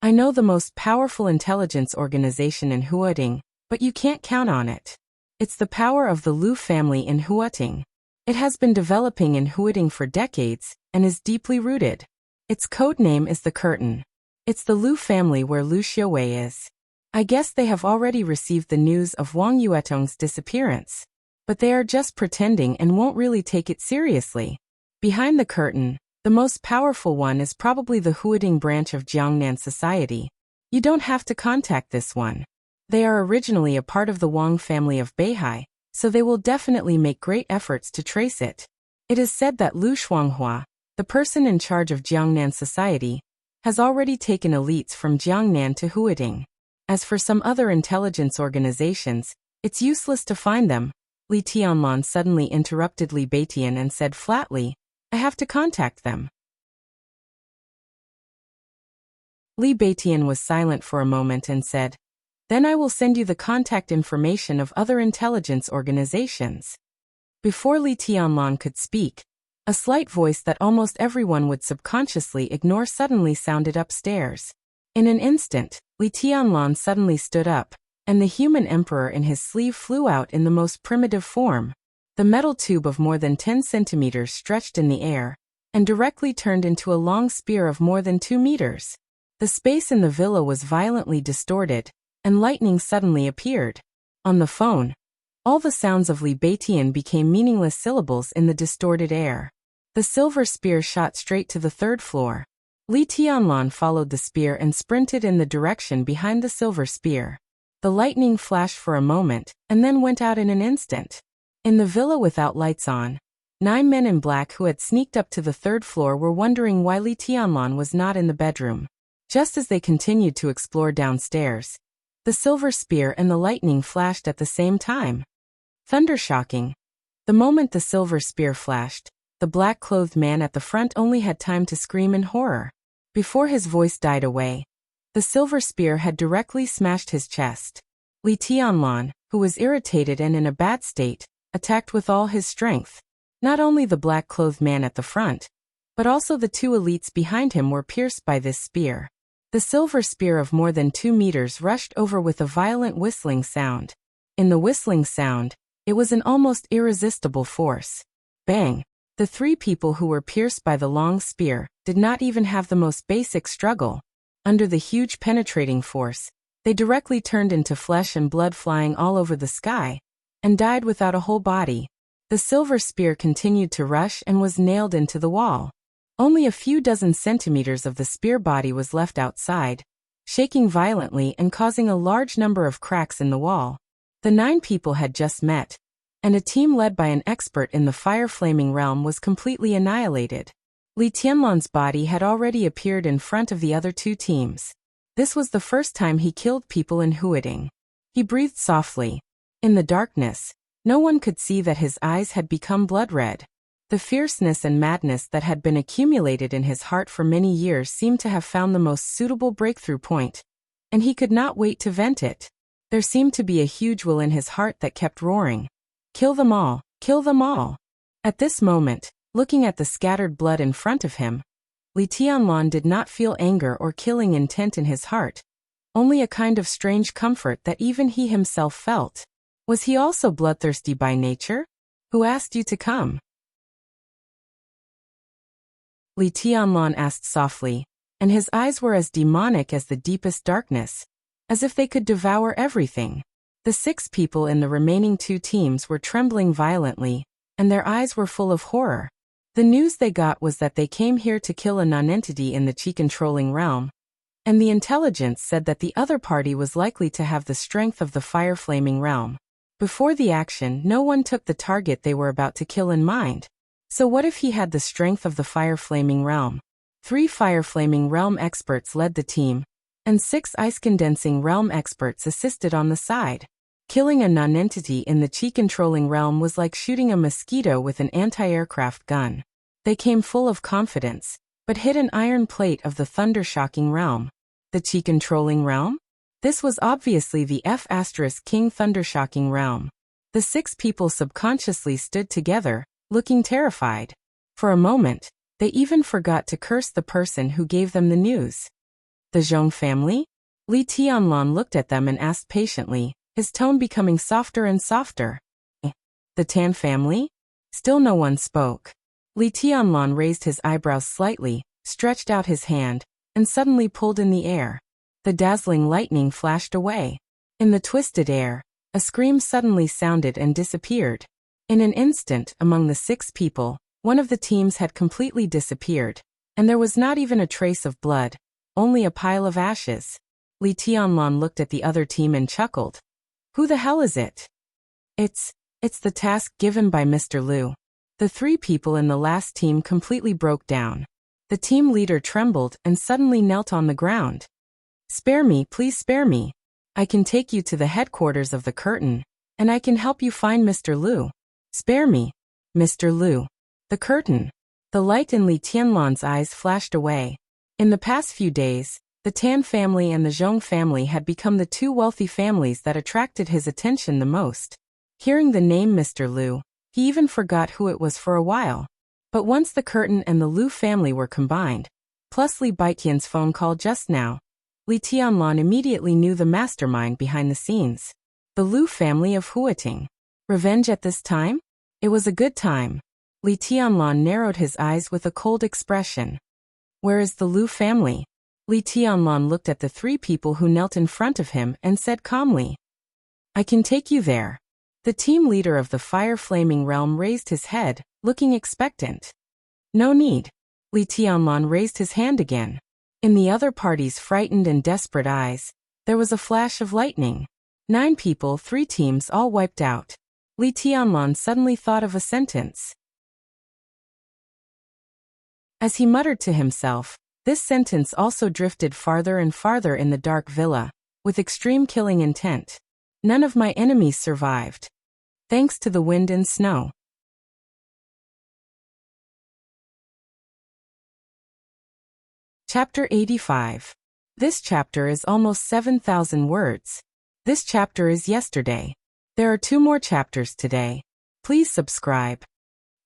I know the most powerful intelligence organization in Huating, but you can't count on it. It's the power of the Lu family in Huating. It has been developing in Huating for decades and is deeply rooted. Its code name is the Curtain. It's the Lu family where Lu Xiuwei is. I guess they have already received the news of Wang Yuetong's disappearance. But they are just pretending and won't really take it seriously. Behind the curtain, the most powerful one is probably the Huating branch of Jiangnan society. You don't have to contact this one. They are originally a part of the Wang family of Beihai, so they will definitely make great efforts to trace it. It is said that Lu Shuanghua, the person in charge of Jiangnan society, has already taken elites from Jiangnan to Huating. As for some other intelligence organizations, it's useless to find them. Li Tianlan suddenly interrupted Li Baitian and said flatly, I have to contact them. Li Baitian was silent for a moment and said, Then I will send you the contact information of other intelligence organizations. Before Li Tianlan could speak, a slight voice that almost everyone would subconsciously ignore suddenly sounded upstairs. In an instant, Li Tianlan suddenly stood up, and the human emperor in his sleeve flew out in the most primitive form. The metal tube of more than 10 centimeters stretched in the air, and directly turned into a long spear of more than 2 meters. The space in the villa was violently distorted, and lightning suddenly appeared. On the phone, all the sounds of Li Baitian became meaningless syllables in the distorted air. The silver spear shot straight to the 3rd floor. Li Tianlan followed the spear and sprinted in the direction behind the silver spear. The lightning flashed for a moment, and then went out in an instant. In the villa without lights on, 9 men in black who had sneaked up to the 3rd floor were wondering why Li Tianlan was not in the bedroom. Just as they continued to explore downstairs, the silver spear and the lightning flashed at the same time. Thundershocking. The moment the silver spear flashed, the black-clothed man at the front only had time to scream in horror. Before his voice died away, the silver spear had directly smashed his chest. Li Tianlan, who was irritated and in a bad state, attacked with all his strength. Not only the black-clothed man at the front, but also the 2 elites behind him were pierced by this spear. The silver spear of more than 2 meters rushed over with a violent whistling sound. In the whistling sound, it was an almost irresistible force. Bang! The 3 people who were pierced by the long spear did not even have the most basic struggle. Under the huge penetrating force, they directly turned into flesh and blood flying all over the sky, and died without a whole body. The silver spear continued to rush and was nailed into the wall. Only a few dozen centimeters of the spear body was left outside, shaking violently and causing a large number of cracks in the wall. The 9 people had just met, and a team led by an expert in the fire-flaming realm was completely annihilated. Li Tianlan's body had already appeared in front of the other 2 teams. This was the first time he killed people in Huating. He breathed softly. In the darkness, no one could see that his eyes had become blood-red. The fierceness and madness that had been accumulated in his heart for many years seemed to have found the most suitable breakthrough point, and he could not wait to vent it. There seemed to be a huge will in his heart that kept roaring. Kill them all! Kill them all! At this moment, looking at the scattered blood in front of him, Li Tianlan did not feel anger or killing intent in his heart, only a kind of strange comfort that even he himself felt. Was he also bloodthirsty by nature? Who asked you to come? Li Tianlan asked softly, and his eyes were as demonic as the deepest darkness, as if they could devour everything. The 6 people in the remaining 2 teams were trembling violently, and their eyes were full of horror. The news they got was that they came here to kill a nonentity in the chi-controlling realm, and the intelligence said that the other party was likely to have the strength of the fire-flaming realm. Before the action, no one took the target they were about to kill in mind. So what if he had the strength of the fire-flaming realm? 3 fire-flaming realm experts led the team, and 6 ice-condensing realm experts assisted on the side. Killing a nonentity in the chi-controlling realm was like shooting a mosquito with an anti-aircraft gun. They came full of confidence, but hit an iron plate of the thunder-shocking realm. The chi-controlling realm? This was obviously the F*King thunder-shocking realm. The 6 people subconsciously stood together, looking terrified. For a moment, they even forgot to curse the person who gave them the news. The Zhong family? Li Tianlan looked at them and asked patiently, his tone becoming softer and softer. The Tan family? Still no one spoke. Li Tianlan raised his eyebrows slightly, stretched out his hand, and suddenly pulled in the air. The dazzling lightning flashed away. In the twisted air, a scream suddenly sounded and disappeared. In an instant, among the 6 people, one of the teams had completely disappeared, and there was not even a trace of blood, only a pile of ashes. Li Tianlan looked at the other team and chuckled. Who the hell is it? It's the task given by Mr. Liu. The 3 people in the last team completely broke down. The team leader trembled and suddenly knelt on the ground. Spare me, please spare me. I can take you to the headquarters of the curtain, and I can help you find Mr. Liu. Spare me. Mr. Liu. The curtain. The light in Li Tianlan's eyes flashed away. In the past few days, the Tan family and the Zhong family had become the 2 wealthy families that attracted his attention the most. Hearing the name Mr. Liu, he even forgot who it was for a while. But once the curtain and the Liu family were combined, plus Li Baiqian's phone call just now, Li Tianlan immediately knew the mastermind behind the scenes. The Liu family of Huating. Revenge at this time? It was a good time. Li Tianlan narrowed his eyes with a cold expression. Where is the Liu family? Li Tianlan looked at the 3 people who knelt in front of him and said calmly. I can take you there. The team leader of the fire-flaming realm raised his head, looking expectant. No need. Li Tianlan raised his hand again. In the other party's frightened and desperate eyes, there was a flash of lightning. 9 people, 3 teams all wiped out. Li Tianlan suddenly thought of a sentence. As he muttered to himself, this sentence also drifted farther and farther in the dark villa, with extreme killing intent. None of my enemies survived. Thanks to the wind and snow. Chapter 85. This chapter is almost 7,000 words. This chapter is yesterday. There are 2 more chapters today. Please subscribe.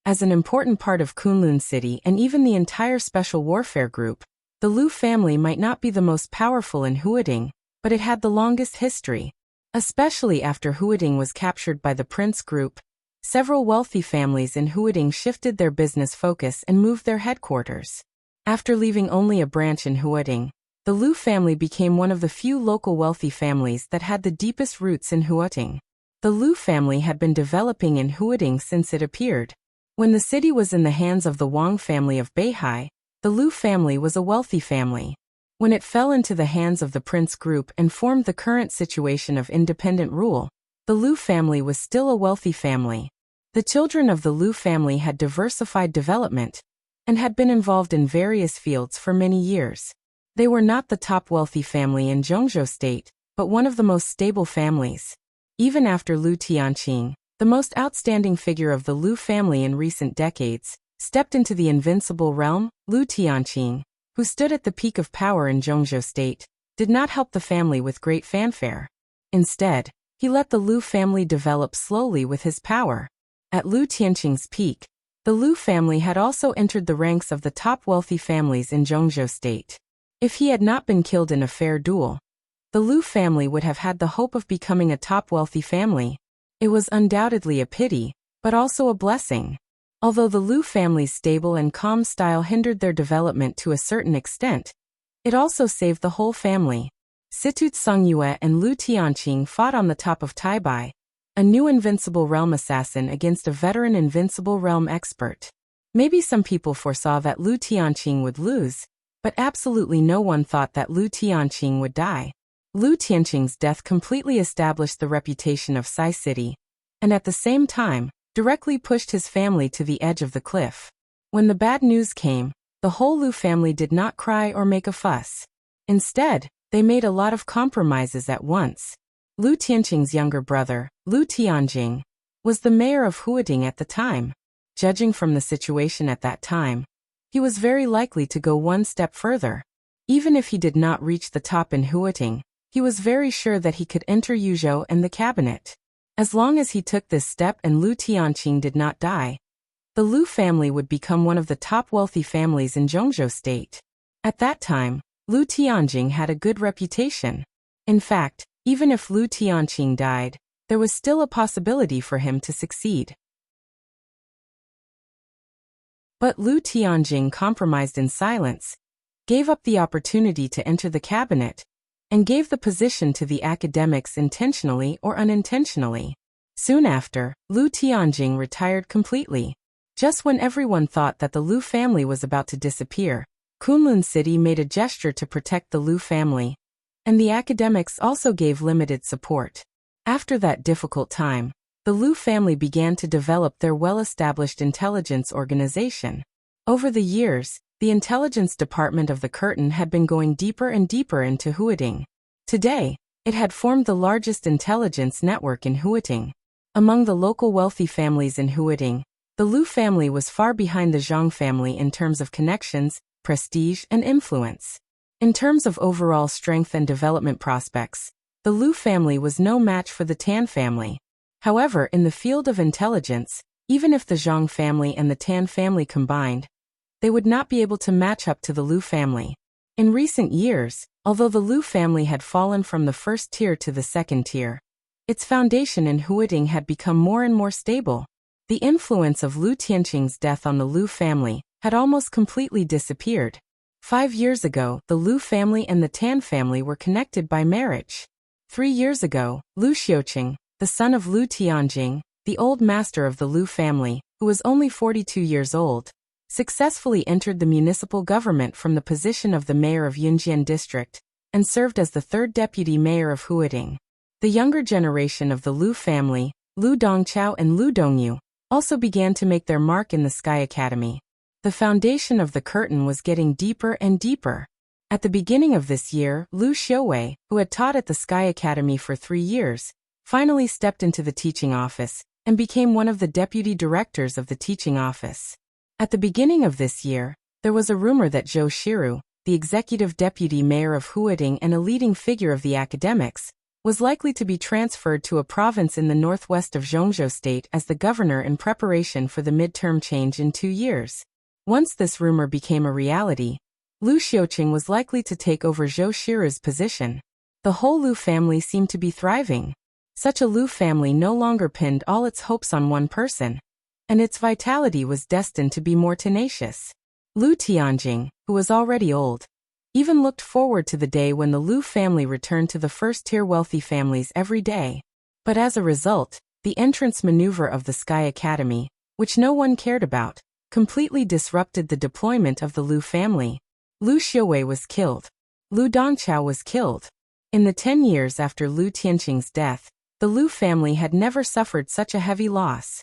As an important part of Kunlun City and even the entire Special Warfare Group, the Liu family might not be the most powerful in Huating, but it had the longest history. Especially after Huating was captured by the Prince Group, several wealthy families in Huating shifted their business focus and moved their headquarters. After leaving only a branch in Huating, the Liu family became one of the few local wealthy families that had the deepest roots in Huating. The Liu family had been developing in Huating since it appeared. When the city was in the hands of the Wang family of Beihai, the Liu family was a wealthy family. When it fell into the hands of the Prince Group and formed the current situation of independent rule, the Liu family was still a wealthy family. The children of the Liu family had diversified development and had been involved in various fields for many years. They were not the top wealthy family in Zhongzhou State, but one of the most stable families. Even after Liu Tianqing, the most outstanding figure of the Liu family in recent decades, stepped into the invincible realm, Liu Tianqing, who stood at the peak of power in Zhongzhou State, did not help the family with great fanfare. Instead, he let the Liu family develop slowly with his power. At Liu Tianqing's peak, the Liu family had also entered the ranks of the top wealthy families in Zhongzhou State. If he had not been killed in a fair duel, the Lu family would have had the hope of becoming a top wealthy family. It was undoubtedly a pity, but also a blessing. Although the Lu family's stable and calm style hindered their development to a certain extent, it also saved the whole family. Situt Songyue and Lu Tianqing fought on the top of Taibai, a new invincible realm assassin against a veteran invincible realm expert. Maybe some people foresaw that Lu Tianqing would lose, but absolutely no one thought that Lu Tianqing would die. Lu Tianqing's death completely established the reputation of Sai City, and at the same time, directly pushed his family to the edge of the cliff. When the bad news came, the whole Lu family did not cry or make a fuss. Instead, they made a lot of compromises at once. Lu Tianqing's younger brother, Lu Tianjing, was the mayor of Huading at the time. Judging from the situation at that time, he was very likely to go one step further. Even if he did not reach the top in Huading, he was very sure that he could enter Yuzhou and the cabinet. As long as he took this step and Lu Tianqing did not die, the Lu family would become one of the top wealthy families in Zhongzhou state. At that time, Lu Tianjing had a good reputation. In fact, even if Lu Tianqing died, there was still a possibility for him to succeed. But Lu Tianjing compromised in silence, gave up the opportunity to enter the cabinet, and gave the position to the academics intentionally or unintentionally. Soon after, Lu Tianjing retired completely. Just when everyone thought that the Lu family was about to disappear, Kunlun City made a gesture to protect the Lu family, and the academics also gave limited support. After that difficult time, the Lu family began to develop their well-established intelligence organization. Over the years, the intelligence department of the Curtain had been going deeper and deeper into Huading. Today, it had formed the largest intelligence network in Huading. Among the local wealthy families in Huading, the Lu family was far behind the Zhang family in terms of connections, prestige, and influence. In terms of overall strength and development prospects, the Lu family was no match for the Tan family. However, in the field of intelligence, even if the Zhang family and the Tan family combined, they would not be able to match up to the Lu family. In recent years, although the Lu family had fallen from the first tier to the second tier, its foundation in Huading had become more and more stable. The influence of Lu Tianqing's death on the Lu family had almost completely disappeared. 5 years ago, the Lu family and the Tan family were connected by marriage. 3 years ago, Lu Xiuqing, the son of Lu Tianjing, the old master of the Lu family, who was only 42 years old, successfully entered the municipal government from the position of the mayor of Yunjian district, and served as the third deputy mayor of Huading. The younger generation of the Lu family, Lu Dongqiao and Lu Dongyu, also began to make their mark in the Sky Academy. The foundation of the Curtain was getting deeper and deeper. At the beginning of this year, Lu Xiuwei, who had taught at the Sky Academy for 3 years, finally stepped into the teaching office and became one of the deputy directors of the teaching office. At the beginning of this year, there was a rumor that Zhou Shiru, the executive deputy mayor of Huading and a leading figure of the academics, was likely to be transferred to a province in the northwest of Zhongzhou state as the governor in preparation for the midterm change in 2 years. Once this rumor became a reality, Lu Xiuqing was likely to take over Zhou Shiru's position. The whole Lu family seemed to be thriving. Such a Lu family no longer pinned all its hopes on one person, and its vitality was destined to be more tenacious. Lu Tianjing, who was already old, even looked forward to the day when the Lu family returned to the first-tier wealthy families every day. But as a result, the entrance maneuver of the Sky Academy, which no one cared about, completely disrupted the deployment of the Lu family. Lu Xiuwei was killed. Lu Dongqiao was killed. In the 10 years after Lu Tianqing's death, the Lu family had never suffered such a heavy loss.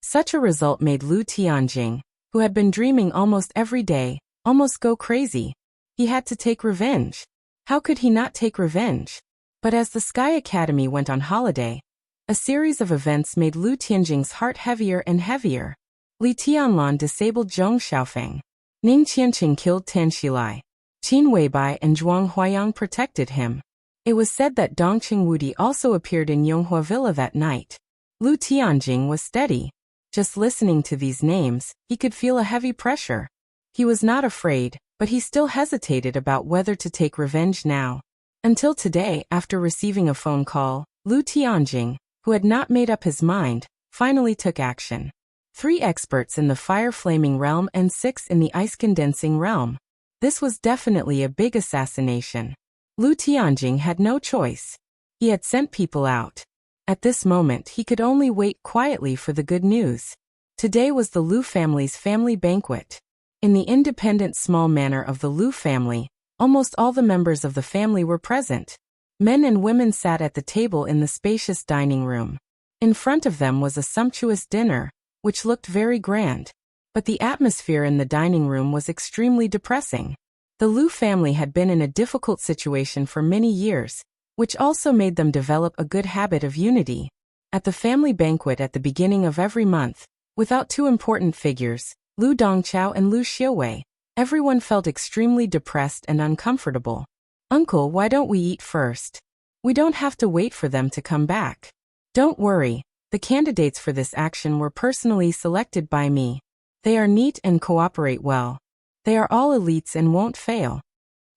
Such a result made Lu Tianjing, who had been dreaming almost every day, almost go crazy. He had to take revenge. How could he not take revenge? But as the Sky Academy went on holiday, a series of events made Lu Tianjing's heart heavier and heavier. Li Tianlan disabled Zhong Xiaofeng. Ning Qianqing killed Tan Xilai. Qin Weibai and Zhuang Huayang protected him. It was said that Dongqing Wudi also appeared in Yonghua Villa that night. Lu Tianjing was steady. Just listening to these names, he could feel a heavy pressure. He was not afraid, but he still hesitated about whether to take revenge now. Until today, after receiving a phone call, Lu Tianjing, who had not made up his mind, finally took action. 3 experts in the fire-flaming realm and 6 in the ice-condensing realm. This was definitely a big assassination. Lu Tianjing had no choice. He had sent people out. At this moment he could only wait quietly for the good news. Today was the Lu family's family banquet. In the independent small manor of the Lu family, almost all the members of the family were present. Men and women sat at the table in the spacious dining room. In front of them was a sumptuous dinner, which looked very grand. But the atmosphere in the dining room was extremely depressing. The Lu family had been in a difficult situation for many years, which also made them develop a good habit of unity. At the family banquet at the beginning of every month, without 2 important figures, Lu Dongqiao and Lu Xiuwei, everyone felt extremely depressed and uncomfortable. "Uncle, why don't we eat first? We don't have to wait for them to come back." "Don't worry, the candidates for this action were personally selected by me. They are neat and cooperate well. They are all elites and won't fail."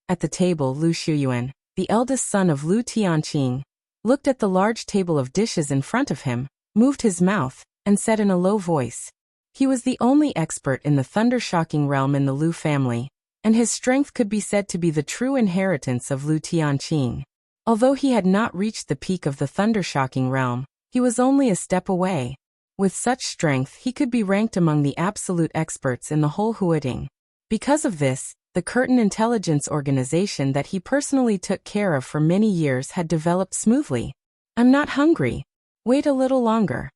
At the table, Lu Shuyuan, the eldest son of Lu Tianqing, looked at the large table of dishes in front of him, moved his mouth, and said in a low voice. He was the only expert in the thunder-shocking realm in the Lu family, and his strength could be said to be the true inheritance of Lu Tianqing. Although he had not reached the peak of the thunder-shocking realm, he was only a step away. With such strength he could be ranked among the absolute experts in the whole Huating. Because of this, the Curtain Intelligence Organization that he personally took care of for many years had developed smoothly. "I'm not hungry. Wait a little longer."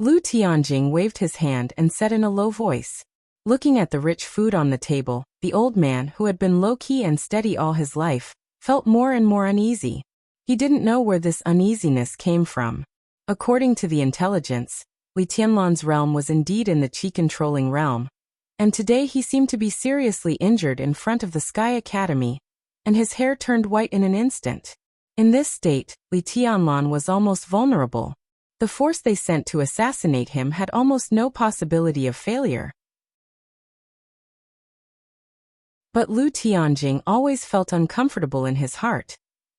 Lu Tianjing waved his hand and said in a low voice. Looking at the rich food on the table, the old man, who had been low-key and steady all his life, felt more and more uneasy. He didn't know where this uneasiness came from. According to the intelligence, Li Tianlan's realm was indeed in the qi-controlling realm, and today he seemed to be seriously injured in front of the Sky Academy, and his hair turned white in an instant. In this state, Li Tianlan was almost vulnerable. The force they sent to assassinate him had almost no possibility of failure. But Lu Tianjing always felt uncomfortable in his heart.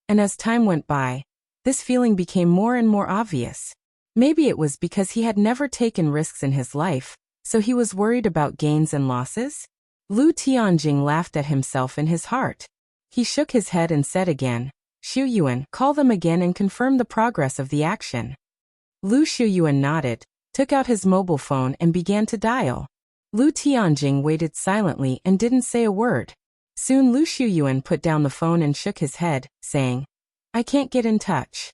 And as time went by, this feeling became more and more obvious. Maybe it was because he had never taken risks in his life, so he was worried about gains and losses? Lu Tianjing laughed at himself in his heart. He shook his head and said again, "Xu Yuan, call them again and confirm the progress of the action." Lu Shuyuan nodded, took out his mobile phone and began to dial. Lu Tianjing waited silently and didn't say a word. Soon Lu Shuyuan put down the phone and shook his head, saying, "I can't get in touch."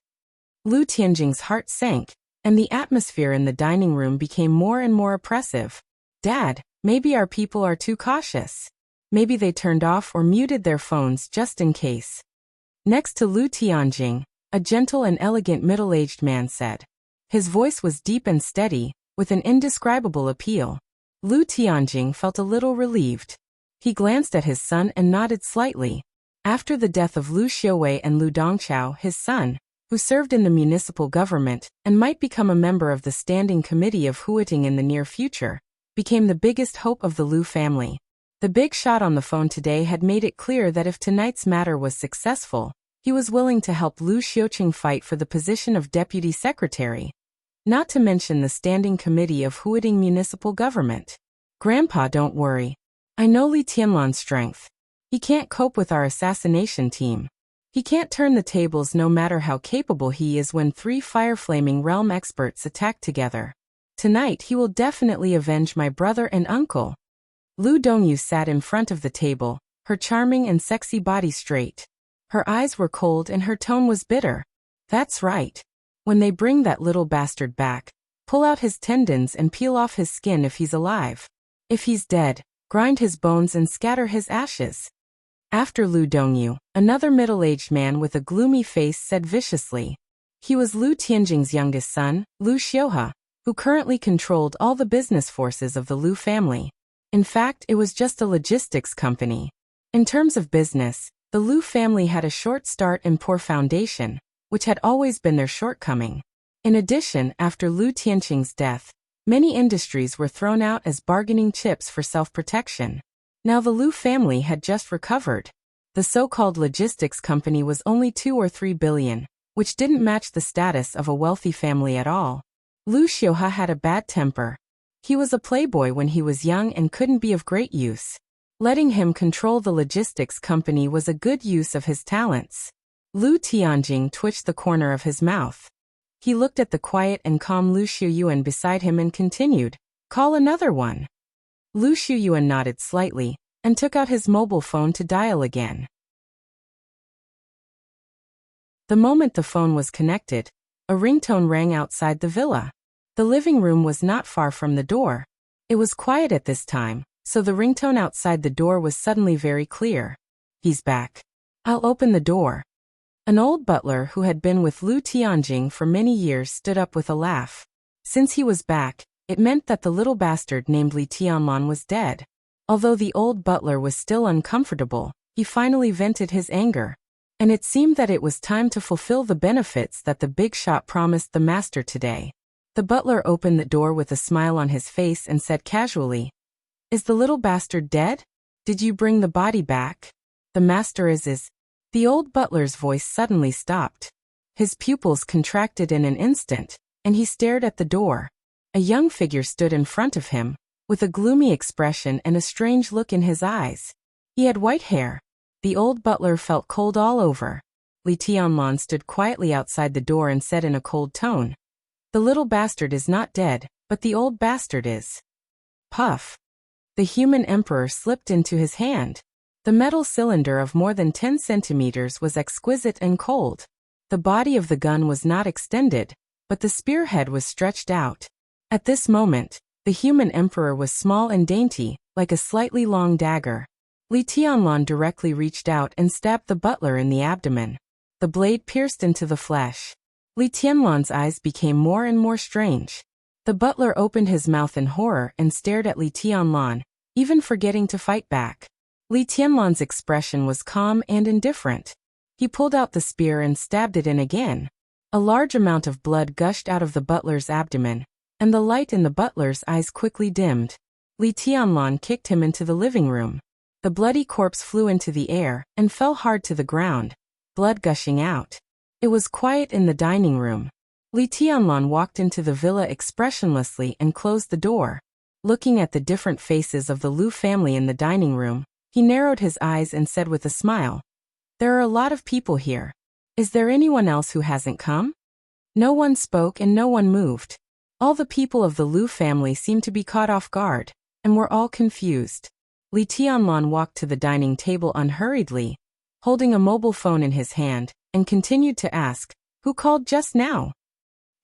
Lu Tianjing's heart sank, and the atmosphere in the dining room became more and more oppressive. "Dad, maybe our people are too cautious. Maybe they turned off or muted their phones just in case." Next to Lu Tianjing, a gentle and elegant middle-aged man said. His voice was deep and steady, with an indescribable appeal. Lu Tianjing felt a little relieved. He glanced at his son and nodded slightly. After the death of Lu Xiuwei and Lu Dongqiao, his son, who served in the municipal government and might become a member of the Standing Committee of Huating in the near future, became the biggest hope of the Lu family. The big shot on the phone today had made it clear that if tonight's matter was successful, he was willing to help Lu Xiuqing fight for the position of deputy secretary. Not to mention the Standing Committee of Huating Municipal Government. "Grandpa, don't worry. I know Li Tianlan's strength. He can't cope with our assassination team. He can't turn the tables no matter how capable he is when 3 fire-flaming realm experts attack together. Tonight he will definitely avenge my brother and uncle." Lu Dongyu sat in front of the table, her charming and sexy body straight. Her eyes were cold and her tone was bitter. "That's right. When they bring that little bastard back, pull out his tendons and peel off his skin if he's alive. If he's dead, grind his bones and scatter his ashes." After Lu Dongyu, another middle-aged man with a gloomy face said viciously. He was Lu Tianjing's youngest son, Lu Xiuhe, who currently controlled all the business forces of the Lu family. In fact, it was just a logistics company. In terms of business, the Lu family had a short start and poor foundation, which had always been their shortcoming. In addition, after Lu Tianqing's death, many industries were thrown out as bargaining chips for self-protection. Now the Liu family had just recovered. The so-called logistics company was only 2 or 3 billion, which didn't match the status of a wealthy family at all. Liu Xiuhe had a bad temper. He was a playboy when he was young and couldn't be of great use. Letting him control the logistics company was a good use of his talents. Liu Tianjing twitched the corner of his mouth. He looked at the quiet and calm Liu Shuyuan beside him and continued, "Call another one." Liu Shuyuan nodded slightly and took out his mobile phone to dial again. The moment the phone was connected, a ringtone rang outside the villa. The living room was not far from the door. It was quiet at this time, so the ringtone outside the door was suddenly very clear. "He's back. I'll open the door." An old butler who had been with Liu Tianjing for many years stood up with a laugh. Since he was back, it meant that the little bastard named Li Tianlan was dead. Although the old butler was still uncomfortable, he finally vented his anger. And it seemed that it was time to fulfill the benefits that the big shot promised the master today. The butler opened the door with a smile on his face and said casually, "Is the little bastard dead? Did you bring the body back?" "The master is." The old butler's voice suddenly stopped. His pupils contracted in an instant, and he stared at the door. A young figure stood in front of him, with a gloomy expression and a strange look in his eyes. He had white hair. The old butler felt cold all over. Li Tianlan stood quietly outside the door and said in a cold tone, "The little bastard is not dead, but the old bastard is." Puff. The human emperor slipped into his hand. The metal cylinder of more than 10 centimeters was exquisite and cold. The body of the gun was not extended, but the spearhead was stretched out. At this moment, the human emperor was small and dainty, like a slightly long dagger. Li Tianlan directly reached out and stabbed the butler in the abdomen. The blade pierced into the flesh. Li Tianlan's eyes became more and more strange. The butler opened his mouth in horror and stared at Li Tianlan, even forgetting to fight back. Li Tianlan's expression was calm and indifferent. He pulled out the spear and stabbed it in again. A large amount of blood gushed out of the butler's abdomen, and the light in the butler's eyes quickly dimmed. Li Tianlan kicked him into the living room. The bloody corpse flew into the air and fell hard to the ground, blood gushing out. It was quiet in the dining room. Li Tianlan walked into the villa expressionlessly and closed the door. Looking at the different faces of the Liu family in the dining room, he narrowed his eyes and said with a smile, "There are a lot of people here. Is there anyone else who hasn't come?" No one spoke and no one moved. All the people of the Liu family seemed to be caught off guard, and were all confused. Li Tianlan walked to the dining table unhurriedly, holding a mobile phone in his hand, and continued to ask, "Who called just now?"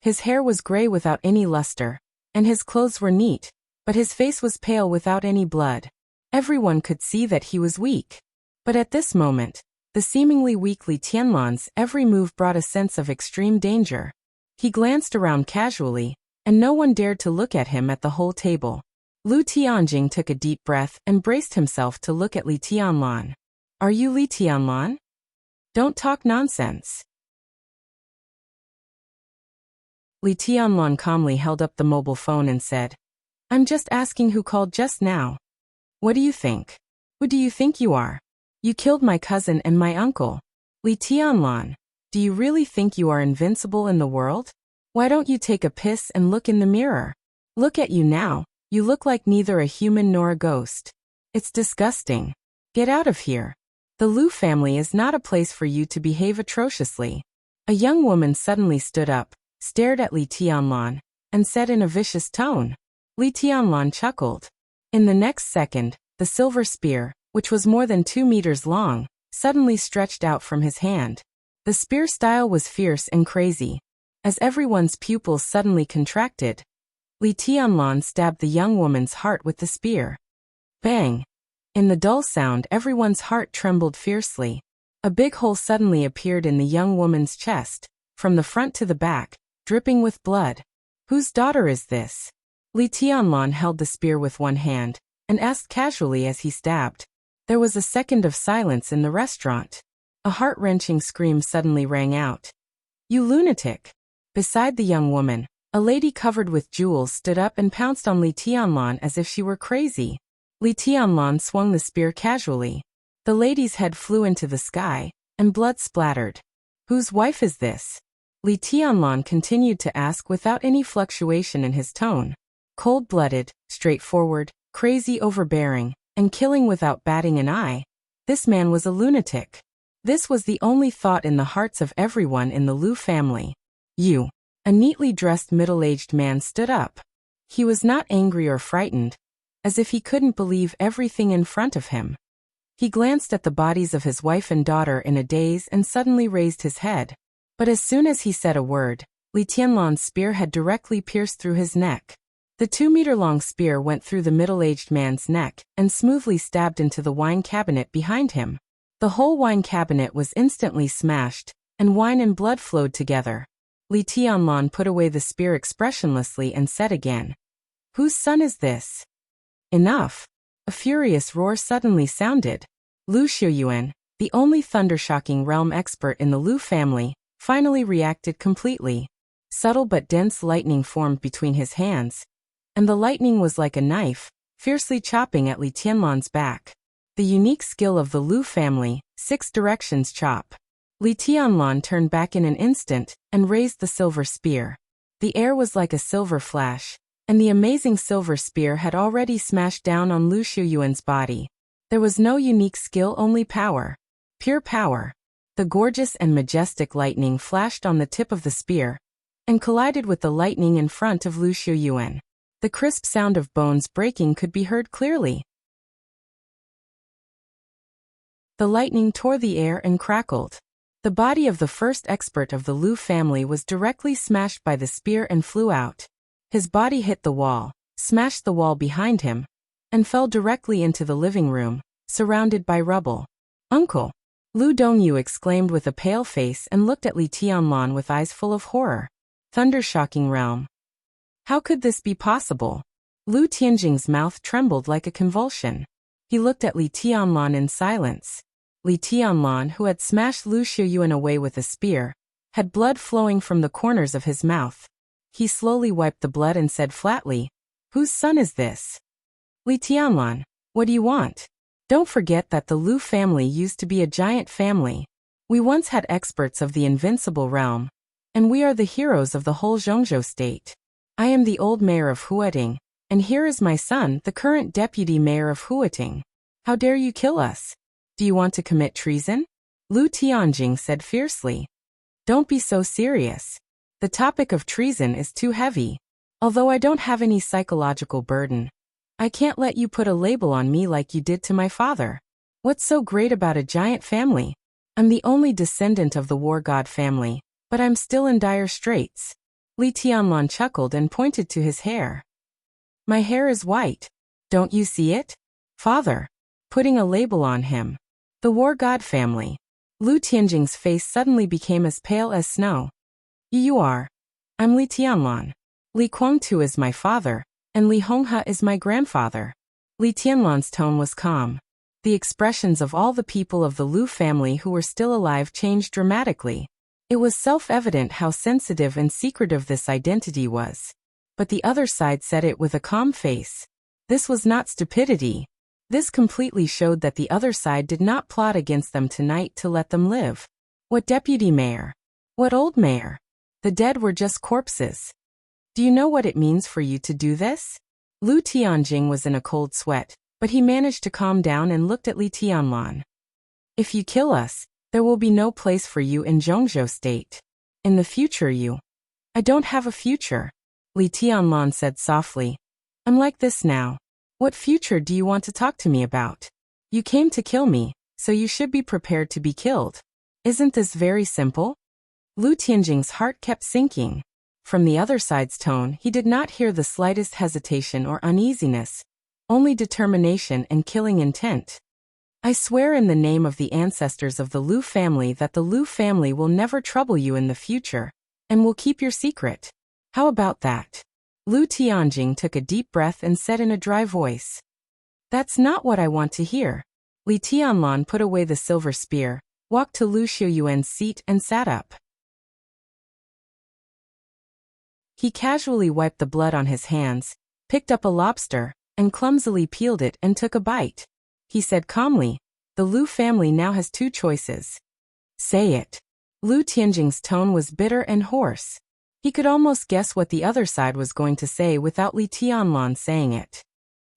His hair was gray without any luster, and his clothes were neat, but his face was pale without any blood. Everyone could see that he was weak. But at this moment, the seemingly weak Li Tianlan's every move brought a sense of extreme danger. He glanced around casually, and no one dared to look at him at the whole table. Liu Tianjing took a deep breath and braced himself to look at Li Tianlan. "Are you Li Tianlan? Don't talk nonsense." Li Tianlan calmly held up the mobile phone and said, "I'm just asking who called just now. What do you think? Who do you think you are? You killed my cousin and my uncle. Li Tianlan, do you really think you are invincible in the world? Why don't you take a piss and look in the mirror? Look at you now, you look like neither a human nor a ghost. It's disgusting. Get out of here. The Liu family is not a place for you to behave atrociously." A young woman suddenly stood up, stared at Li Tianlan, and said in a vicious tone. Li Tianlan chuckled. In the next second, the silver spear, which was more than 2 meters long, suddenly stretched out from his hand. The spear style was fierce and crazy. As everyone's pupils suddenly contracted, Li Tianlan stabbed the young woman's heart with the spear. Bang! In the dull sound, everyone's heart trembled fiercely. A big hole suddenly appeared in the young woman's chest, from the front to the back, dripping with blood. "Whose daughter is this?" Li Tianlan held the spear with one hand, and asked casually as he stabbed. There was a second of silence in the restaurant. A heart-wrenching scream suddenly rang out. "You lunatic!" Beside the young woman, a lady covered with jewels stood up and pounced on Li Tianlan as if she were crazy. Li Tianlan swung the spear casually. The lady's head flew into the sky, and blood splattered. Whose wife is this? Li Tianlan continued to ask without any fluctuation in his tone. Cold-blooded, straightforward, crazy, overbearing, and killing without batting an eye. This man was a lunatic. This was the only thought in the hearts of everyone in the Lu family. You. A neatly dressed middle-aged man stood up. He was not angry or frightened, as if he couldn't believe everything in front of him. He glanced at the bodies of his wife and daughter in a daze and suddenly raised his head. But as soon as he said a word, Li Tianlan's spear had directly pierced through his neck. The 2-meter-long spear went through the middle-aged man's neck and smoothly stabbed into the wine cabinet behind him. The whole wine cabinet was instantly smashed, and wine and blood flowed together. Li Tianlan put away the spear expressionlessly and said again, "Whose son is this?" Enough! A furious roar suddenly sounded. Lu Xiuyuan, the only thundershocking realm expert in the Lu family, finally reacted completely. Subtle but dense lightning formed between his hands, and the lightning was like a knife, fiercely chopping at Li Tianlan's back. The unique skill of the Lu family, 6 directions chop. Li Tianlan turned back in an instant and raised the silver spear. The air was like a silver flash, and the amazing silver spear had already smashed down on Lu Xiuyuan's body. There was no unique skill, only power. Pure power. The gorgeous and majestic lightning flashed on the tip of the spear and collided with the lightning in front of Lu Xiuyuan. The crisp sound of bones breaking could be heard clearly. The lightning tore the air and crackled. The body of the first expert of the Lu family was directly smashed by the spear and flew out. His body hit the wall, smashed the wall behind him, and fell directly into the living room, surrounded by rubble. "Uncle!" Lu Dongyu exclaimed with a pale face and looked at Li Tianlan with eyes full of horror. Thundershocking realm. How could this be possible? Lu Tianjing's mouth trembled like a convulsion. He looked at Li Tianlan in silence. Li Tianlan, who had smashed Lu Xiuyuan away with a spear, had blood flowing from the corners of his mouth. He slowly wiped the blood and said flatly, "Whose son is this?" "Li Tianlan, what do you want? Don't forget that the Lu family used to be a giant family. We once had experts of the invincible realm, and we are the heroes of the whole Zhongzhou state. I am the old mayor of Huating, and here is my son, the current deputy mayor of Huating. How dare you kill us? Do you want to commit treason?" Lu Tianjing said fiercely. "Don't be so serious. The topic of treason is too heavy. Although I don't have any psychological burden, I can't let you put a label on me like you did to my father. What's so great about a giant family? I'm the only descendant of the war god family, but I'm still in dire straits." Li Tianlan chuckled and pointed to his hair. "My hair is white. Don't you see it? Father." Putting a label on him. The war god family. Lu Tianjing's face suddenly became as pale as snow. "You are. I'm Li Tianlan. Li Guangtu is my father, and Li Honghe is my grandfather." Li Tianlan's tone was calm. The expressions of all the people of the Lu family who were still alive changed dramatically. It was self-evident how sensitive and secretive this identity was. But the other side said it with a calm face. This was not stupidity. This completely showed that the other side did not plot against them tonight to let them live. What deputy mayor? What old mayor? The dead were just corpses. Do you know what it means for you to do this? Lu Tianjing was in a cold sweat, but he managed to calm down and looked at Li Tianlan. "If you kill us, there will be no place for you in Zhongzhou state. In the future I don't have a future," Li Tianlan said softly. "I'm like this now. What future do you want to talk to me about? You came to kill me, so you should be prepared to be killed. Isn't this very simple?" Lu Tianjing's heart kept sinking. From the other side's tone, he did not hear the slightest hesitation or uneasiness, only determination and killing intent. "I swear in the name of the ancestors of the Lu family that the Lu family will never trouble you in the future, and will keep your secret. How about that?" Lu Tianjing took a deep breath and said in a dry voice. "That's not what I want to hear." Li Tianlan put away the silver spear, walked to Lu Xiuyuan's seat and sat up. He casually wiped the blood on his hands, picked up a lobster, and clumsily peeled it and took a bite. He said calmly, "The Lu family now has two choices. Say it." Lu Tianjing's tone was bitter and hoarse. He could almost guess what the other side was going to say without Li Tianlan saying it.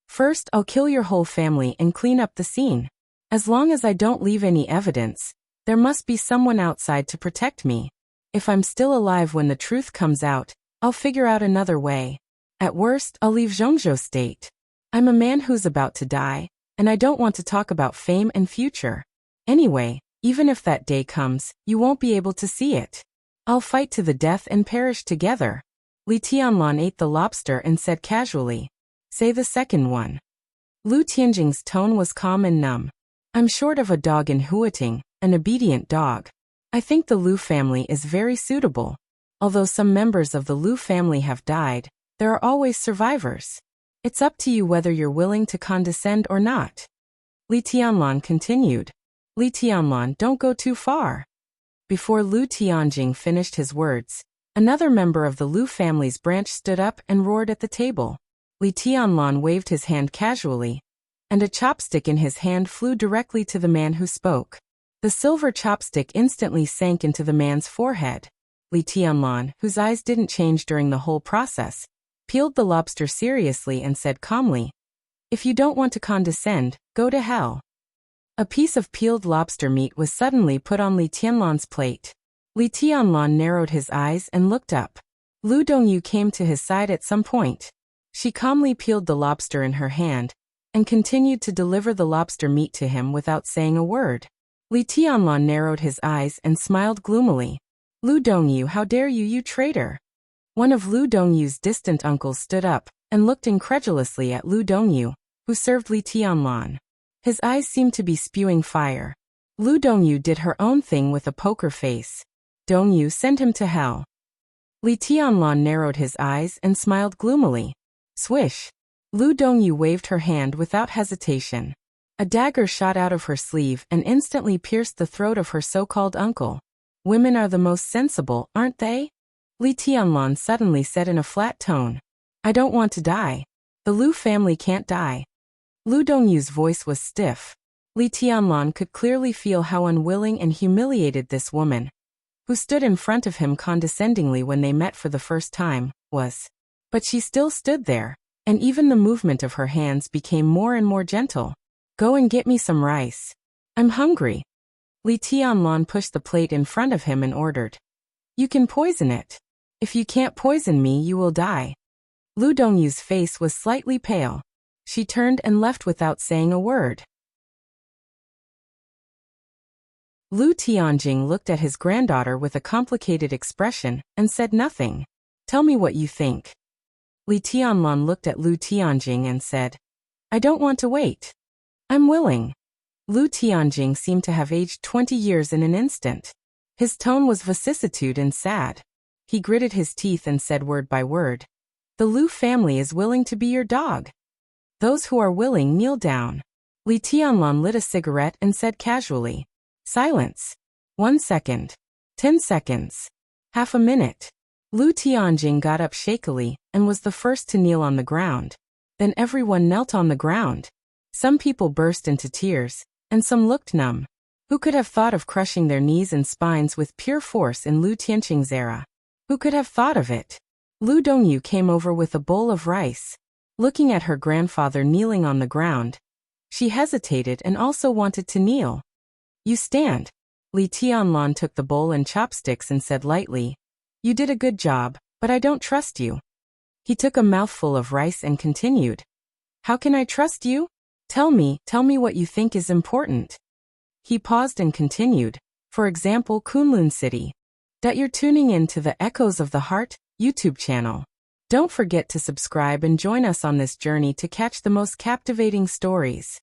"First, I'll kill your whole family and clean up the scene. As long as I don't leave any evidence, there must be someone outside to protect me. If I'm still alive when the truth comes out, I'll figure out another way. At worst, I'll leave Zhongzhou State. I'm a man who's about to die, and I don't want to talk about fame and future. Anyway, even if that day comes, you won't be able to see it. I'll fight to the death and perish together." Li Tianlan ate the lobster and said casually, "Say the second one." Lu Tianjing's tone was calm and numb. "I'm short of a dog in Huating, an obedient dog. I think the Lu family is very suitable. Although some members of the Lu family have died, there are always survivors. It's up to you whether you're willing to condescend or not." Li Tianlan continued. "Li Tianlan, don't go too far." Before Lu Tianjing finished his words, another member of the Lu family's branch stood up and roared at the table. Li Tianlan waved his hand casually, and a chopstick in his hand flew directly to the man who spoke. The silver chopstick instantly sank into the man's forehead. Li Tianlan, whose eyes didn't change during the whole process, peeled the lobster seriously and said calmly, "If you don't want to condescend, go to hell." A piece of peeled lobster meat was suddenly put on Li Tianlan's plate. Li Tianlan narrowed his eyes and looked up. Lu Dongyu came to his side at some point. She calmly peeled the lobster in her hand and continued to deliver the lobster meat to him without saying a word. Li Tianlan narrowed his eyes and smiled gloomily. "Lu Dongyu, how dare you, you traitor!" One of Lu Dongyu's distant uncles stood up and looked incredulously at Lu Dongyu, who served Li Tianlan. His eyes seemed to be spewing fire. Lu Dongyu did her own thing with a poker face. "Dongyu, send him to hell." Li Tianlan narrowed his eyes and smiled gloomily. Swish! Lu Dongyu waved her hand without hesitation. A dagger shot out of her sleeve and instantly pierced the throat of her so-called uncle. "Women are the most sensible, aren't they?" Li Tianlan suddenly said in a flat tone. "I don't want to die. The Lu family can't die." Lu Dongyu's voice was stiff. Li Tianlan could clearly feel how unwilling and humiliated this woman, who stood in front of him condescendingly when they met for the first time, was. But she still stood there, and even the movement of her hands became more and more gentle. "Go and get me some rice. I'm hungry." Li Tianlan pushed the plate in front of him and ordered. "You can poison it. If you can't poison me, you will die." Lu Dongyu's face was slightly pale. She turned and left without saying a word. Lu Tianjing looked at his granddaughter with a complicated expression and said nothing. "Tell me what you think." Li Tianlan looked at Lu Tianjing and said, "I don't want to wait. I'm willing." Lu Tianjing seemed to have aged 20 years in an instant. His tone was vicissitude and sad. He gritted his teeth and said word by word, "The Lu family is willing to be your dog. Those who are willing kneel down." Li Tianlan lit a cigarette and said casually, "Silence. 1 second. 10 seconds. Half a minute." Lu Tianjing got up shakily and was the first to kneel on the ground. Then everyone knelt on the ground. Some people burst into tears, and some looked numb. Who could have thought of crushing their knees and spines with pure force in Lu Tianjing's era? Who could have thought of it? Lu Dongyu came over with a bowl of rice. Looking at her grandfather kneeling on the ground, she hesitated and also wanted to kneel. "You stand." Li Tianlan took the bowl and chopsticks and said lightly, "You did a good job, but I don't trust you." He took a mouthful of rice and continued, "How can I trust you? Tell me what you think is important." He paused and continued, "For example, Kunlun City. That you're tuning in to the Echoes of the Heart YouTube channel. Don't forget to subscribe and join us on this journey to catch the most captivating stories.